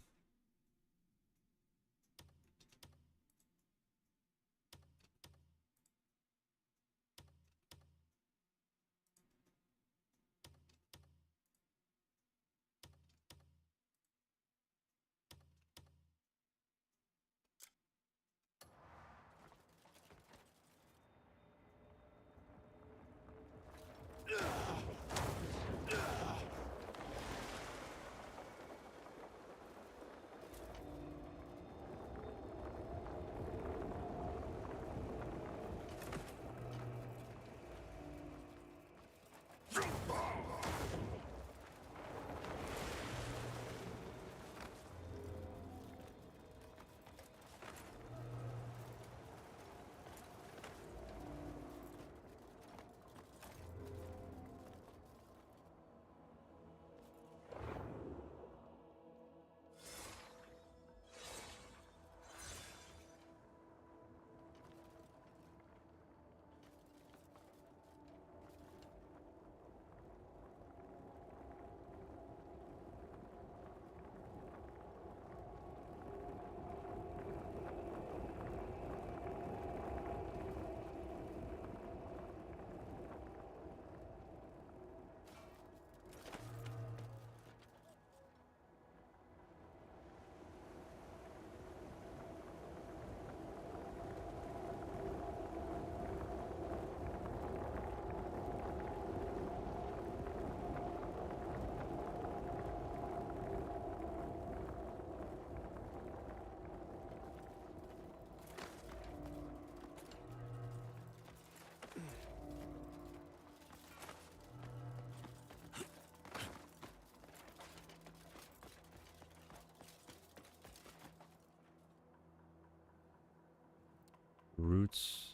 Roots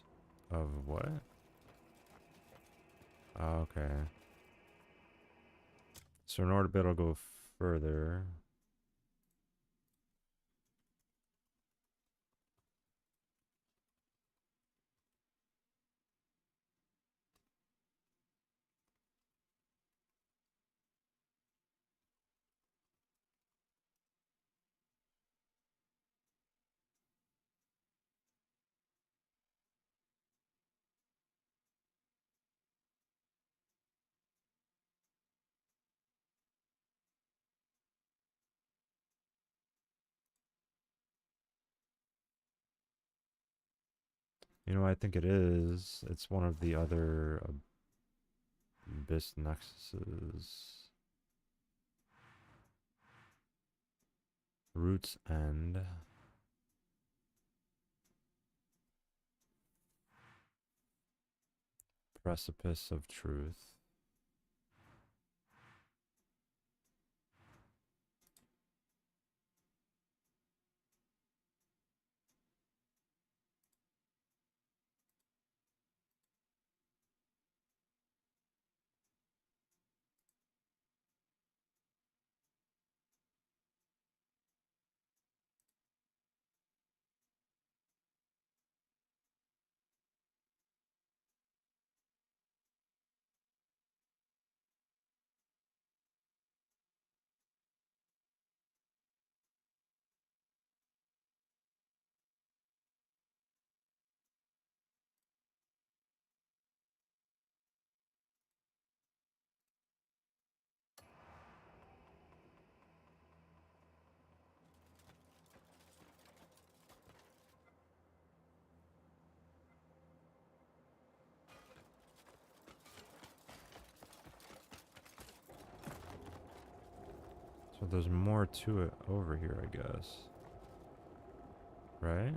of what? Okay. So in order to be able to go further, You know, I think it is. It's one of the other Abyss Nexuses. Roots End. Precipice of Truth. So there's more to it over here, I guess. Right?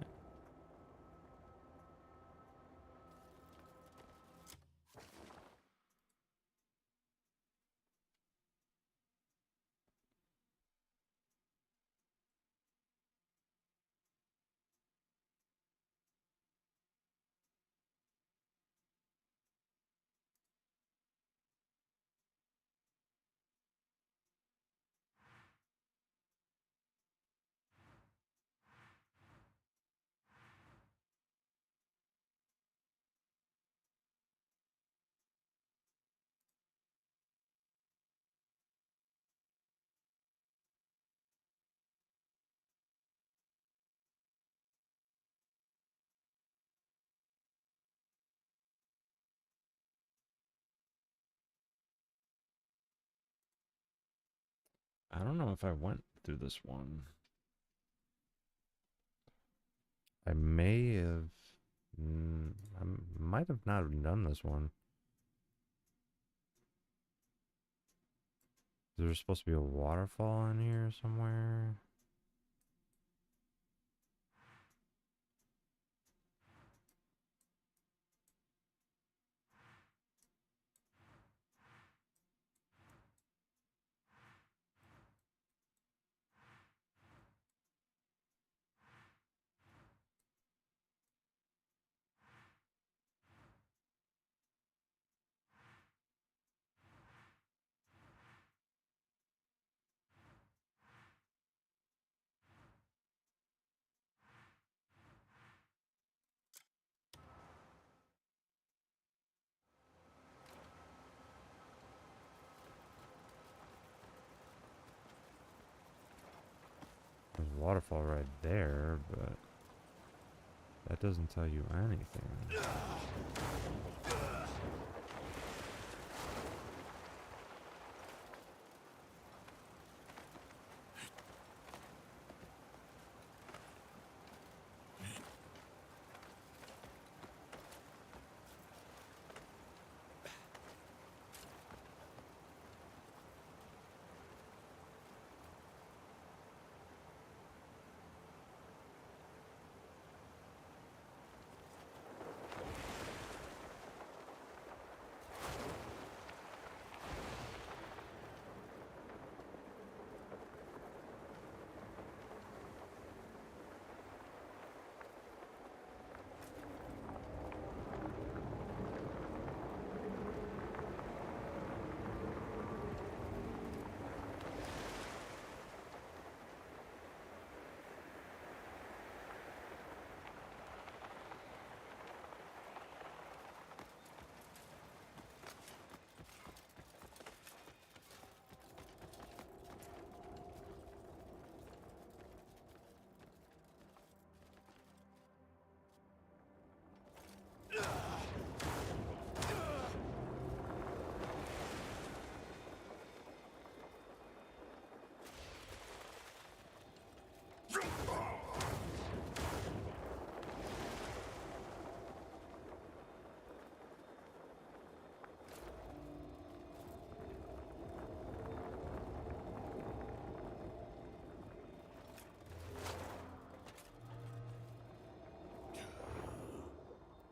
I don't know if I went through this one. I may have... I might have not done this one. There's supposed to be a waterfall in here somewhere. There's a waterfall right there, but that doesn't tell you anything.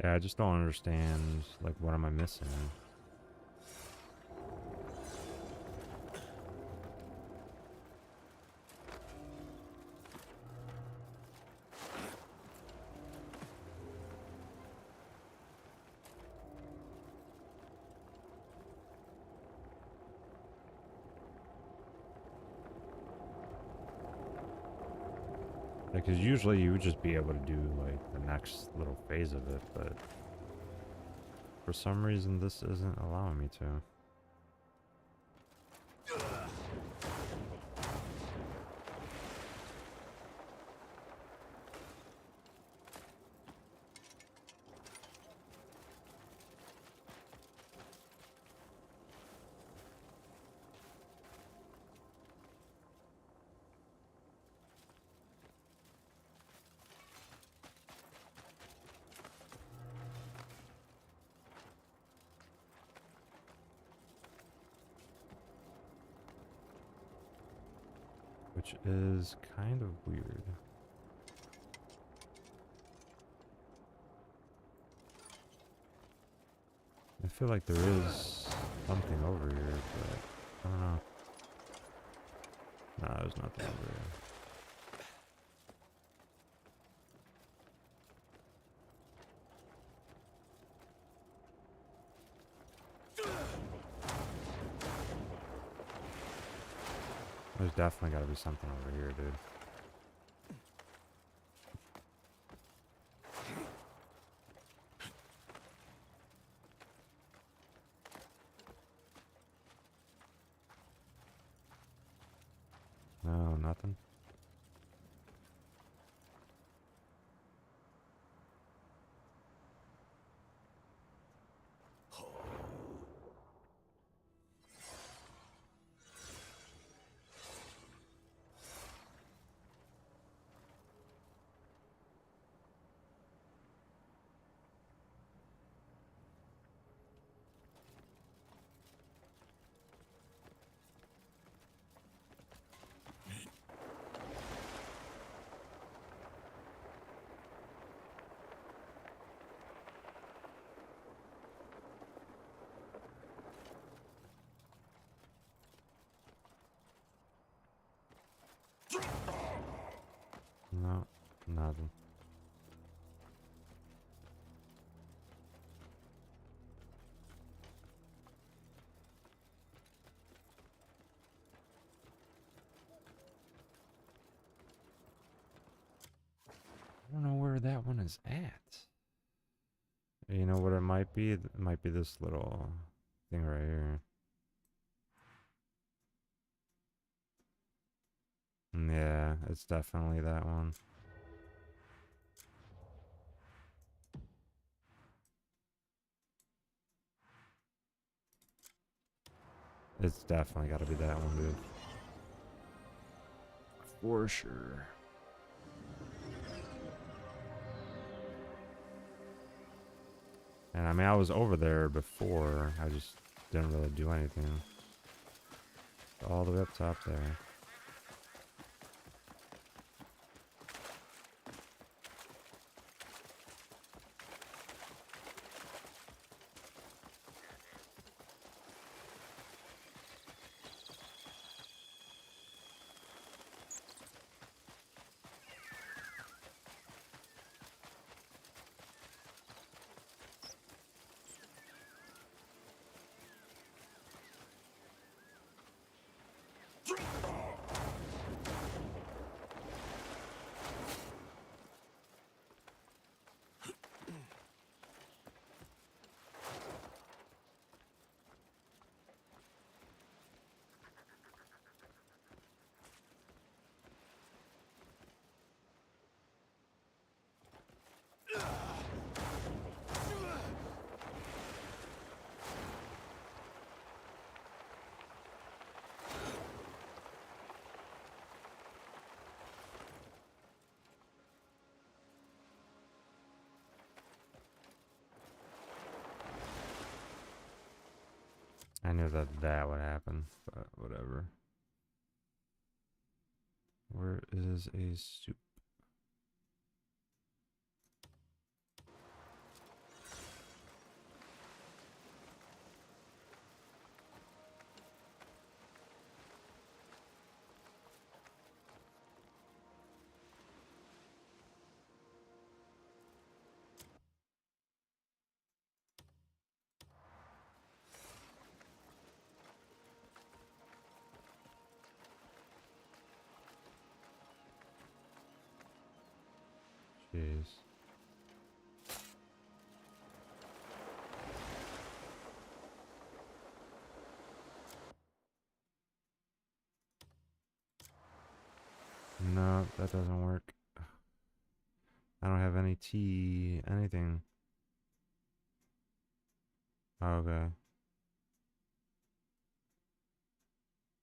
Yeah, I just don't understand, like, what am I missing? Because usually you would just be able to do, like, the next little phase of it, but for some reason this isn't allowing me to. Which is kind of weird. I feel like there is something over here, but I don't know. Nah, there's nothing over here. There's definitely got to be something over here, dude. No, nothing. No, nothing. I don't know where that one is at. You know what it might be? It might be this little thing right here. Yeah, it's definitely that one. It's definitely got to be that one, dude. For sure. And I mean, I was over there before. I just didn't really do anything. All the way up top there. I knew that that would happen, but whatever. Where is a soup? Jeez. No, that doesn't work. I don't have any tea, anything. Okay.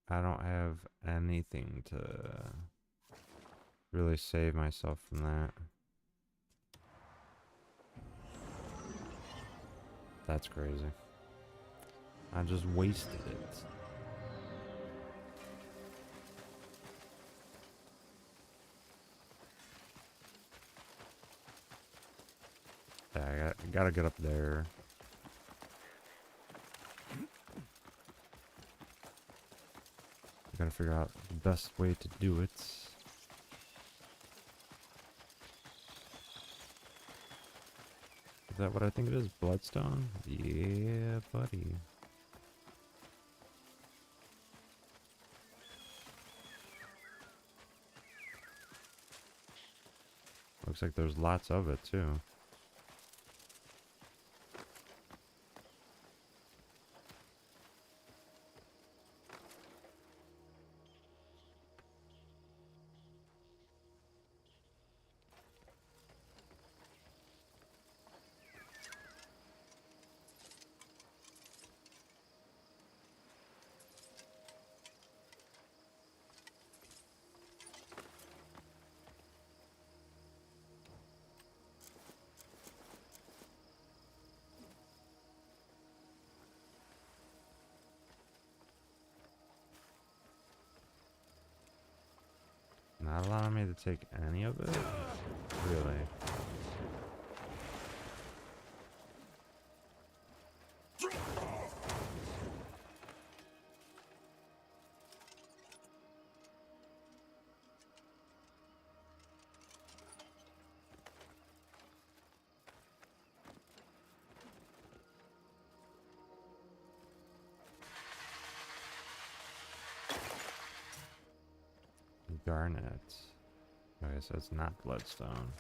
I don't have anything to really save myself from that. That's crazy. I just wasted it. Yeah, I gotta get up there. Gotta figure out the best way to do it. Is that what I think it is? Bloodstone? Yeah, buddy. Looks like there's lots of it too. Not allowing me to take any of it? Really? Garnet. Okay, so it's not bloodstone.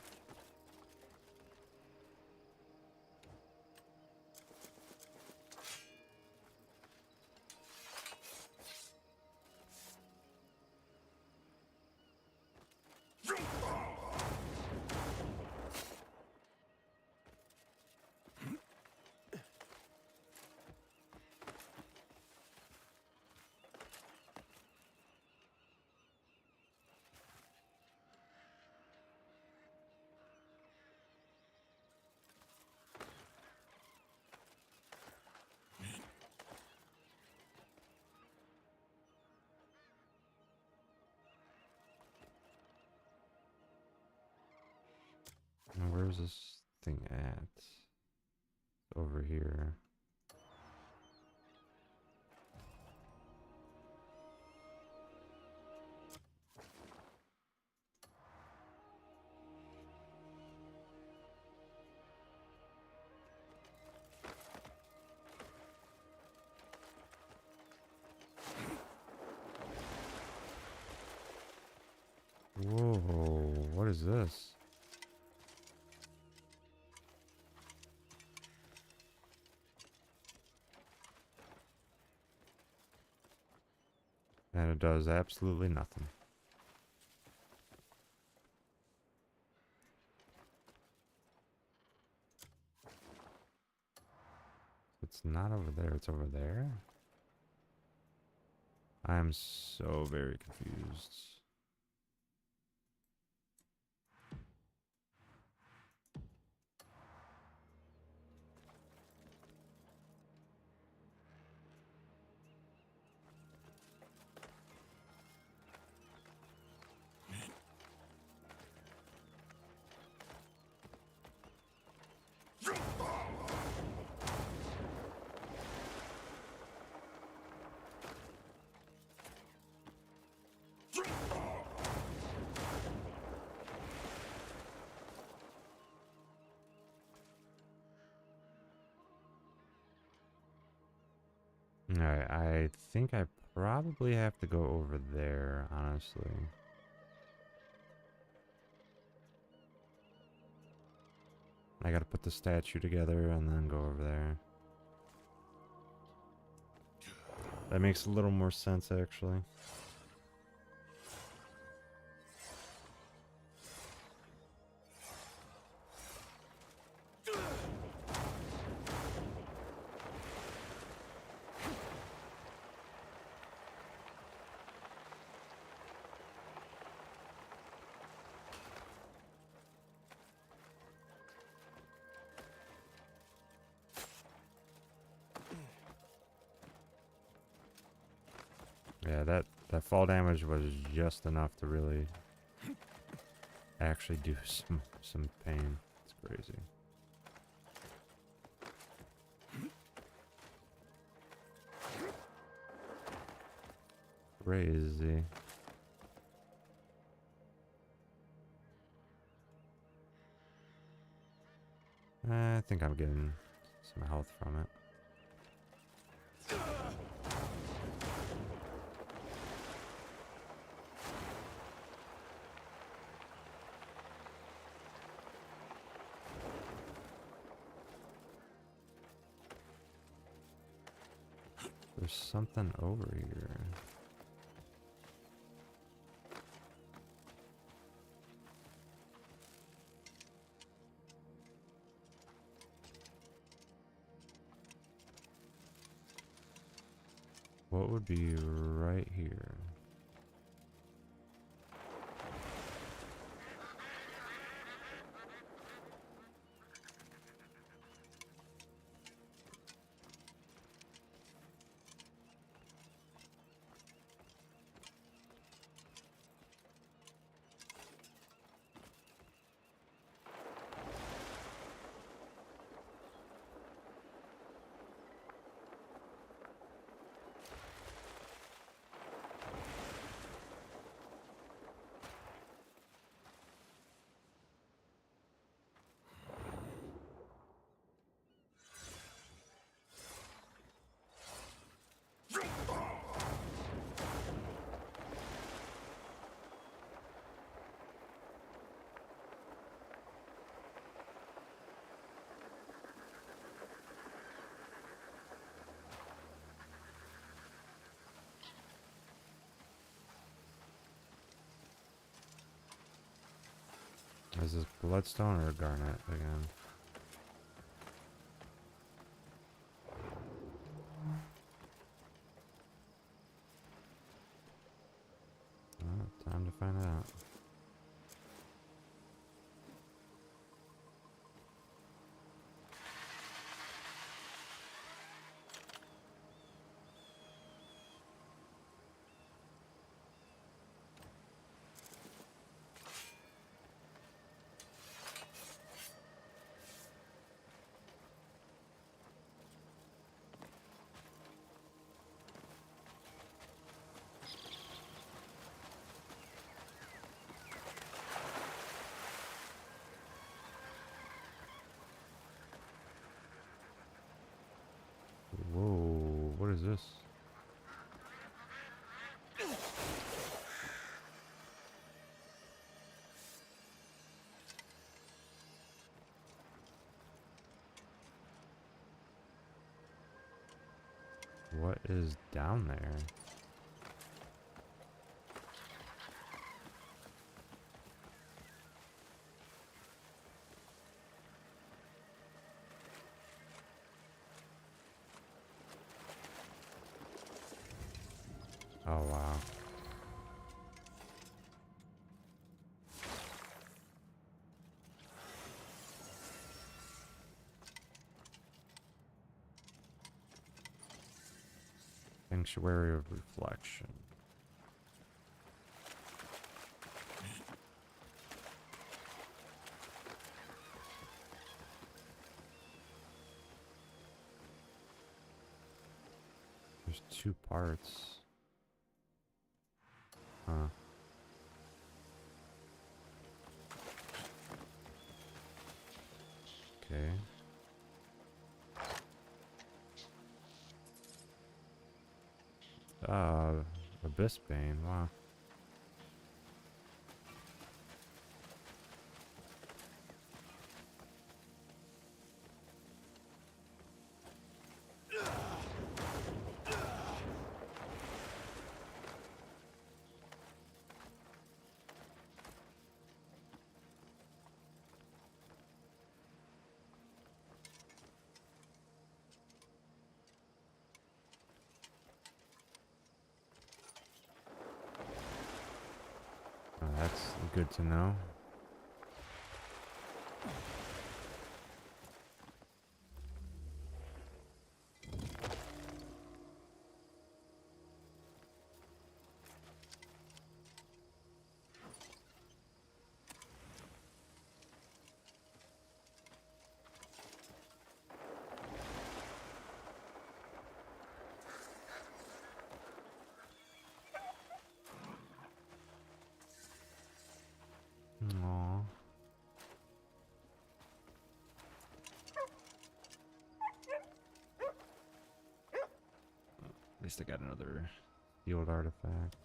Now, where's this thing at? Over here. Whoa, what is this? And it does absolutely nothing. It's not over there, it's over there? I am so very confused. Alright, I think I probably have to go over there, honestly. I gotta put the statue together and then go over there. That makes a little more sense, actually. Yeah, that fall damage was just enough to really actually do some pain. It's crazy. Crazy. I think I'm getting some health from it. There's something over here. What would be right here? Is this bloodstone or garnet again? Oh, time to find out. Whoa, what is this? What is down there? Oh, wow. Sanctuary of Reflection. There's 2 parts. Huh. Okay. Abyss Bane, wow. good to know. Aww. At least I got another field artifact.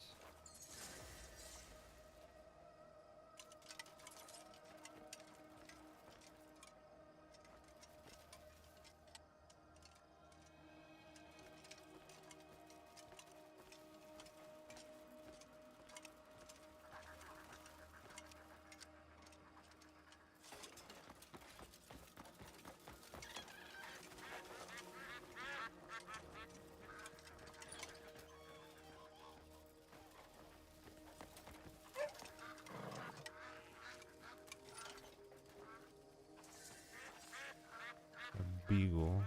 Beagle.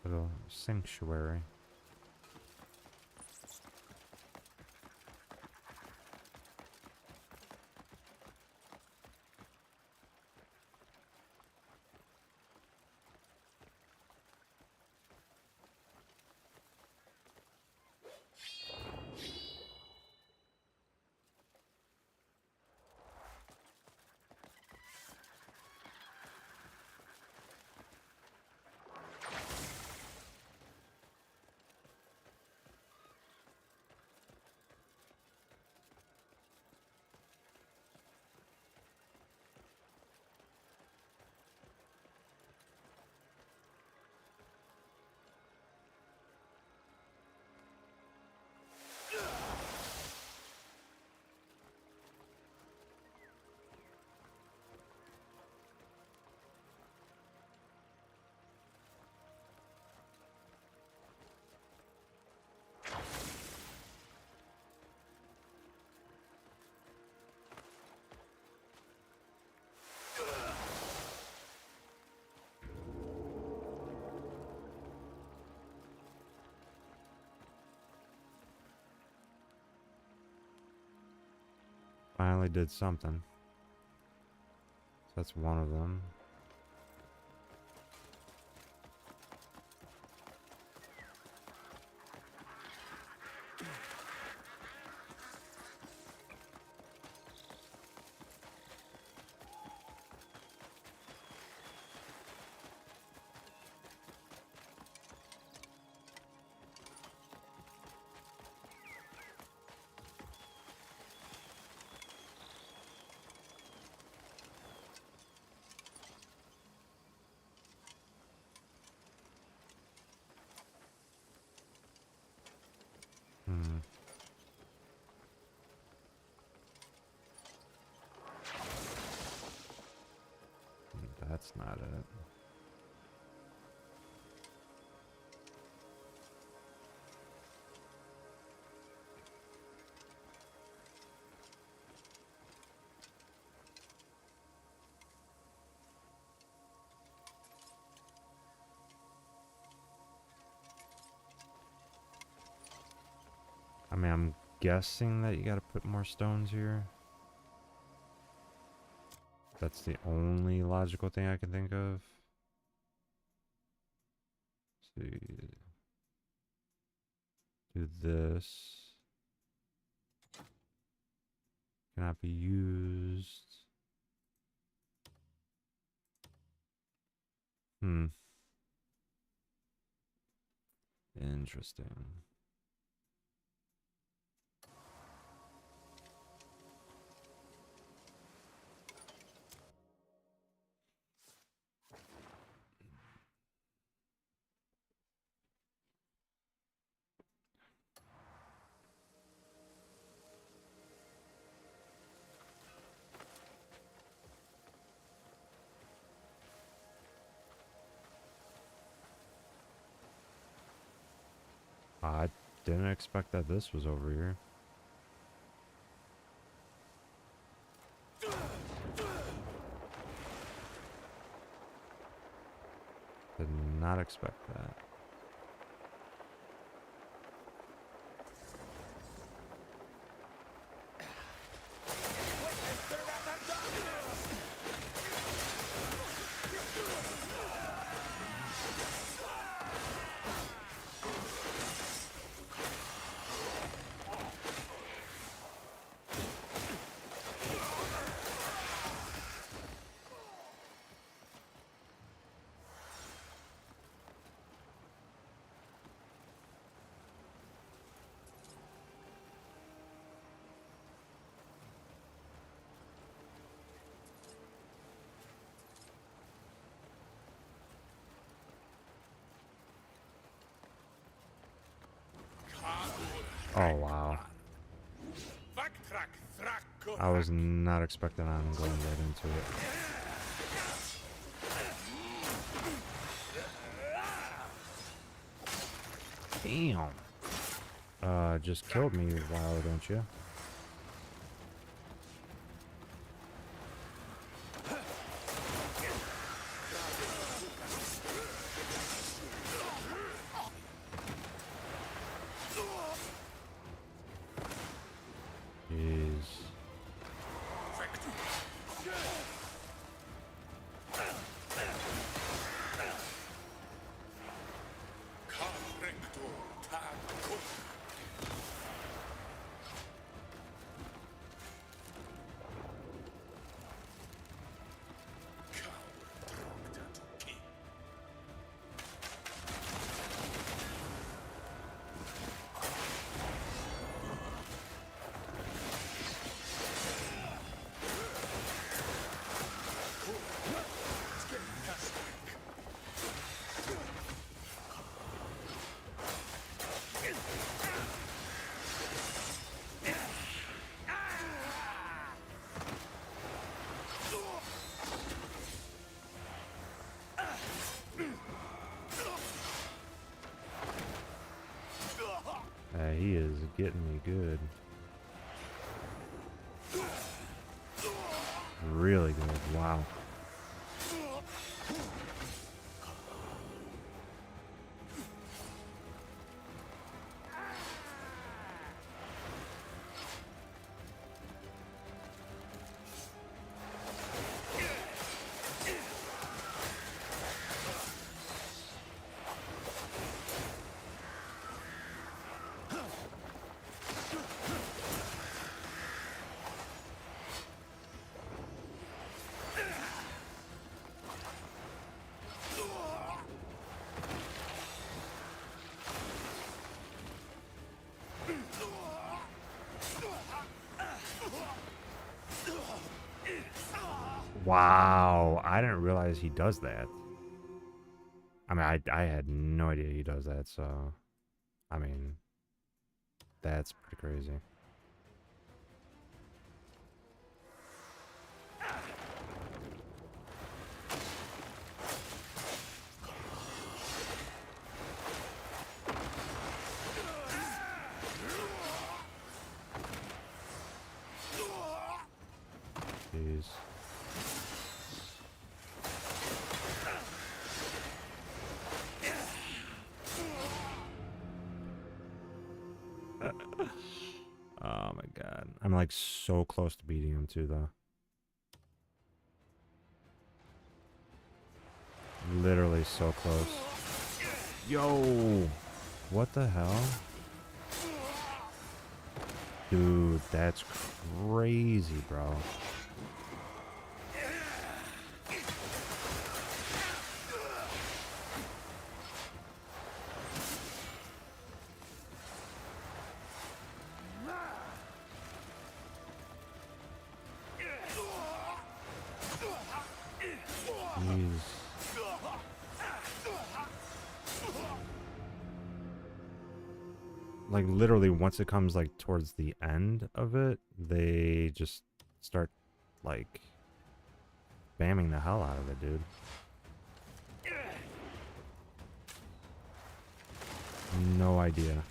Little sanctuary. Finally did something. So that's one of them. That's not it. mean, I'm guessing that you gotta put more stones here. That's the only logical thing I can think of. Let's see. Do this. Cannot be used. Interesting. I didn't expect that this was over here. Did not expect that. Oh wow. I was not expecting on going right into it. Damn. Just killed me a while, don't you? Jeez. He is getting me good. Really good. Wow. Wow, I didn't realize he does that. I mean, I had no idea he does that, so... I mean... That's pretty crazy. Jeez. I'm like so close to beating him too, though. Literally so close. Yo! What the hell? Dude, that's crazy, bro. Jeez. Like literally once it comes like towards the end of it, they just start like spamming the hell out of it, dude. No idea.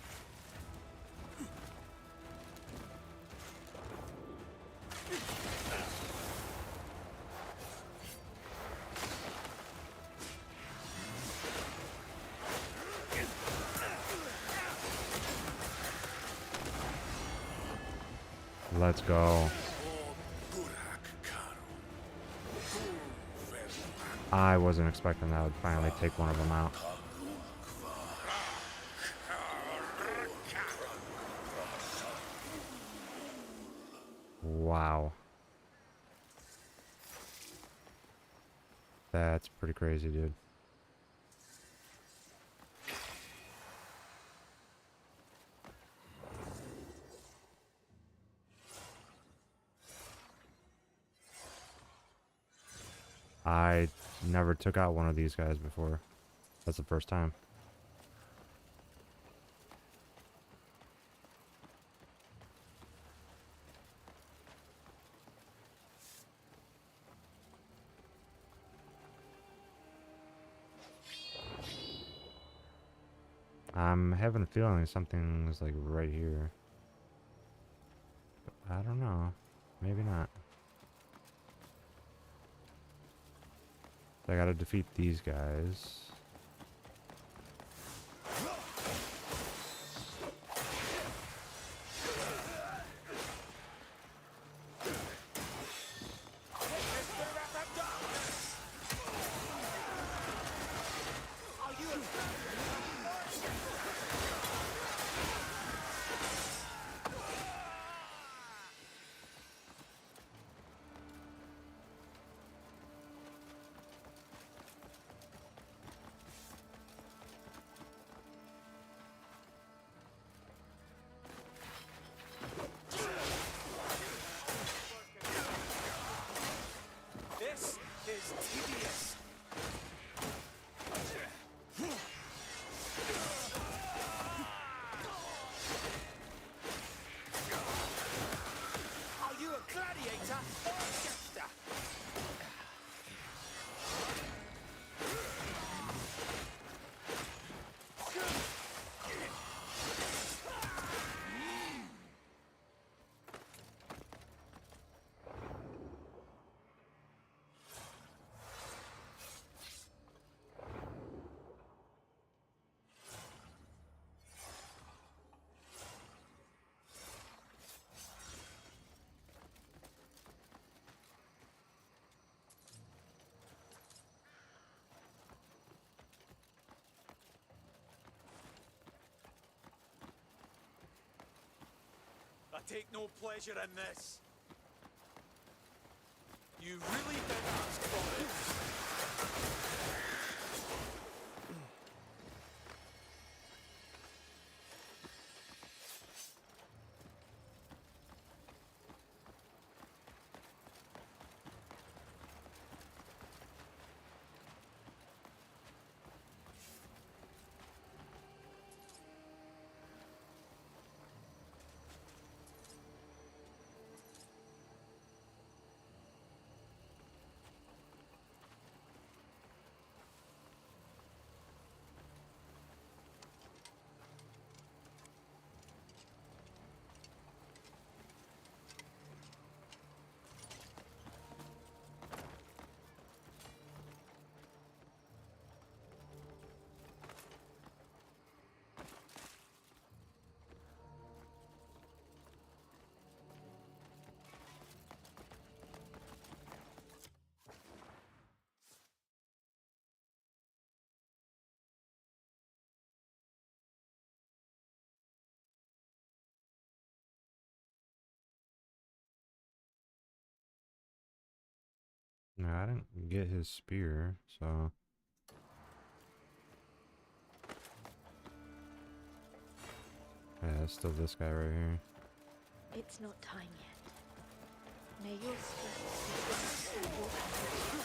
Let's go. I wasn't expecting that would finally take one of them out. Wow. That's pretty crazy, dude. I never took out one of these guys before. That's the first time. I'm having a feeling something's like right here. But I don't know. Maybe not. I gotta defeat these guys. I take no pleasure in this. You really did ask for it. No, I didn't get his spear, so... Yeah, it's still this guy right here. It's not time yet. May your strength be your conviction.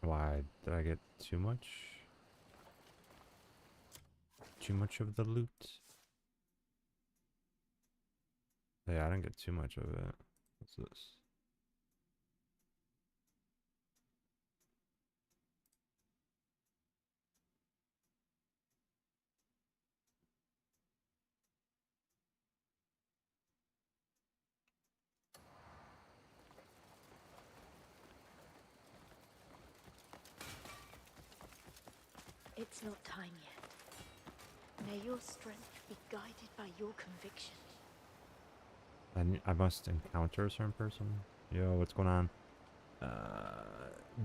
Why? Did I get too much? Too much of the loot? Yeah, I didn't get too much of it. What's this? It's not time yet. May your strength be guided by your conviction. I must encounter a certain person? Yo, what's going on?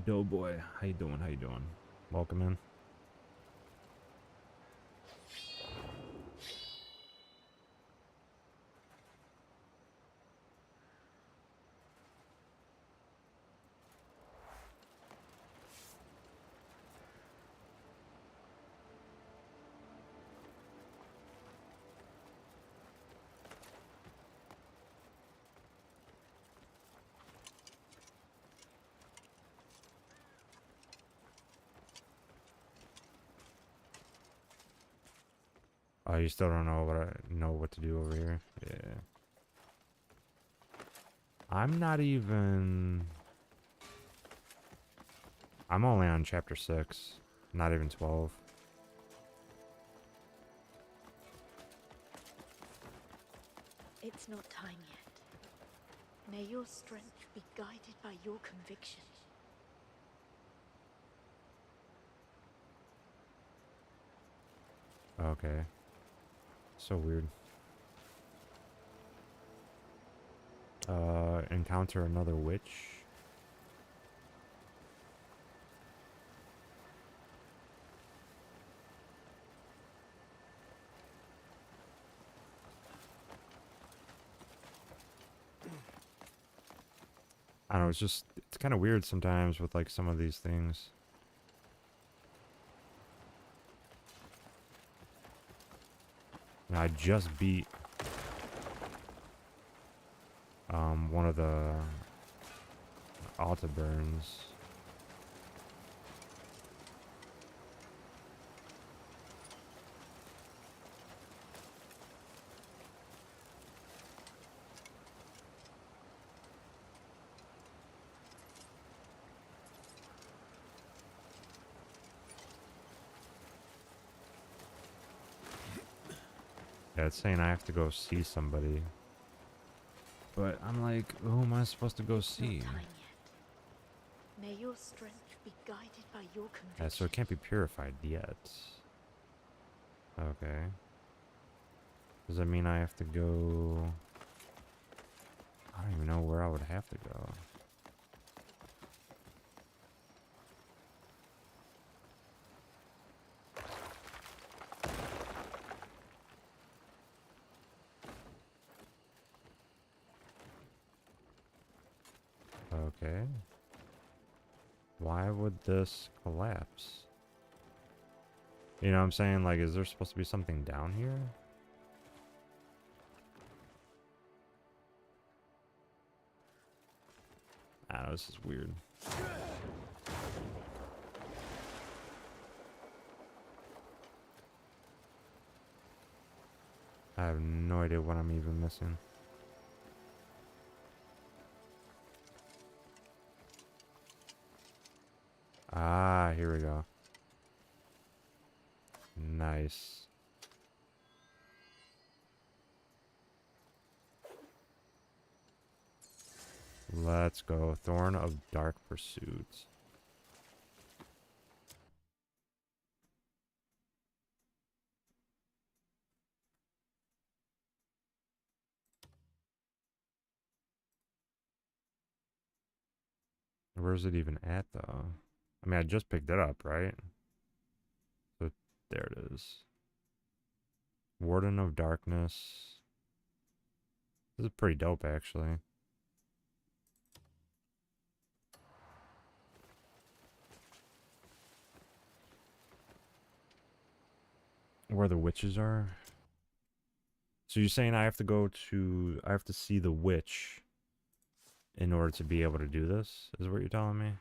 Doughboy, how you doing? How you doing? Welcome in. Oh, you still don't know what to do over here? Yeah. I'm not even... I'm only on chapter 6. Not even 12. It's not time yet. May your strength be guided by your conviction. Okay. So weird. Encounter another witch. I don't know, it's kind of weird sometimes with like some of these things. And I just beat one of the Alta burns. Yeah, it's saying I have to go see somebody. But I'm like, who am I supposed to go see? Not time yet. May your strength be guided by your conviction. Yeah, so it can't be purified yet. Okay. Does that mean I have to go... I don't even know where I would have to go. Okay. Why would this collapse? You know what I'm saying? Like, is there supposed to be something down here? I don't know, this is weird. I have no idea what I'm even missing. Ah, here we go. Nice. Let's go. Thorn of Dark Pursuit. Where's it even at, though? I mean, I just picked it up, right? So there it is. Warden of Darkness. This is pretty dope, actually. Where the witches are? So you're saying I have to see the witch in order to be able to do this, is what you're telling me?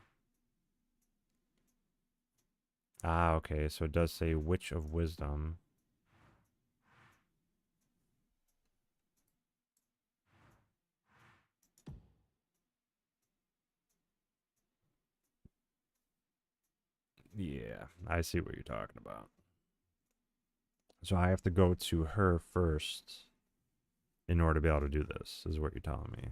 Ah, okay, so it does say Witch of Wisdom. Yeah, I see what you're talking about. So I have to go to her first in order to be able to do this, is what you're telling me.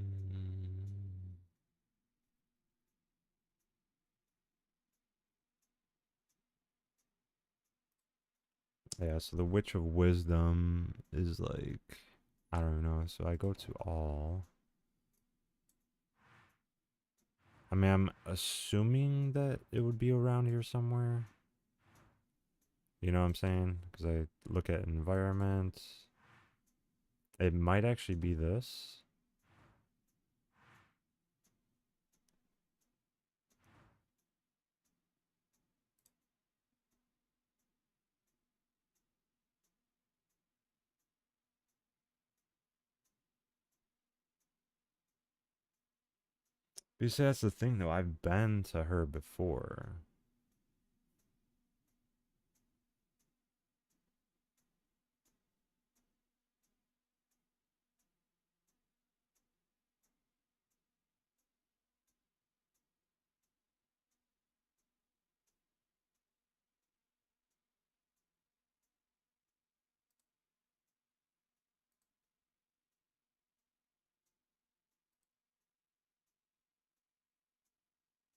Mm. Yeah, so the Witch of Wisdom is like, I don't know. So I go to all. I mean, I'm assuming that it would be around here somewhere. You know what I'm saying? Because I look at environment. It might actually be this. You see, that's the thing, though. I've been to her before.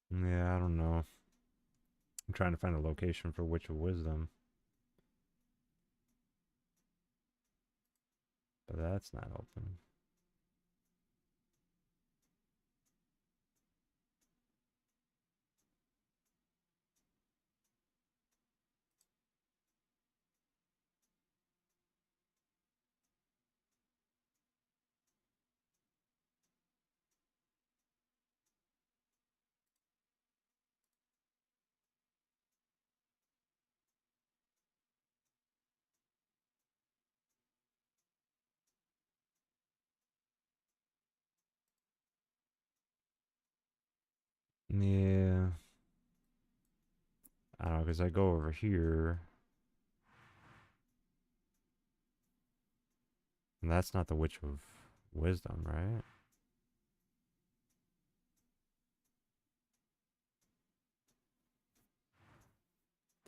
Yeah, I don't know. I'm trying to find a location for Witch of Wisdom. But that's not open. Yeah. I don't know, because I go over here. And that's not the Witch of Wisdom, right?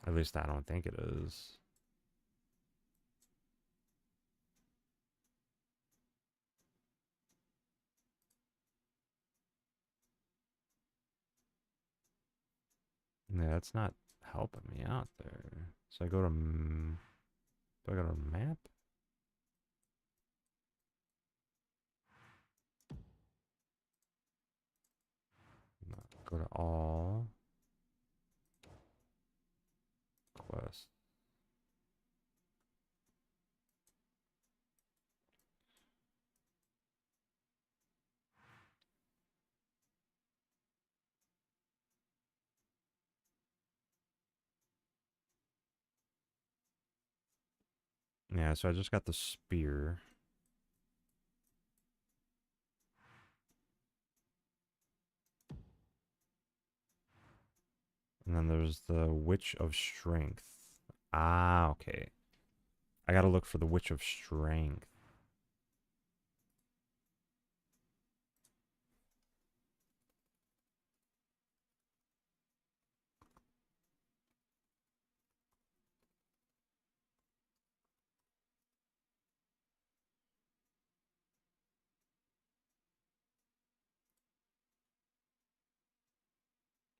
At least I don't think it is. Yeah, it's not helping me out there. So I go to... Do I go to map? No, go to all. Quest. Yeah, so I just got the spear. And then there's the Witch of Strength. Ah, okay. I gotta look for the Witch of Strength.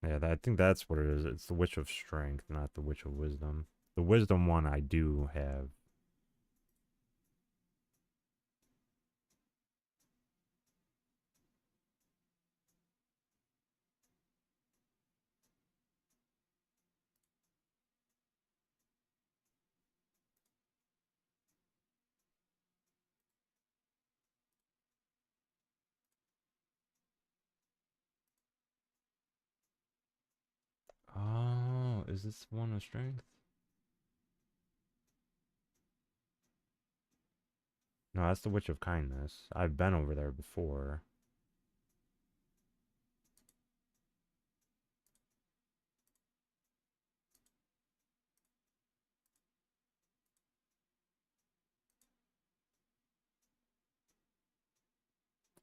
Yeah, I think that's what it is. It's the Witch of Strength, not the Witch of Wisdom. The Wisdom one I do have. Oh, is this one of Strength? No, that's the Witch of Kindness. I've been over there before.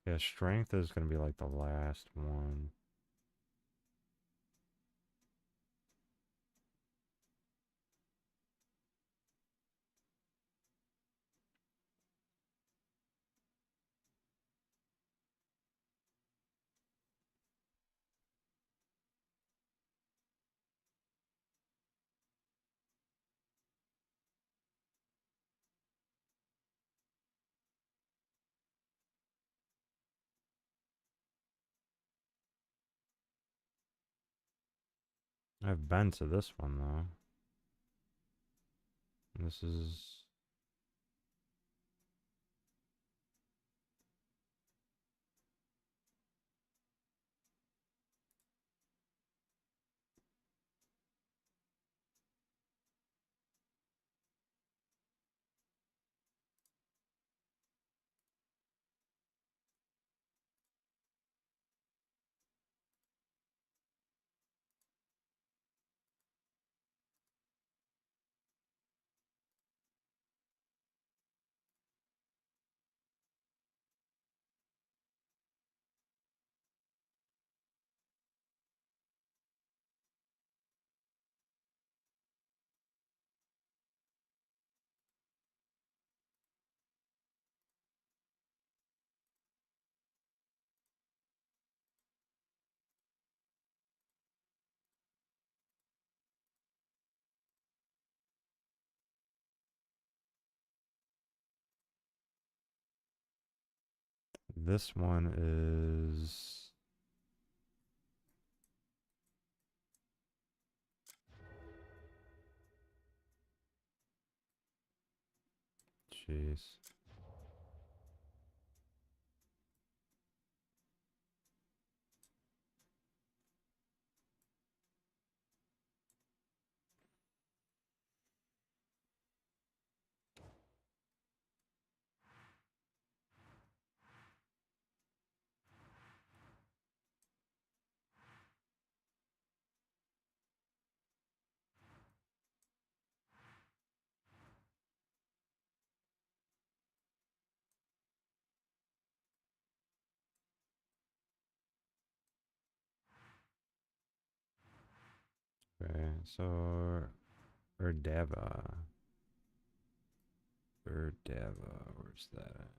Yeah, Strength is gonna be like the last one. I've been to this one though. This is this one is jeez. Okay, so Erdava. Erdava, where's that at?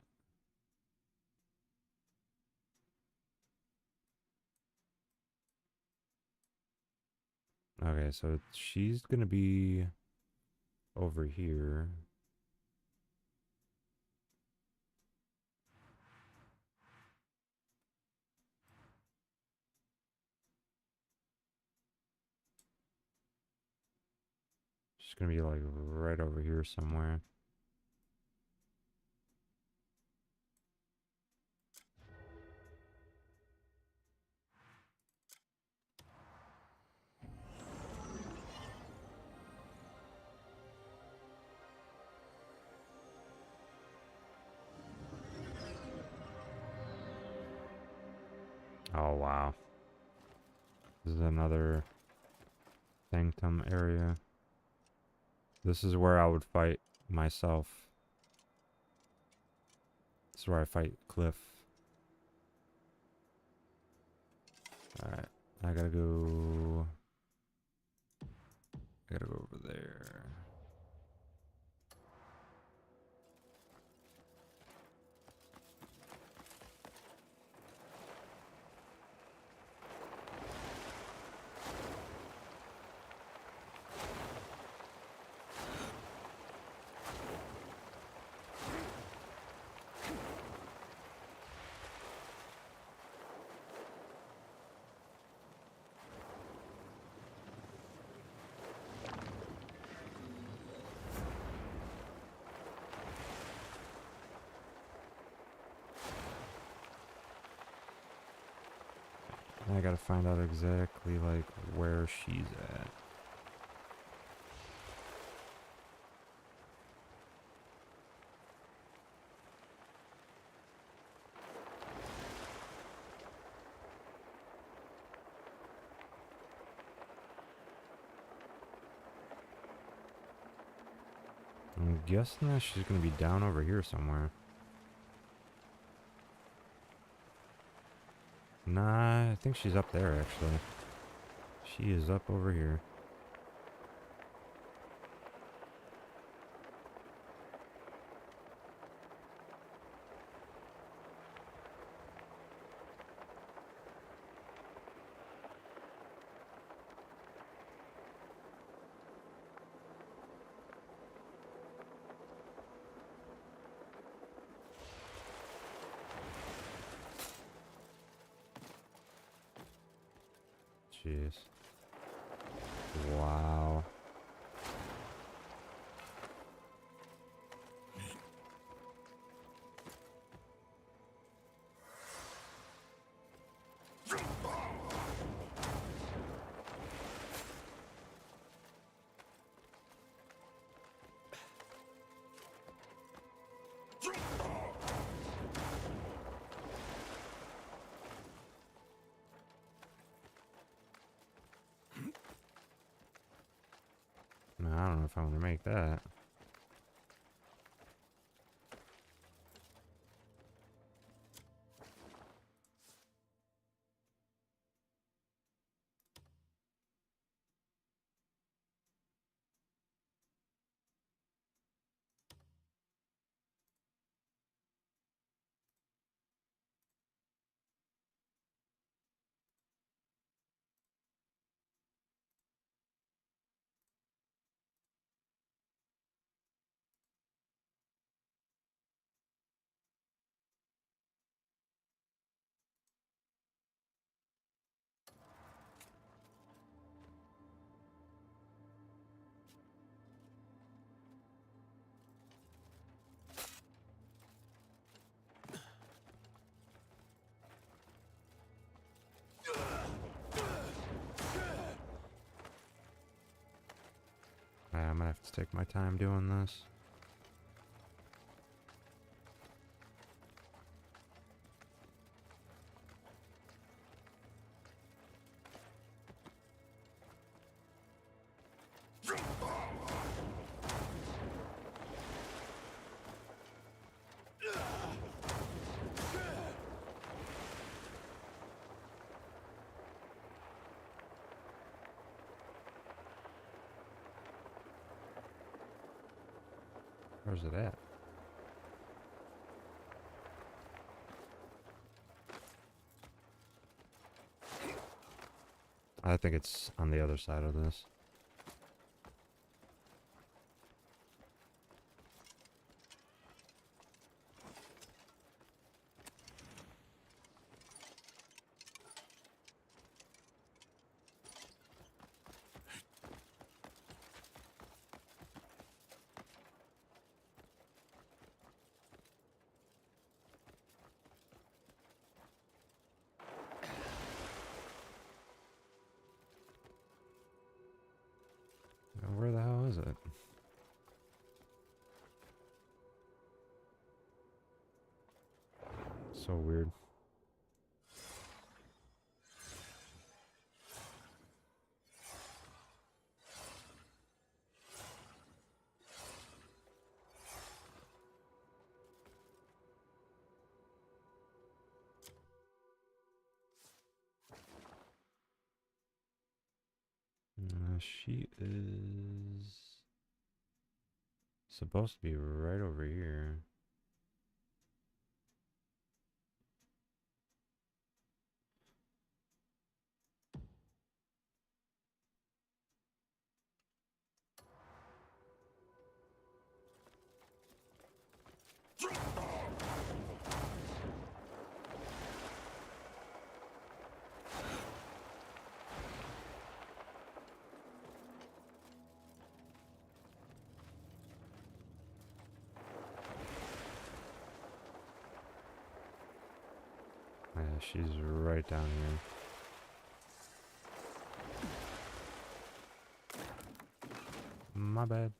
Okay, so she's gonna be over here. She's gonna be like right over here somewhere. Oh, wow. This is another sanctum area. This is where I would fight myself. This is where I fight Cliff. Alright, I gotta go over there. I gotta find out exactly like where she's at. I'm guessing that she's gonna be down over here somewhere. Nah, I think she's up there actually. She is up over here. Jeez. Wow. No, I don't know if I want to make that. I'm gonna have to take my time doing this. Where's it at? I think it's on the other side of this. Now, where the hell is it? So weird. She is supposed to be right over here. Yeah, she's right down here. My bad.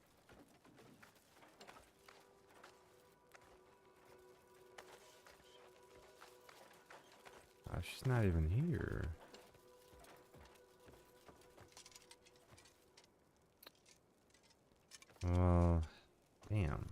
She's not even here. Well, damn.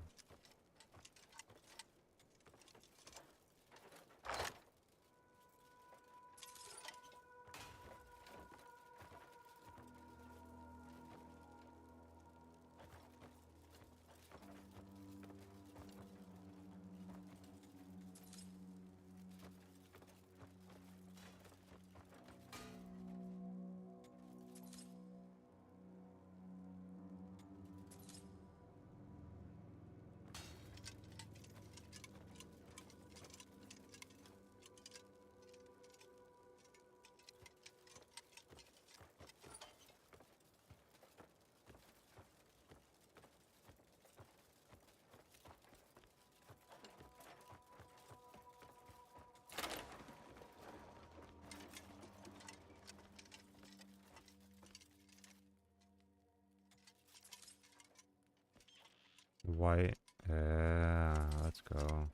White. Yeah, let's go.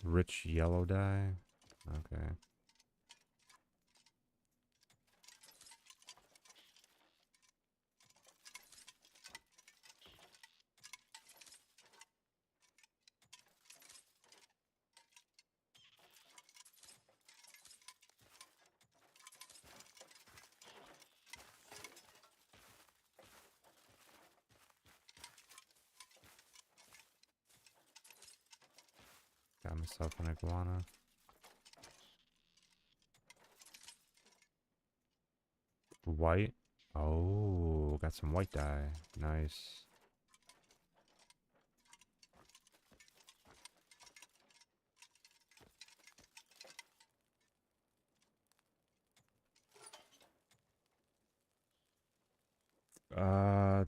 Rich yellow dye. Okay. Got myself an iguana. White. Oh, got some white dye. Nice.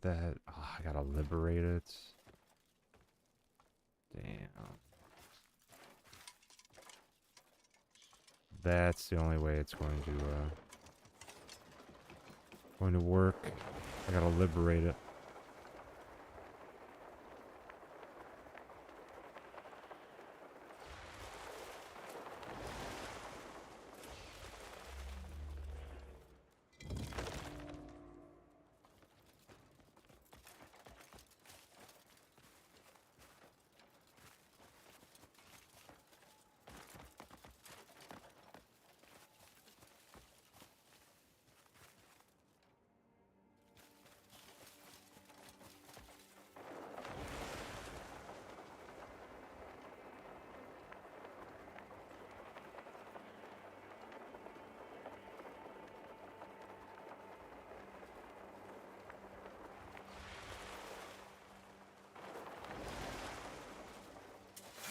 That. Oh, I gotta liberate it. Damn. That's the only way it's going to work. I gotta liberate it.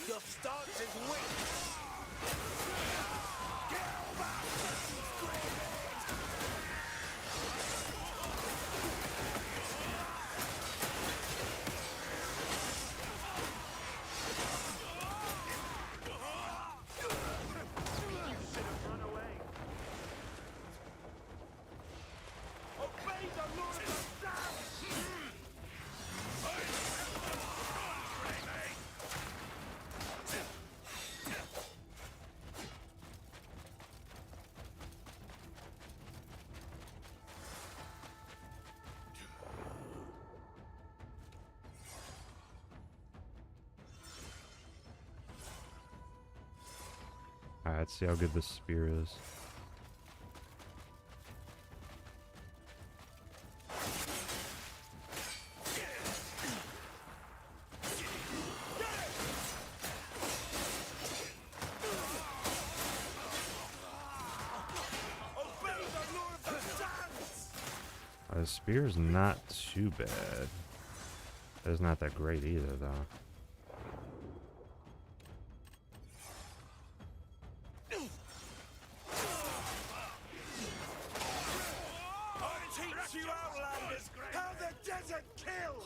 Your stance is weak. Alright, let's see how good this spear is. The spear's not too bad. It's not that great either, though. Teach you outlanders how the desert kills!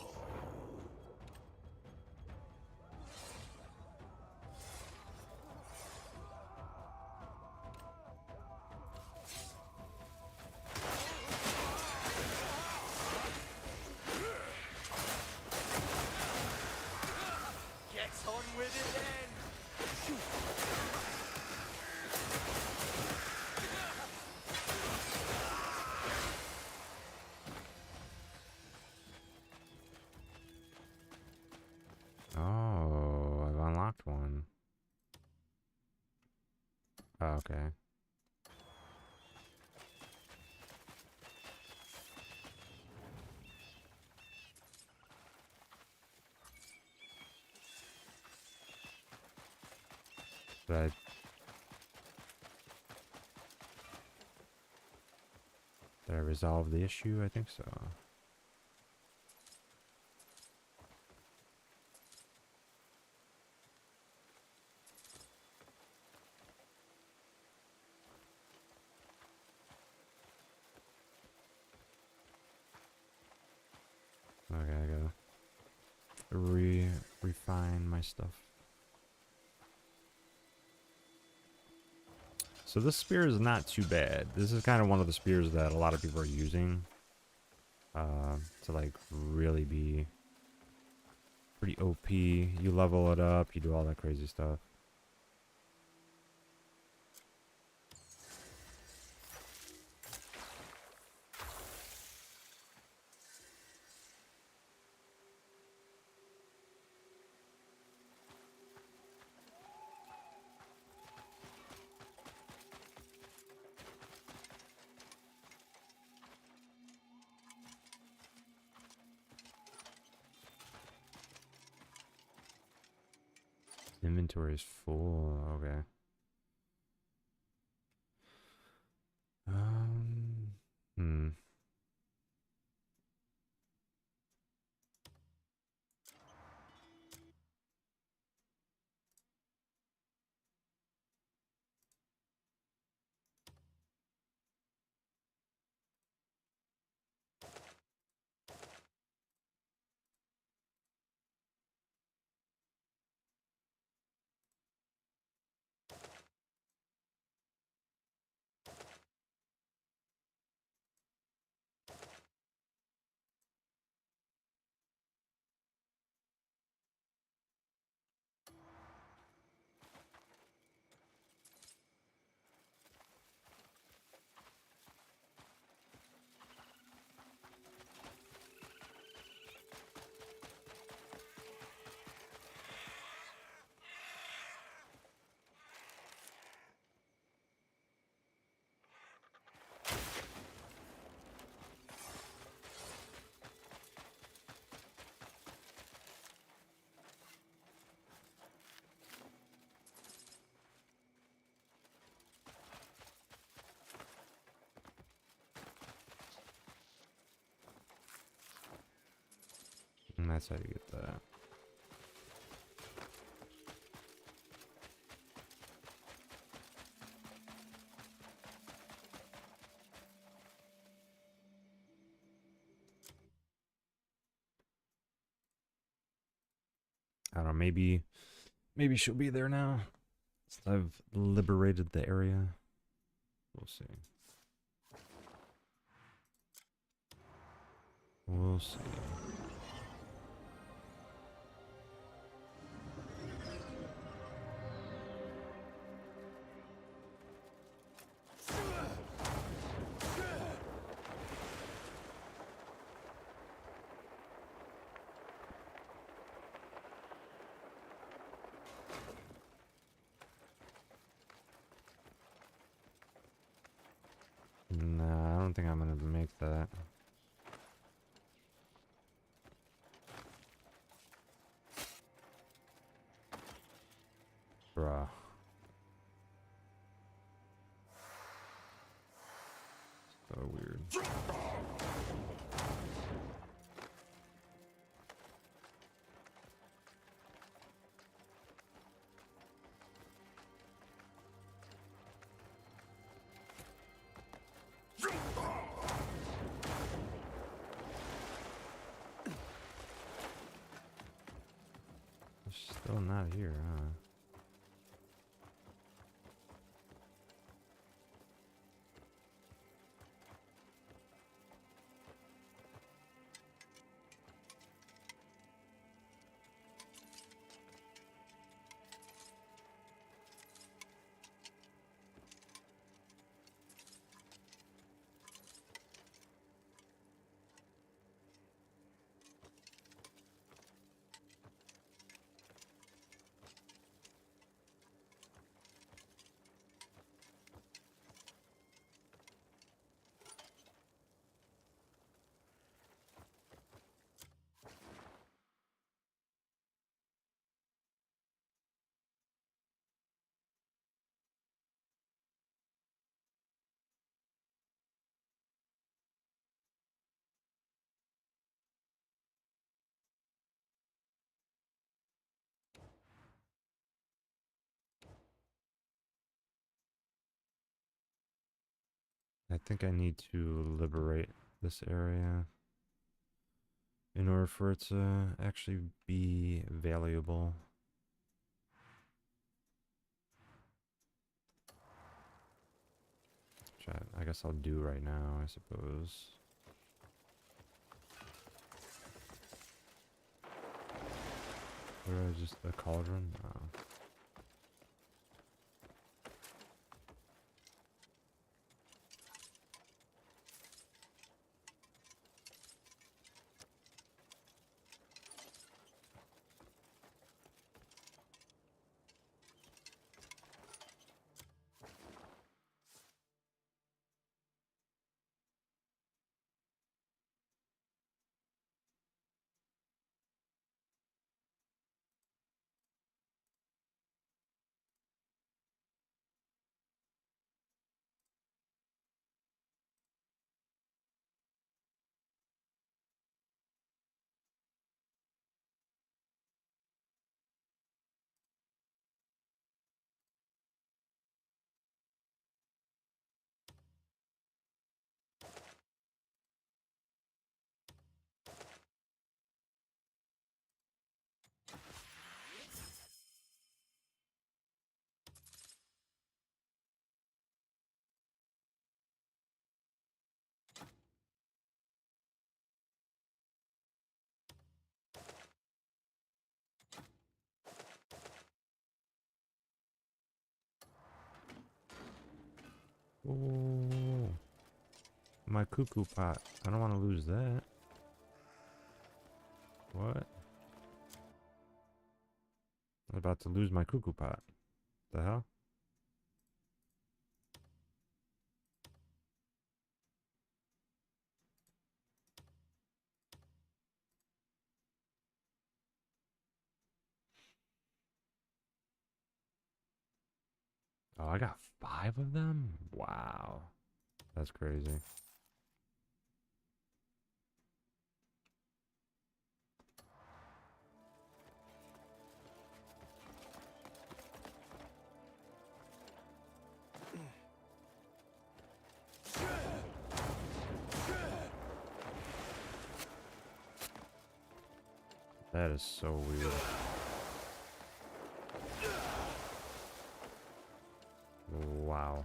Get on with it then! Oh, I've unlocked one. Oh, okay. But did I resolve the issue? I think so. Okay, I gotta refine my stuff. So this spear is not too bad. This is kind of one of the spears that a lot of people are using to like really be pretty OP. You level it up, you do all that crazy stuff. Inventory is full. Okay. Hmm. And that's how you get that. I don't know, maybe she'll be there now. I've liberated the area. We'll see. We'll see. Nah, I don't think I'm gonna make that. Bruh. So weird. still not here, huh? I think I need to liberate this area in order for it to actually be valuable. Which I guess I'll do right now, I suppose. Or just a cauldron? Oh. Oh, my cuckoo pot. I don't want to lose that. What? I'm about to lose my cuckoo pot. The hell? Oh, I got 5 of them? Wow. That's crazy. That is so weird. Wow.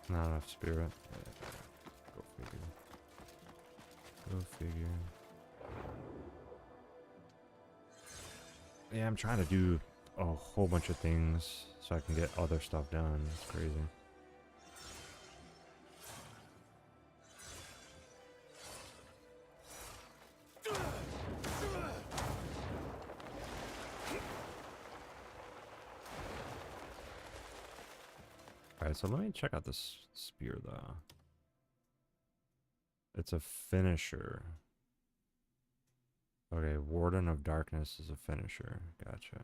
Not enough spirit. Yeah. Go figure. Go figure. Yeah, I'm trying to do a whole bunch of things so I can get other stuff done. It's crazy. Alright, so let me check out this spear though. It's a finisher. Okay, Warden of Darkness is a finisher. Gotcha.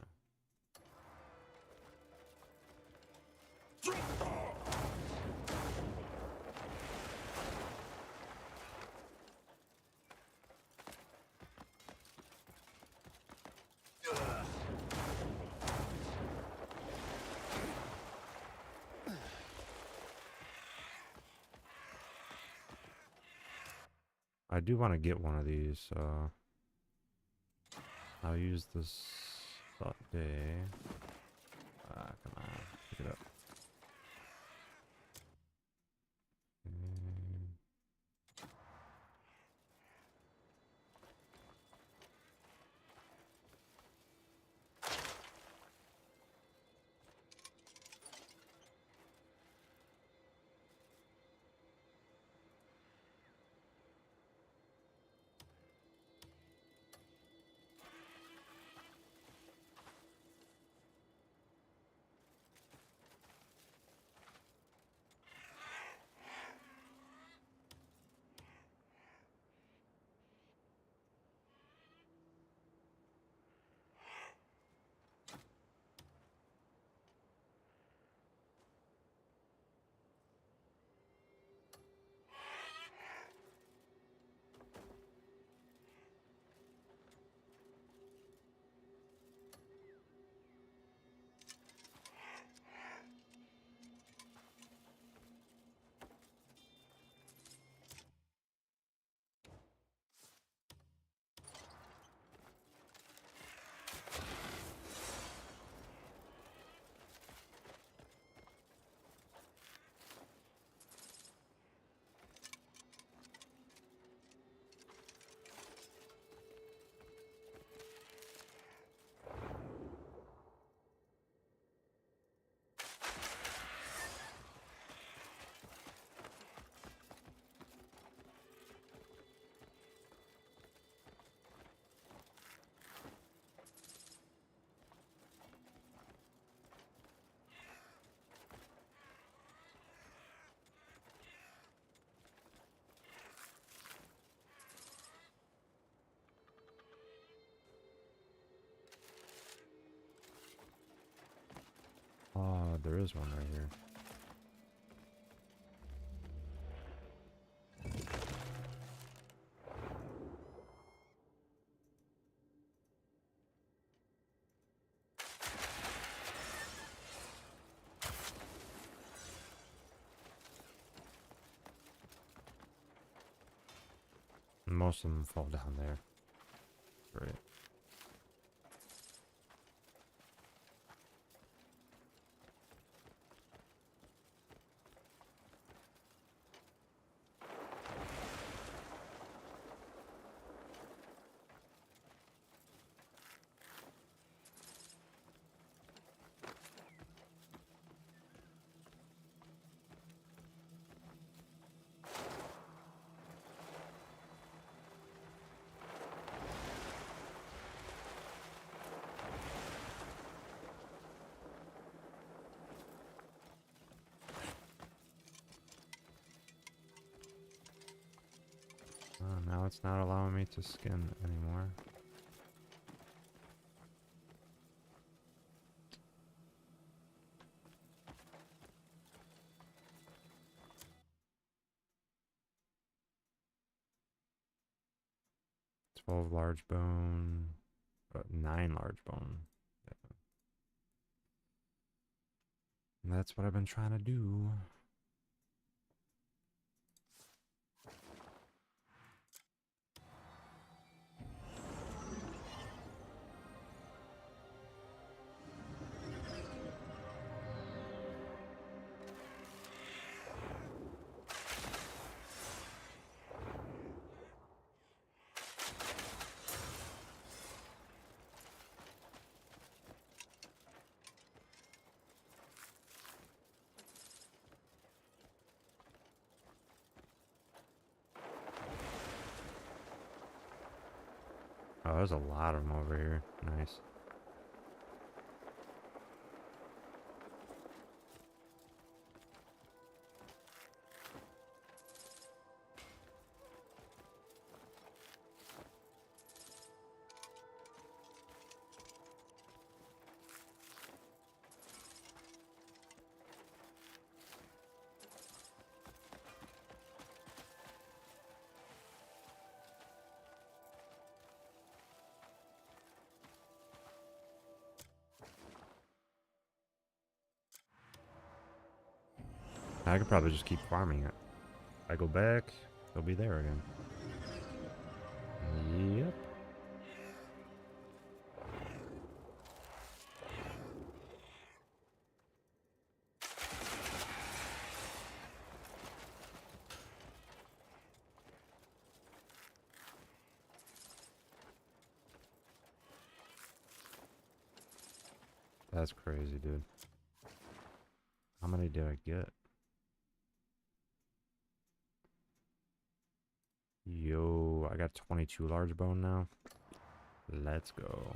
I do want to get one of these, so I'll use this thought day. Come on, pick it up. Oh, there is one right here. Most of them fall down there. Great. Now it's not allowing me to skin anymore. $12 large bone, 9 large bone. Yeah. And that's what I've been trying to do. Oh, there's a lot of them over here. Nice. I could probably just keep farming it. I go back, they'll be there again. Yep. That's crazy, dude. How many did I get? Yo, I got 22 large bone now. Let's go.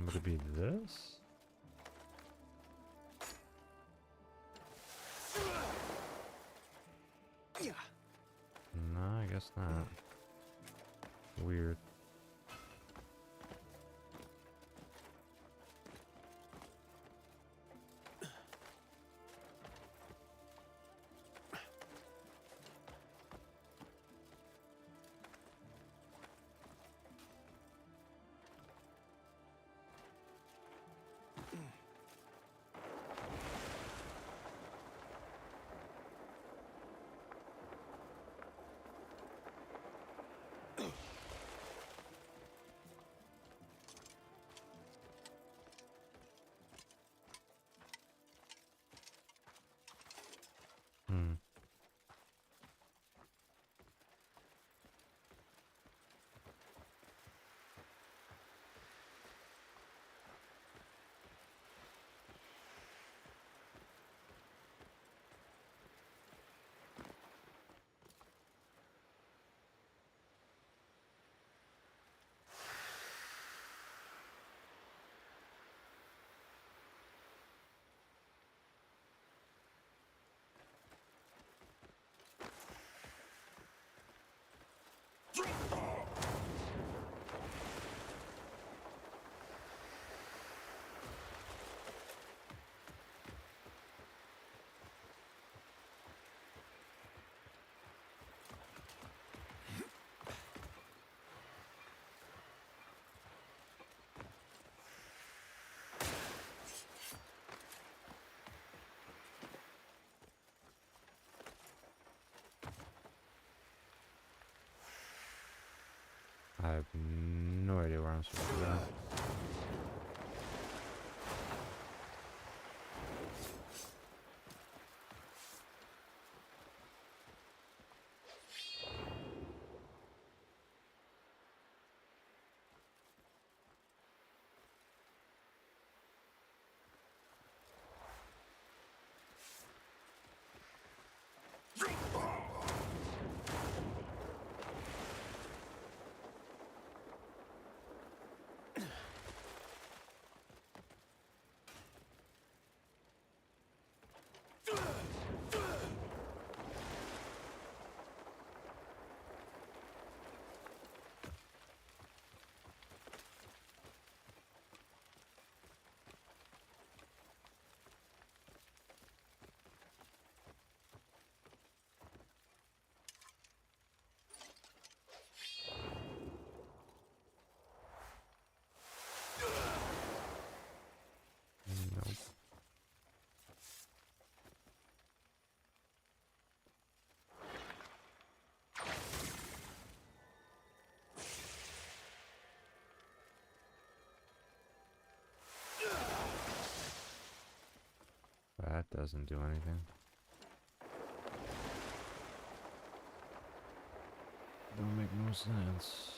Would it be this? No, I guess not. Weird. Hmm. I have no idea where I'm supposed to go. That doesn't do anything. Don't make no sense.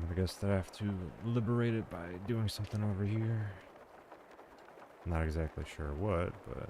I guess that I have to liberate it by doing something over here. Not exactly sure what, but...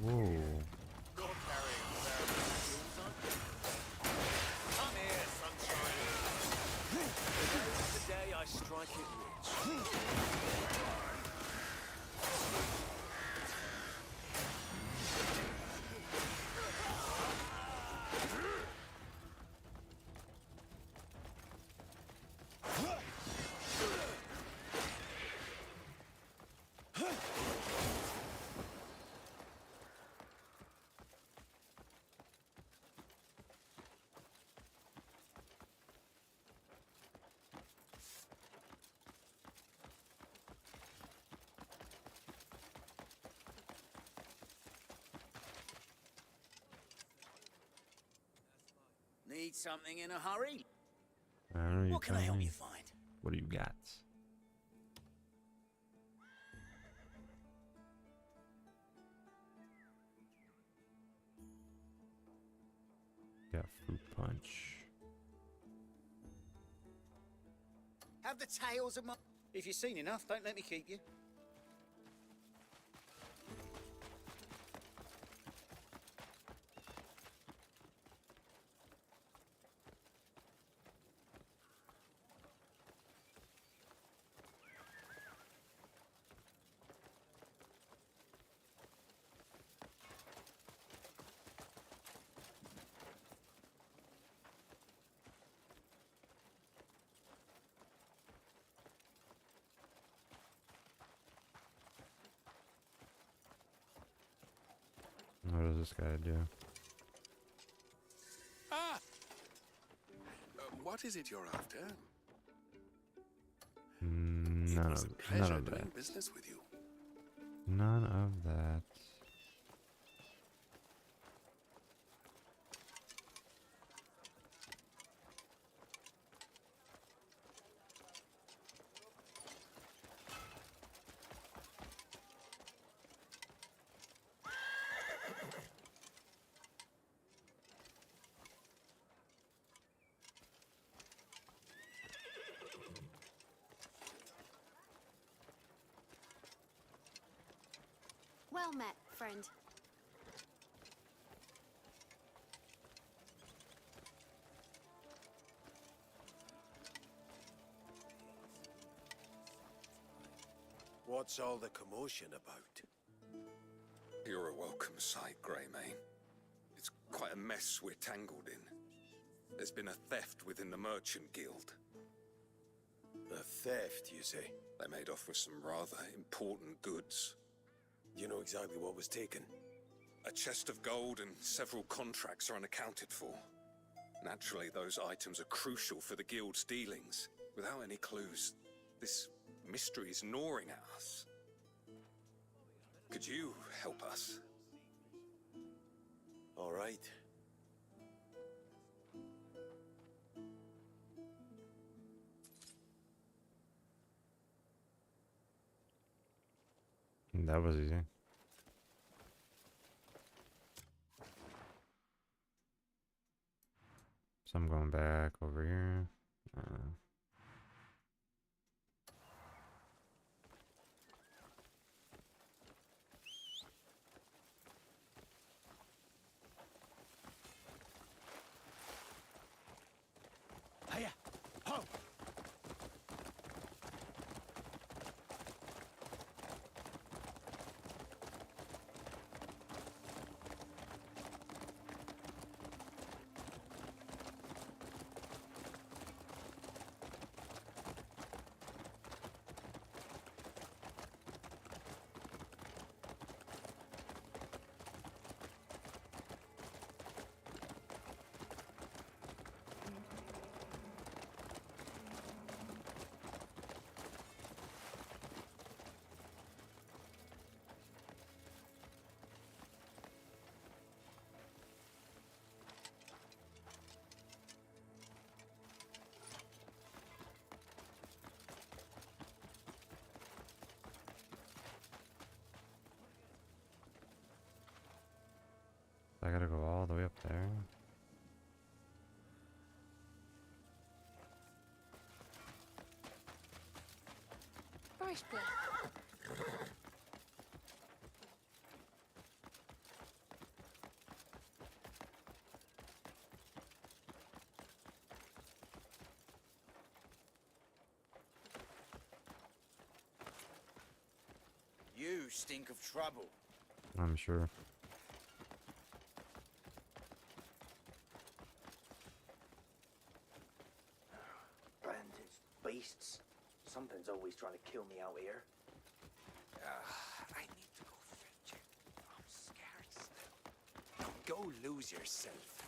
Whoa. You're carrying tools, aren't you? Come here, sunshine. Today's the day I strike it rich. Need something in a hurry? I don't know, you What can I tell help me. you find? What do you got? Got fruit punch. Have the tales of my... If you've seen enough, don't let me keep you. What does this guy do? Ah! What is it you're after? None It was of a pleasure none of doing that. business with you. None of that. met, friend. What's all the commotion about? You're a welcome sight, Greymane. It's quite a mess we're tangled in. There's been a theft within the Merchant Guild. A theft, you say? They made off with some rather important goods. You know exactly what was taken? A chest of gold and several contracts are unaccounted for. Naturally, those items are crucial for the Guild's dealings. Without any clues, this mystery is gnawing at us. Could you help us? All right. That was easy. So I'm going back over here. Hiya! Ho! I gotta go all the way up there. First blood. You stink of trouble. I'm sure. Bandits, beasts. Something's always trying to kill me out here. I need to go fetch it. I'm scared still. Go lose yourself.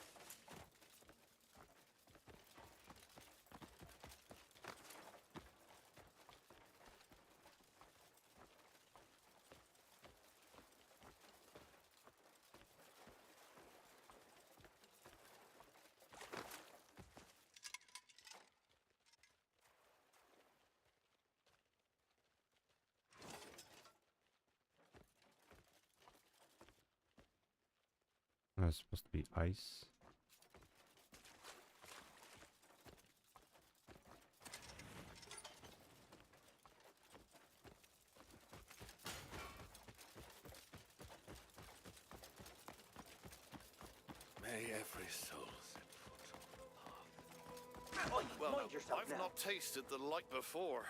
That's supposed to be ice. May every soul set foot on the path. Oi, Well, mind yourself I've now. not tasted the like before.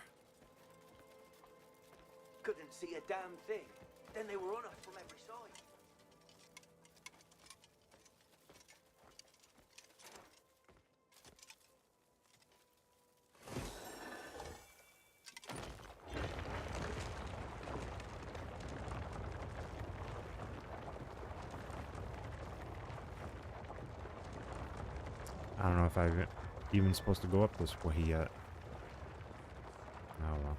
Couldn't see a damn thing. Then they were on us from every side. I don't know if I'm even supposed to go up this way yet. Oh well.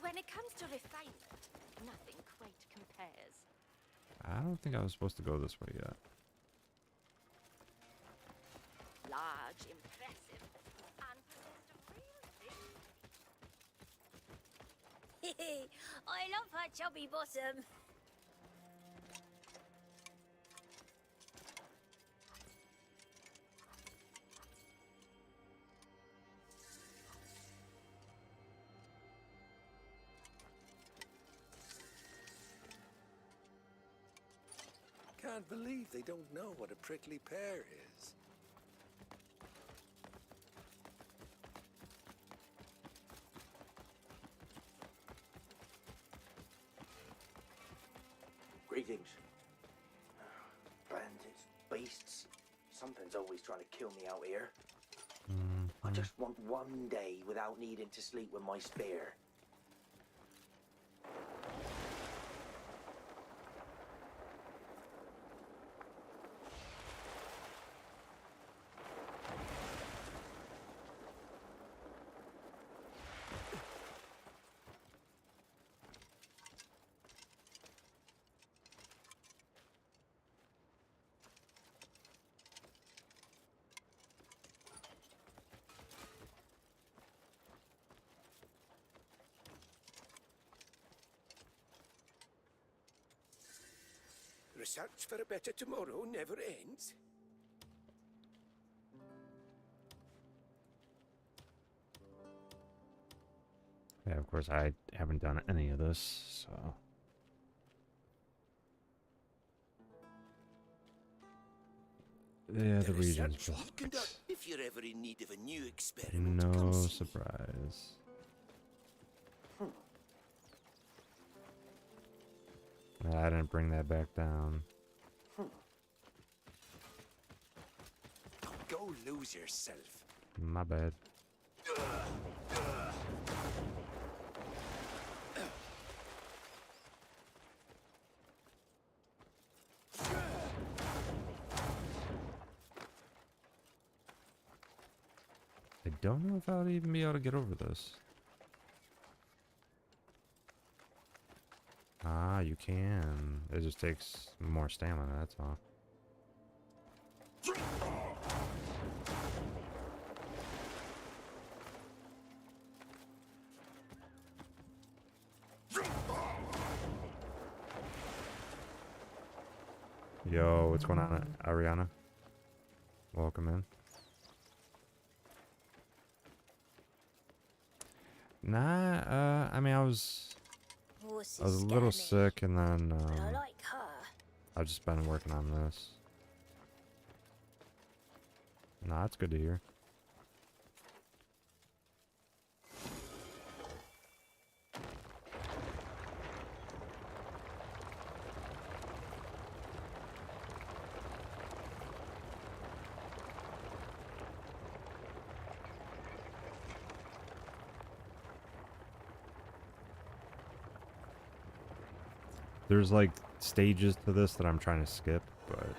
When it comes to refinement, nothing quite compares. I don't think I was supposed to go this way yet. Large, impressive, and possessed of real vision. I love her chubby bottom. can't believe they don't know what a prickly pear is. Greetings. Bandits, beasts. Something's always trying to kill me out here. I just want one day without needing to sleep with my spear. Research for a better tomorrow never ends. Yeah, of course, I haven't done any of this, so. Yeah, the region's research you conduct blocked. if you're ever in need of a new experiment. No come see me. surprise. I didn't bring that back down. Don't go lose yourself. My bad. I don't know if I'll even be able to get over this. Ah, you can. It just takes more stamina, that's all. Yo, what's going on, Ariana? Welcome in. Nah, I mean, I was a little sick, and then I've just been working on this. Nah, it's good to hear. There's like stages to this that I'm trying to skip, but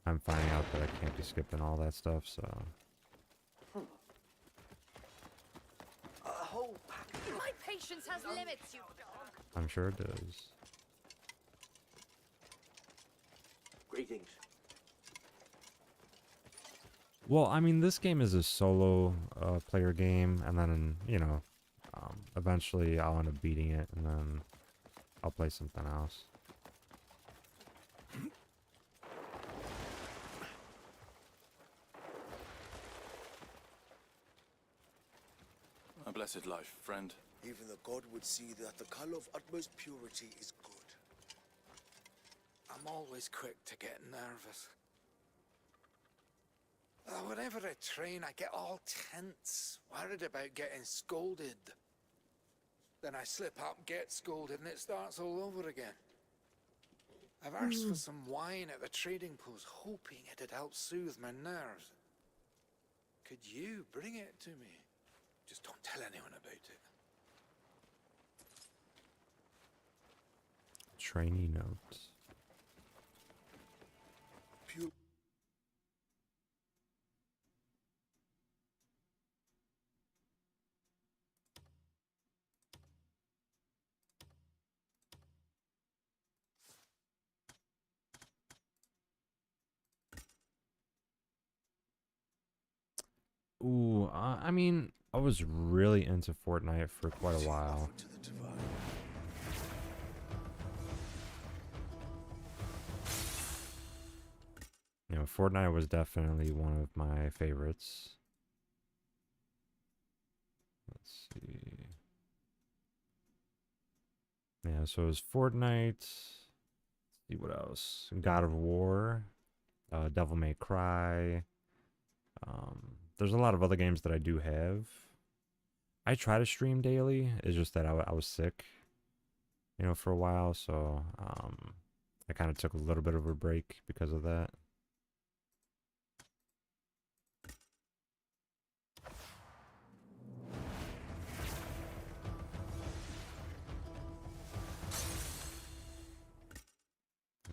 I'm finding out that I can't be skipping all that stuff, so. A whole pack. My patience has limits, you dog. I'm sure it does. Greetings. Well, I mean, this game is a solo player game, and then, you know, eventually I'll end up beating it, and then I'll play something else. A blessed life, friend. Even the god would see that the color of utmost purity is good. I'm always quick to get nervous. Whenever I train, I get all tense, worried about getting scolded. Then I slip up, get scolded, and it starts all over again. I've asked for some wine at the trading post, hoping it'd help soothe my nerves. Could you bring it to me? Just don't tell anyone about it. Trainee notes. Pure. Ooh, I mean, I was really into Fortnite for quite a while. You know, Fortnite was definitely one of my favorites. Let's see. Yeah, so it was Fortnite. Let's see what else. God of War, Devil May Cry. There's a lot of other games that I do have. I try to stream daily. It's just that I was sick, you know, for a while, so I kind of took a little bit of a break because of that.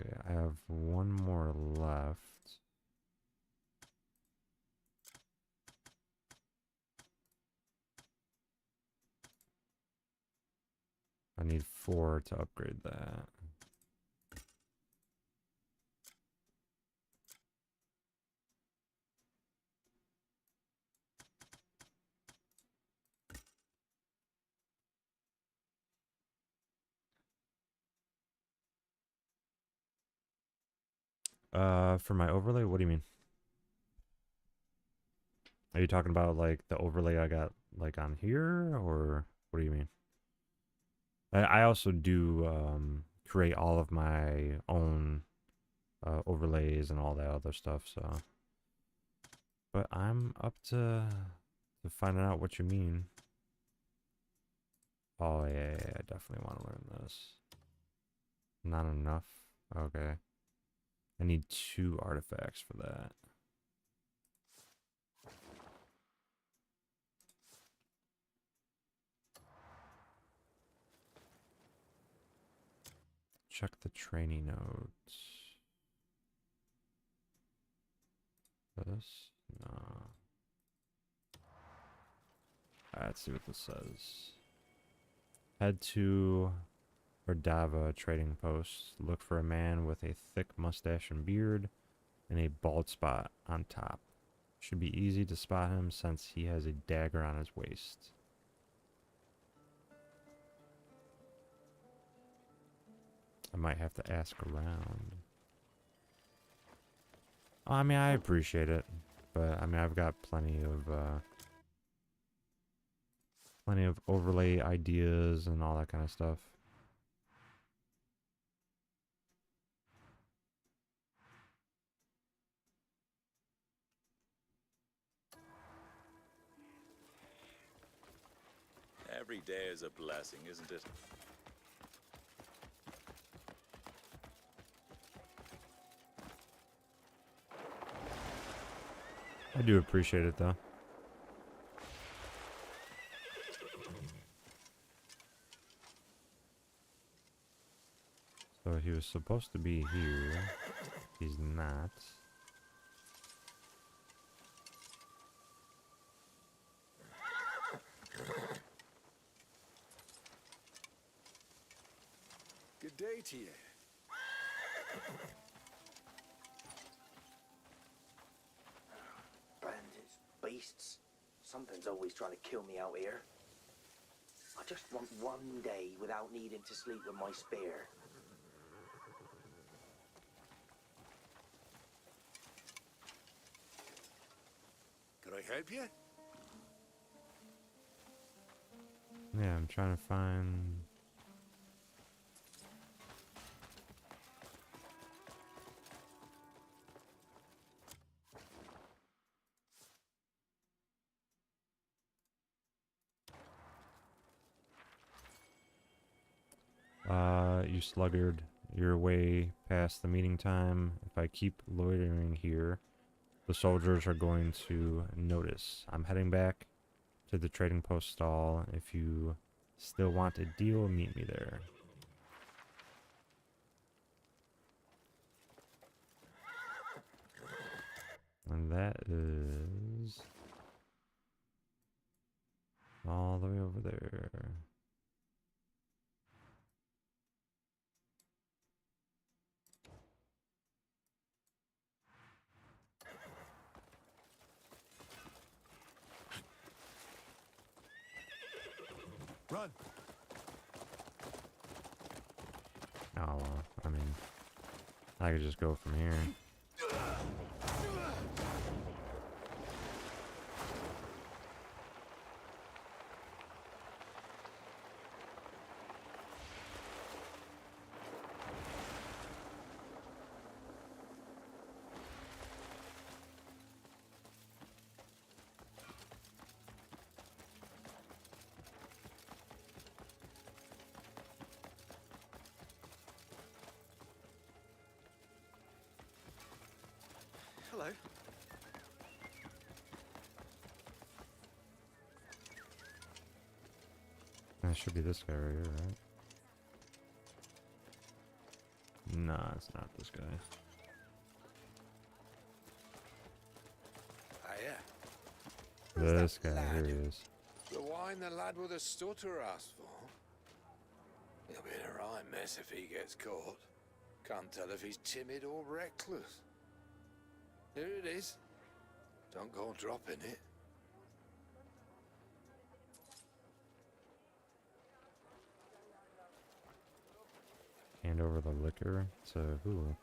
Okay, I have one more left. I need 4 to upgrade that. For my overlay, what do you mean? Are you talking about like the overlay I got like on here, or what do you mean? I also do create all of my own overlays and all that other stuff, so. But I'm up to finding out what you mean. Oh yeah, I definitely want to learn this. Not enough. Okay. I need 2 artifacts for that. Check the training notes. This? No. Alright, let's see what this says. Head to Verdava trading post. Look for a man with a thick mustache and beard and a bald spot on top. Should be easy to spot him since he has a dagger on his waist. I might have to ask around. I mean, I appreciate it, but I mean, I've got plenty of overlay ideas and all that kind of stuff. Every day is a blessing, isn't it? I do appreciate it though. So he was supposed to be here. He's not. Good day to you. Bandits, beasts. Something's always trying to kill me out here. I just want one day without needing to sleep with my spear. Can I help you? Yeah, I'm trying to find. You sluggard, you're way past the meeting time. If I keep loitering here, the soldiers are going to notice. I'm heading back to the trading post stall. If you still want a deal, meet me there. And that is all the way over there. Run. Oh, well, I mean, I could just go from here. That should be this guy right here, right? Nah, it's not this guy. Ah, yeah. This that guy, here lad? he is. The wine the lad with a stutter asked for. He'll be in a right mess if he gets caught. Can't tell if he's timid or reckless. Here it is. Don't go dropping it. Hand over the liquor to who?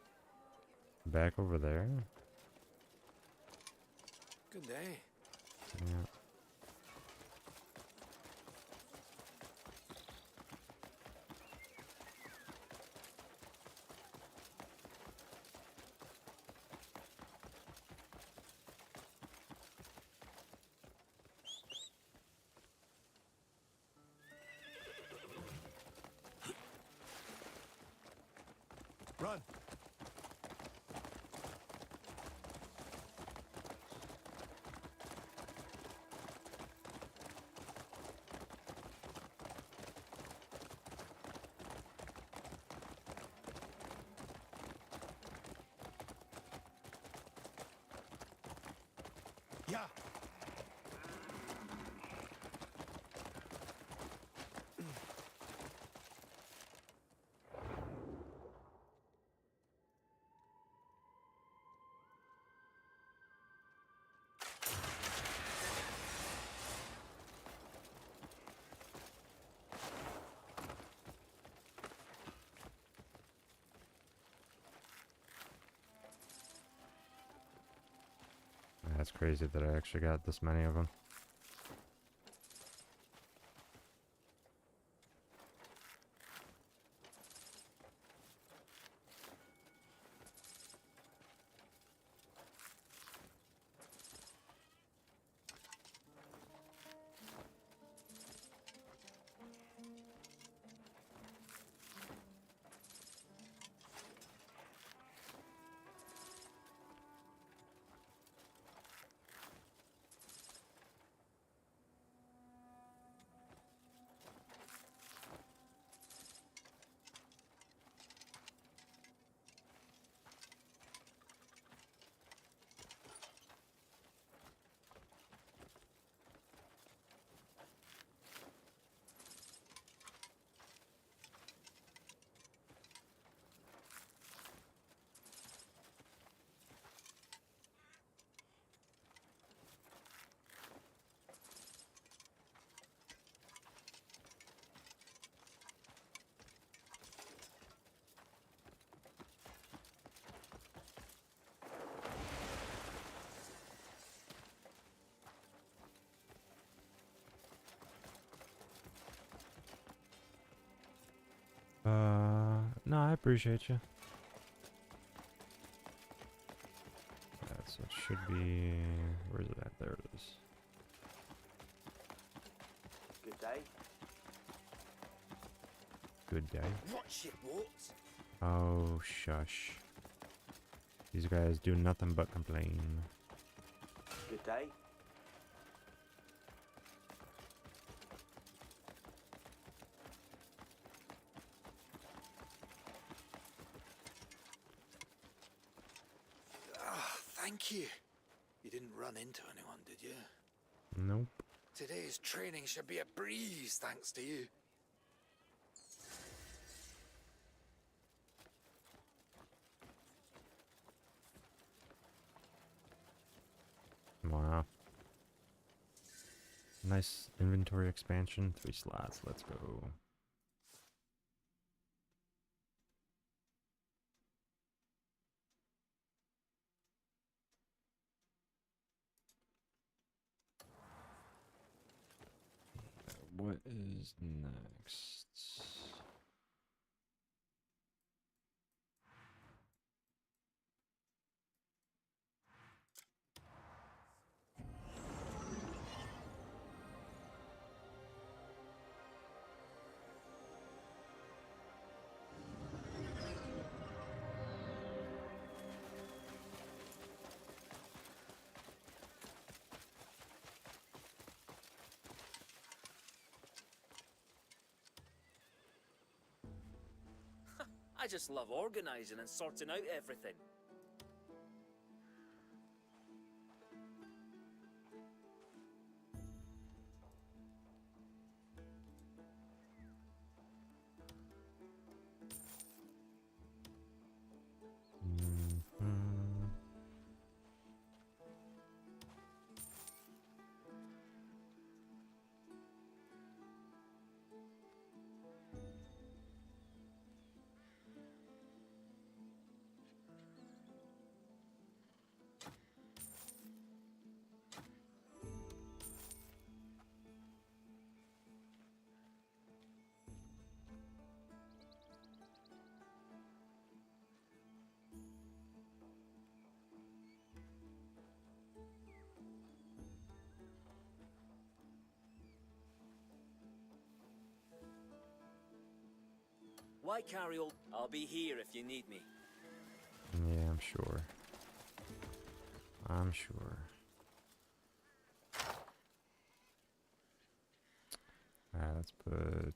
Back over there? Good day. Yeah. Run! Yeah. That's crazy that I actually got this many of them. No, I appreciate you. So it should be, where is it at? There it is. Good day. Good day. Watch it, what? Oh, shush. These guys do nothing but complain. Good day. Thank you. You didn't run into anyone, did you? Nope. Today's training should be a breeze, thanks to you. Wow. Nice inventory expansion. 3 slots. Let's go. What is next? I just love organizing and sorting out everything. Why carry all? I'll be here if you need me. Yeah, I'm sure. I'm sure. Alright, let's put...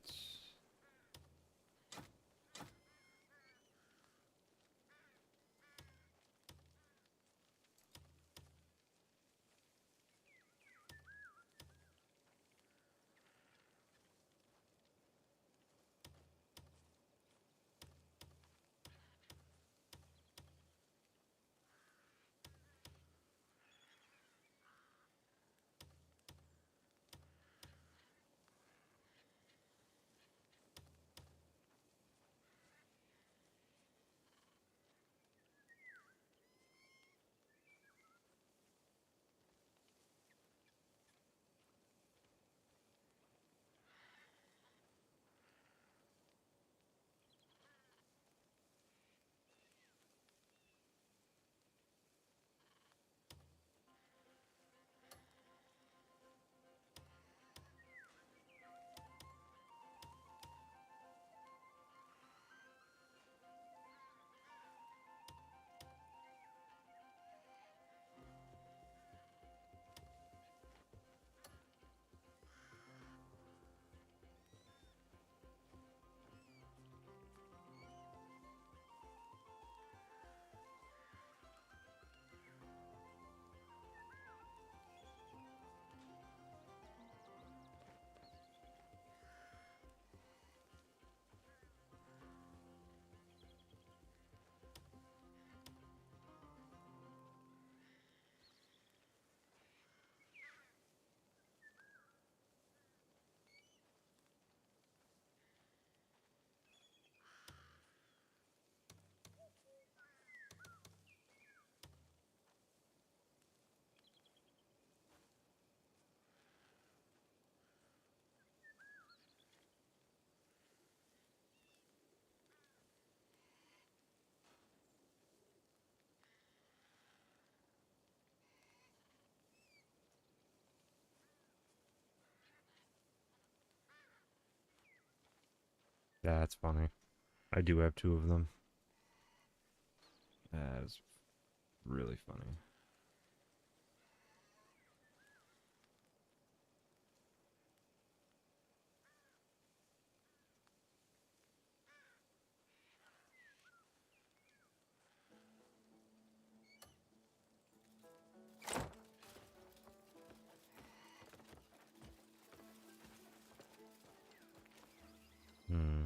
That's funny. I do have two of them. That is really funny. Hmm.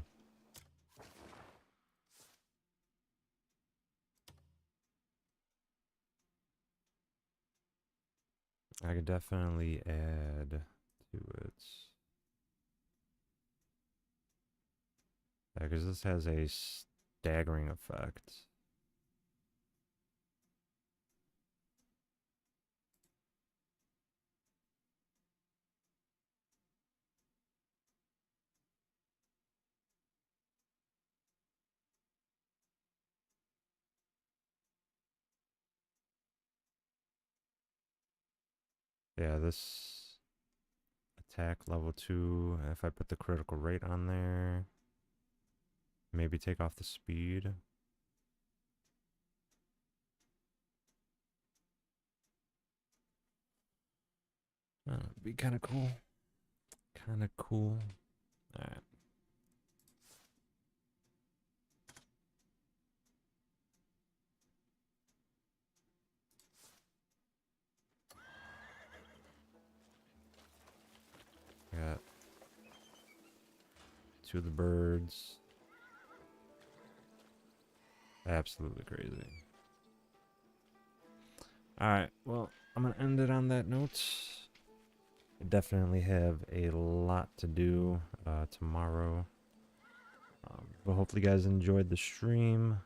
I could definitely add to it. Yeah, because this has a staggering effect. Yeah, this attack level 2, if I put the critical rate on there, maybe take off the speed. It'd be kind of cool. Kind of cool. Alright. 2 of the birds. Absolutely crazy. Alright, well, I'm going to end it on that note. I definitely have a lot to do tomorrow. But hopefully you guys enjoyed the stream.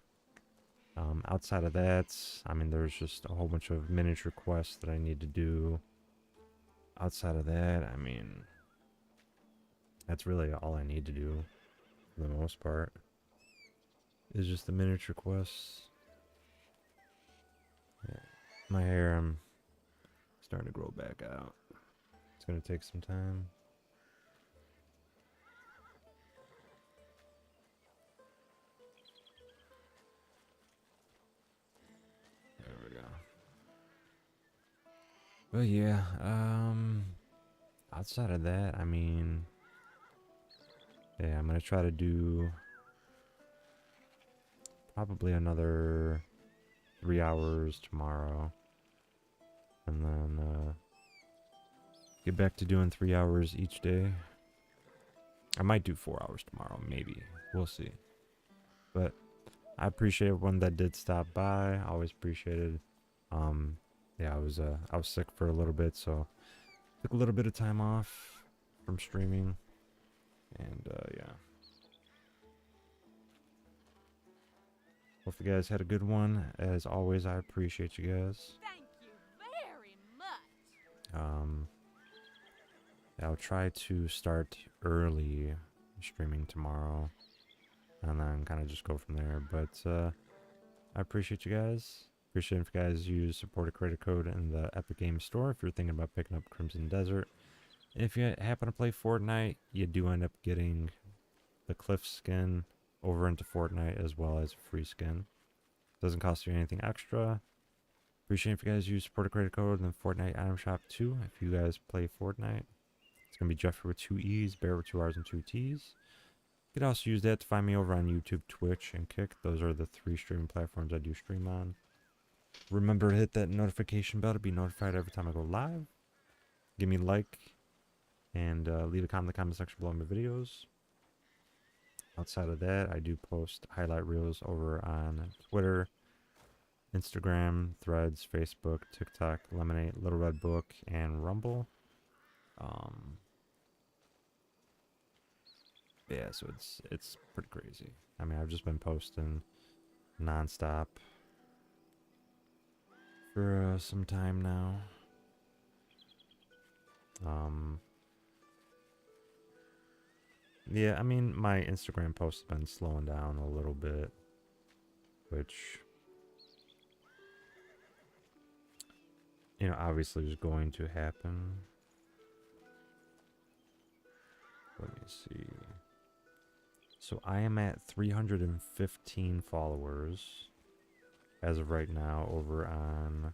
Outside of that, I mean, there's just a whole bunch of miniature quests that I need to do. Outside of that, I mean, that's really all I need to do for the most part. Is just the miniature quests. Yeah. My hair, I'm starting to grow back out. It's gonna take some time. There we go. But yeah, outside of that, I mean, yeah, I'm gonna try to do probably another 3 hours tomorrow, and then get back to doing 3 hours each day. I might do 4 hours tomorrow, maybe. We'll see. But I appreciate everyone that did stop by. Always appreciated. Yeah, I was sick for a little bit, so took a little bit of time off from streaming, and yeah. Hope you guys had a good one. As always, I appreciate you guys. Thank you very much. Yeah, I'll try to start early streaming tomorrow, and then kind of just go from there. But I appreciate you guys. Appreciate if you guys use supported creator code in the Epic Games Store if you're thinking about picking up Crimson Desert. If you happen to play Fortnite, you do end up getting the Cliff skin over into Fortnite as well as a free skin. Doesn't cost you anything extra. Appreciate if you guys use supported creator code in the Fortnite item shop too if you guys play Fortnite. It's going to be Jeffree with 2 E's, Barrett with 2 R's and 2 T's. You can also use that to find me over on YouTube, Twitch, and Kick. Those are the 3 streaming platforms I do stream on. Remember to hit that notification bell to be notified every time I go live. Give me a like and leave a comment in the comment section below my videos. Outside of that, I do post highlight reels over on Twitter, Instagram, Threads, Facebook, TikTok, Lemonade, Little Red Book, and Rumble. Yeah, so it's pretty crazy. I mean, I've just been posting nonstop for some time now. Yeah, I mean, my Instagram posts have been slowing down a little bit, which, you know, obviously is going to happen. Let me see. So I am at 315 followers as of right now over on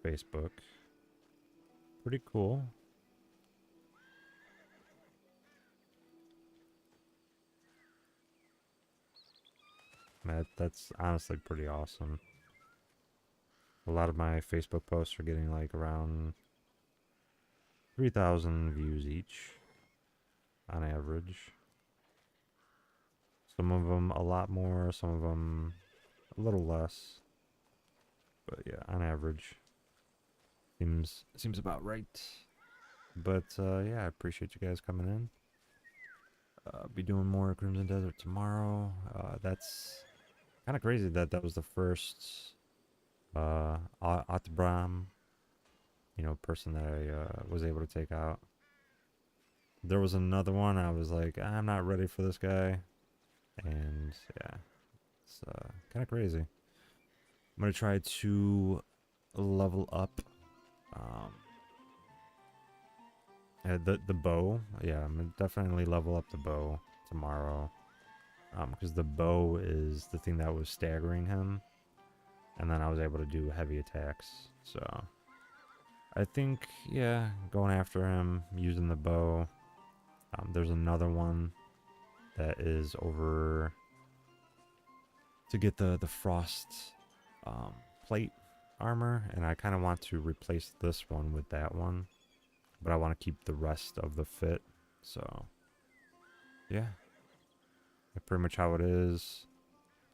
Facebook. Pretty cool. That's honestly pretty awesome. A lot of my Facebook posts are getting like around 3,000 views each on average. Some of them a lot more, some of them a little less. But yeah, on average seems about right. But yeah, I appreciate you guys coming in. Be doing more Crimson Desert tomorrow. That's kind of crazy that was the first Atbram, you know, person that I was able to take out. There was another one I was like, I'm not ready for this guy, and yeah, it's kind of crazy. I'm gonna try to level up the bow. Yeah, I'm gonna definitely level up the bow tomorrow, because the bow is the thing that was staggering him, and then I was able to do heavy attacks. So I think, yeah, going after him using the bow. There's another one that is over to get the frost plate armor, and I kind of want to replace this one with that one, but I want to keep the rest of the fit. So yeah, pretty much how it is.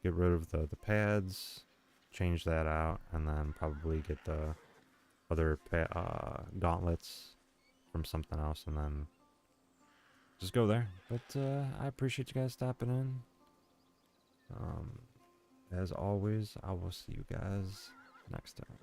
Get rid of the pads, change that out, and then probably get the other gauntlets from something else, and then just go there. But I appreciate you guys stopping in. As always, I will see you guys next time.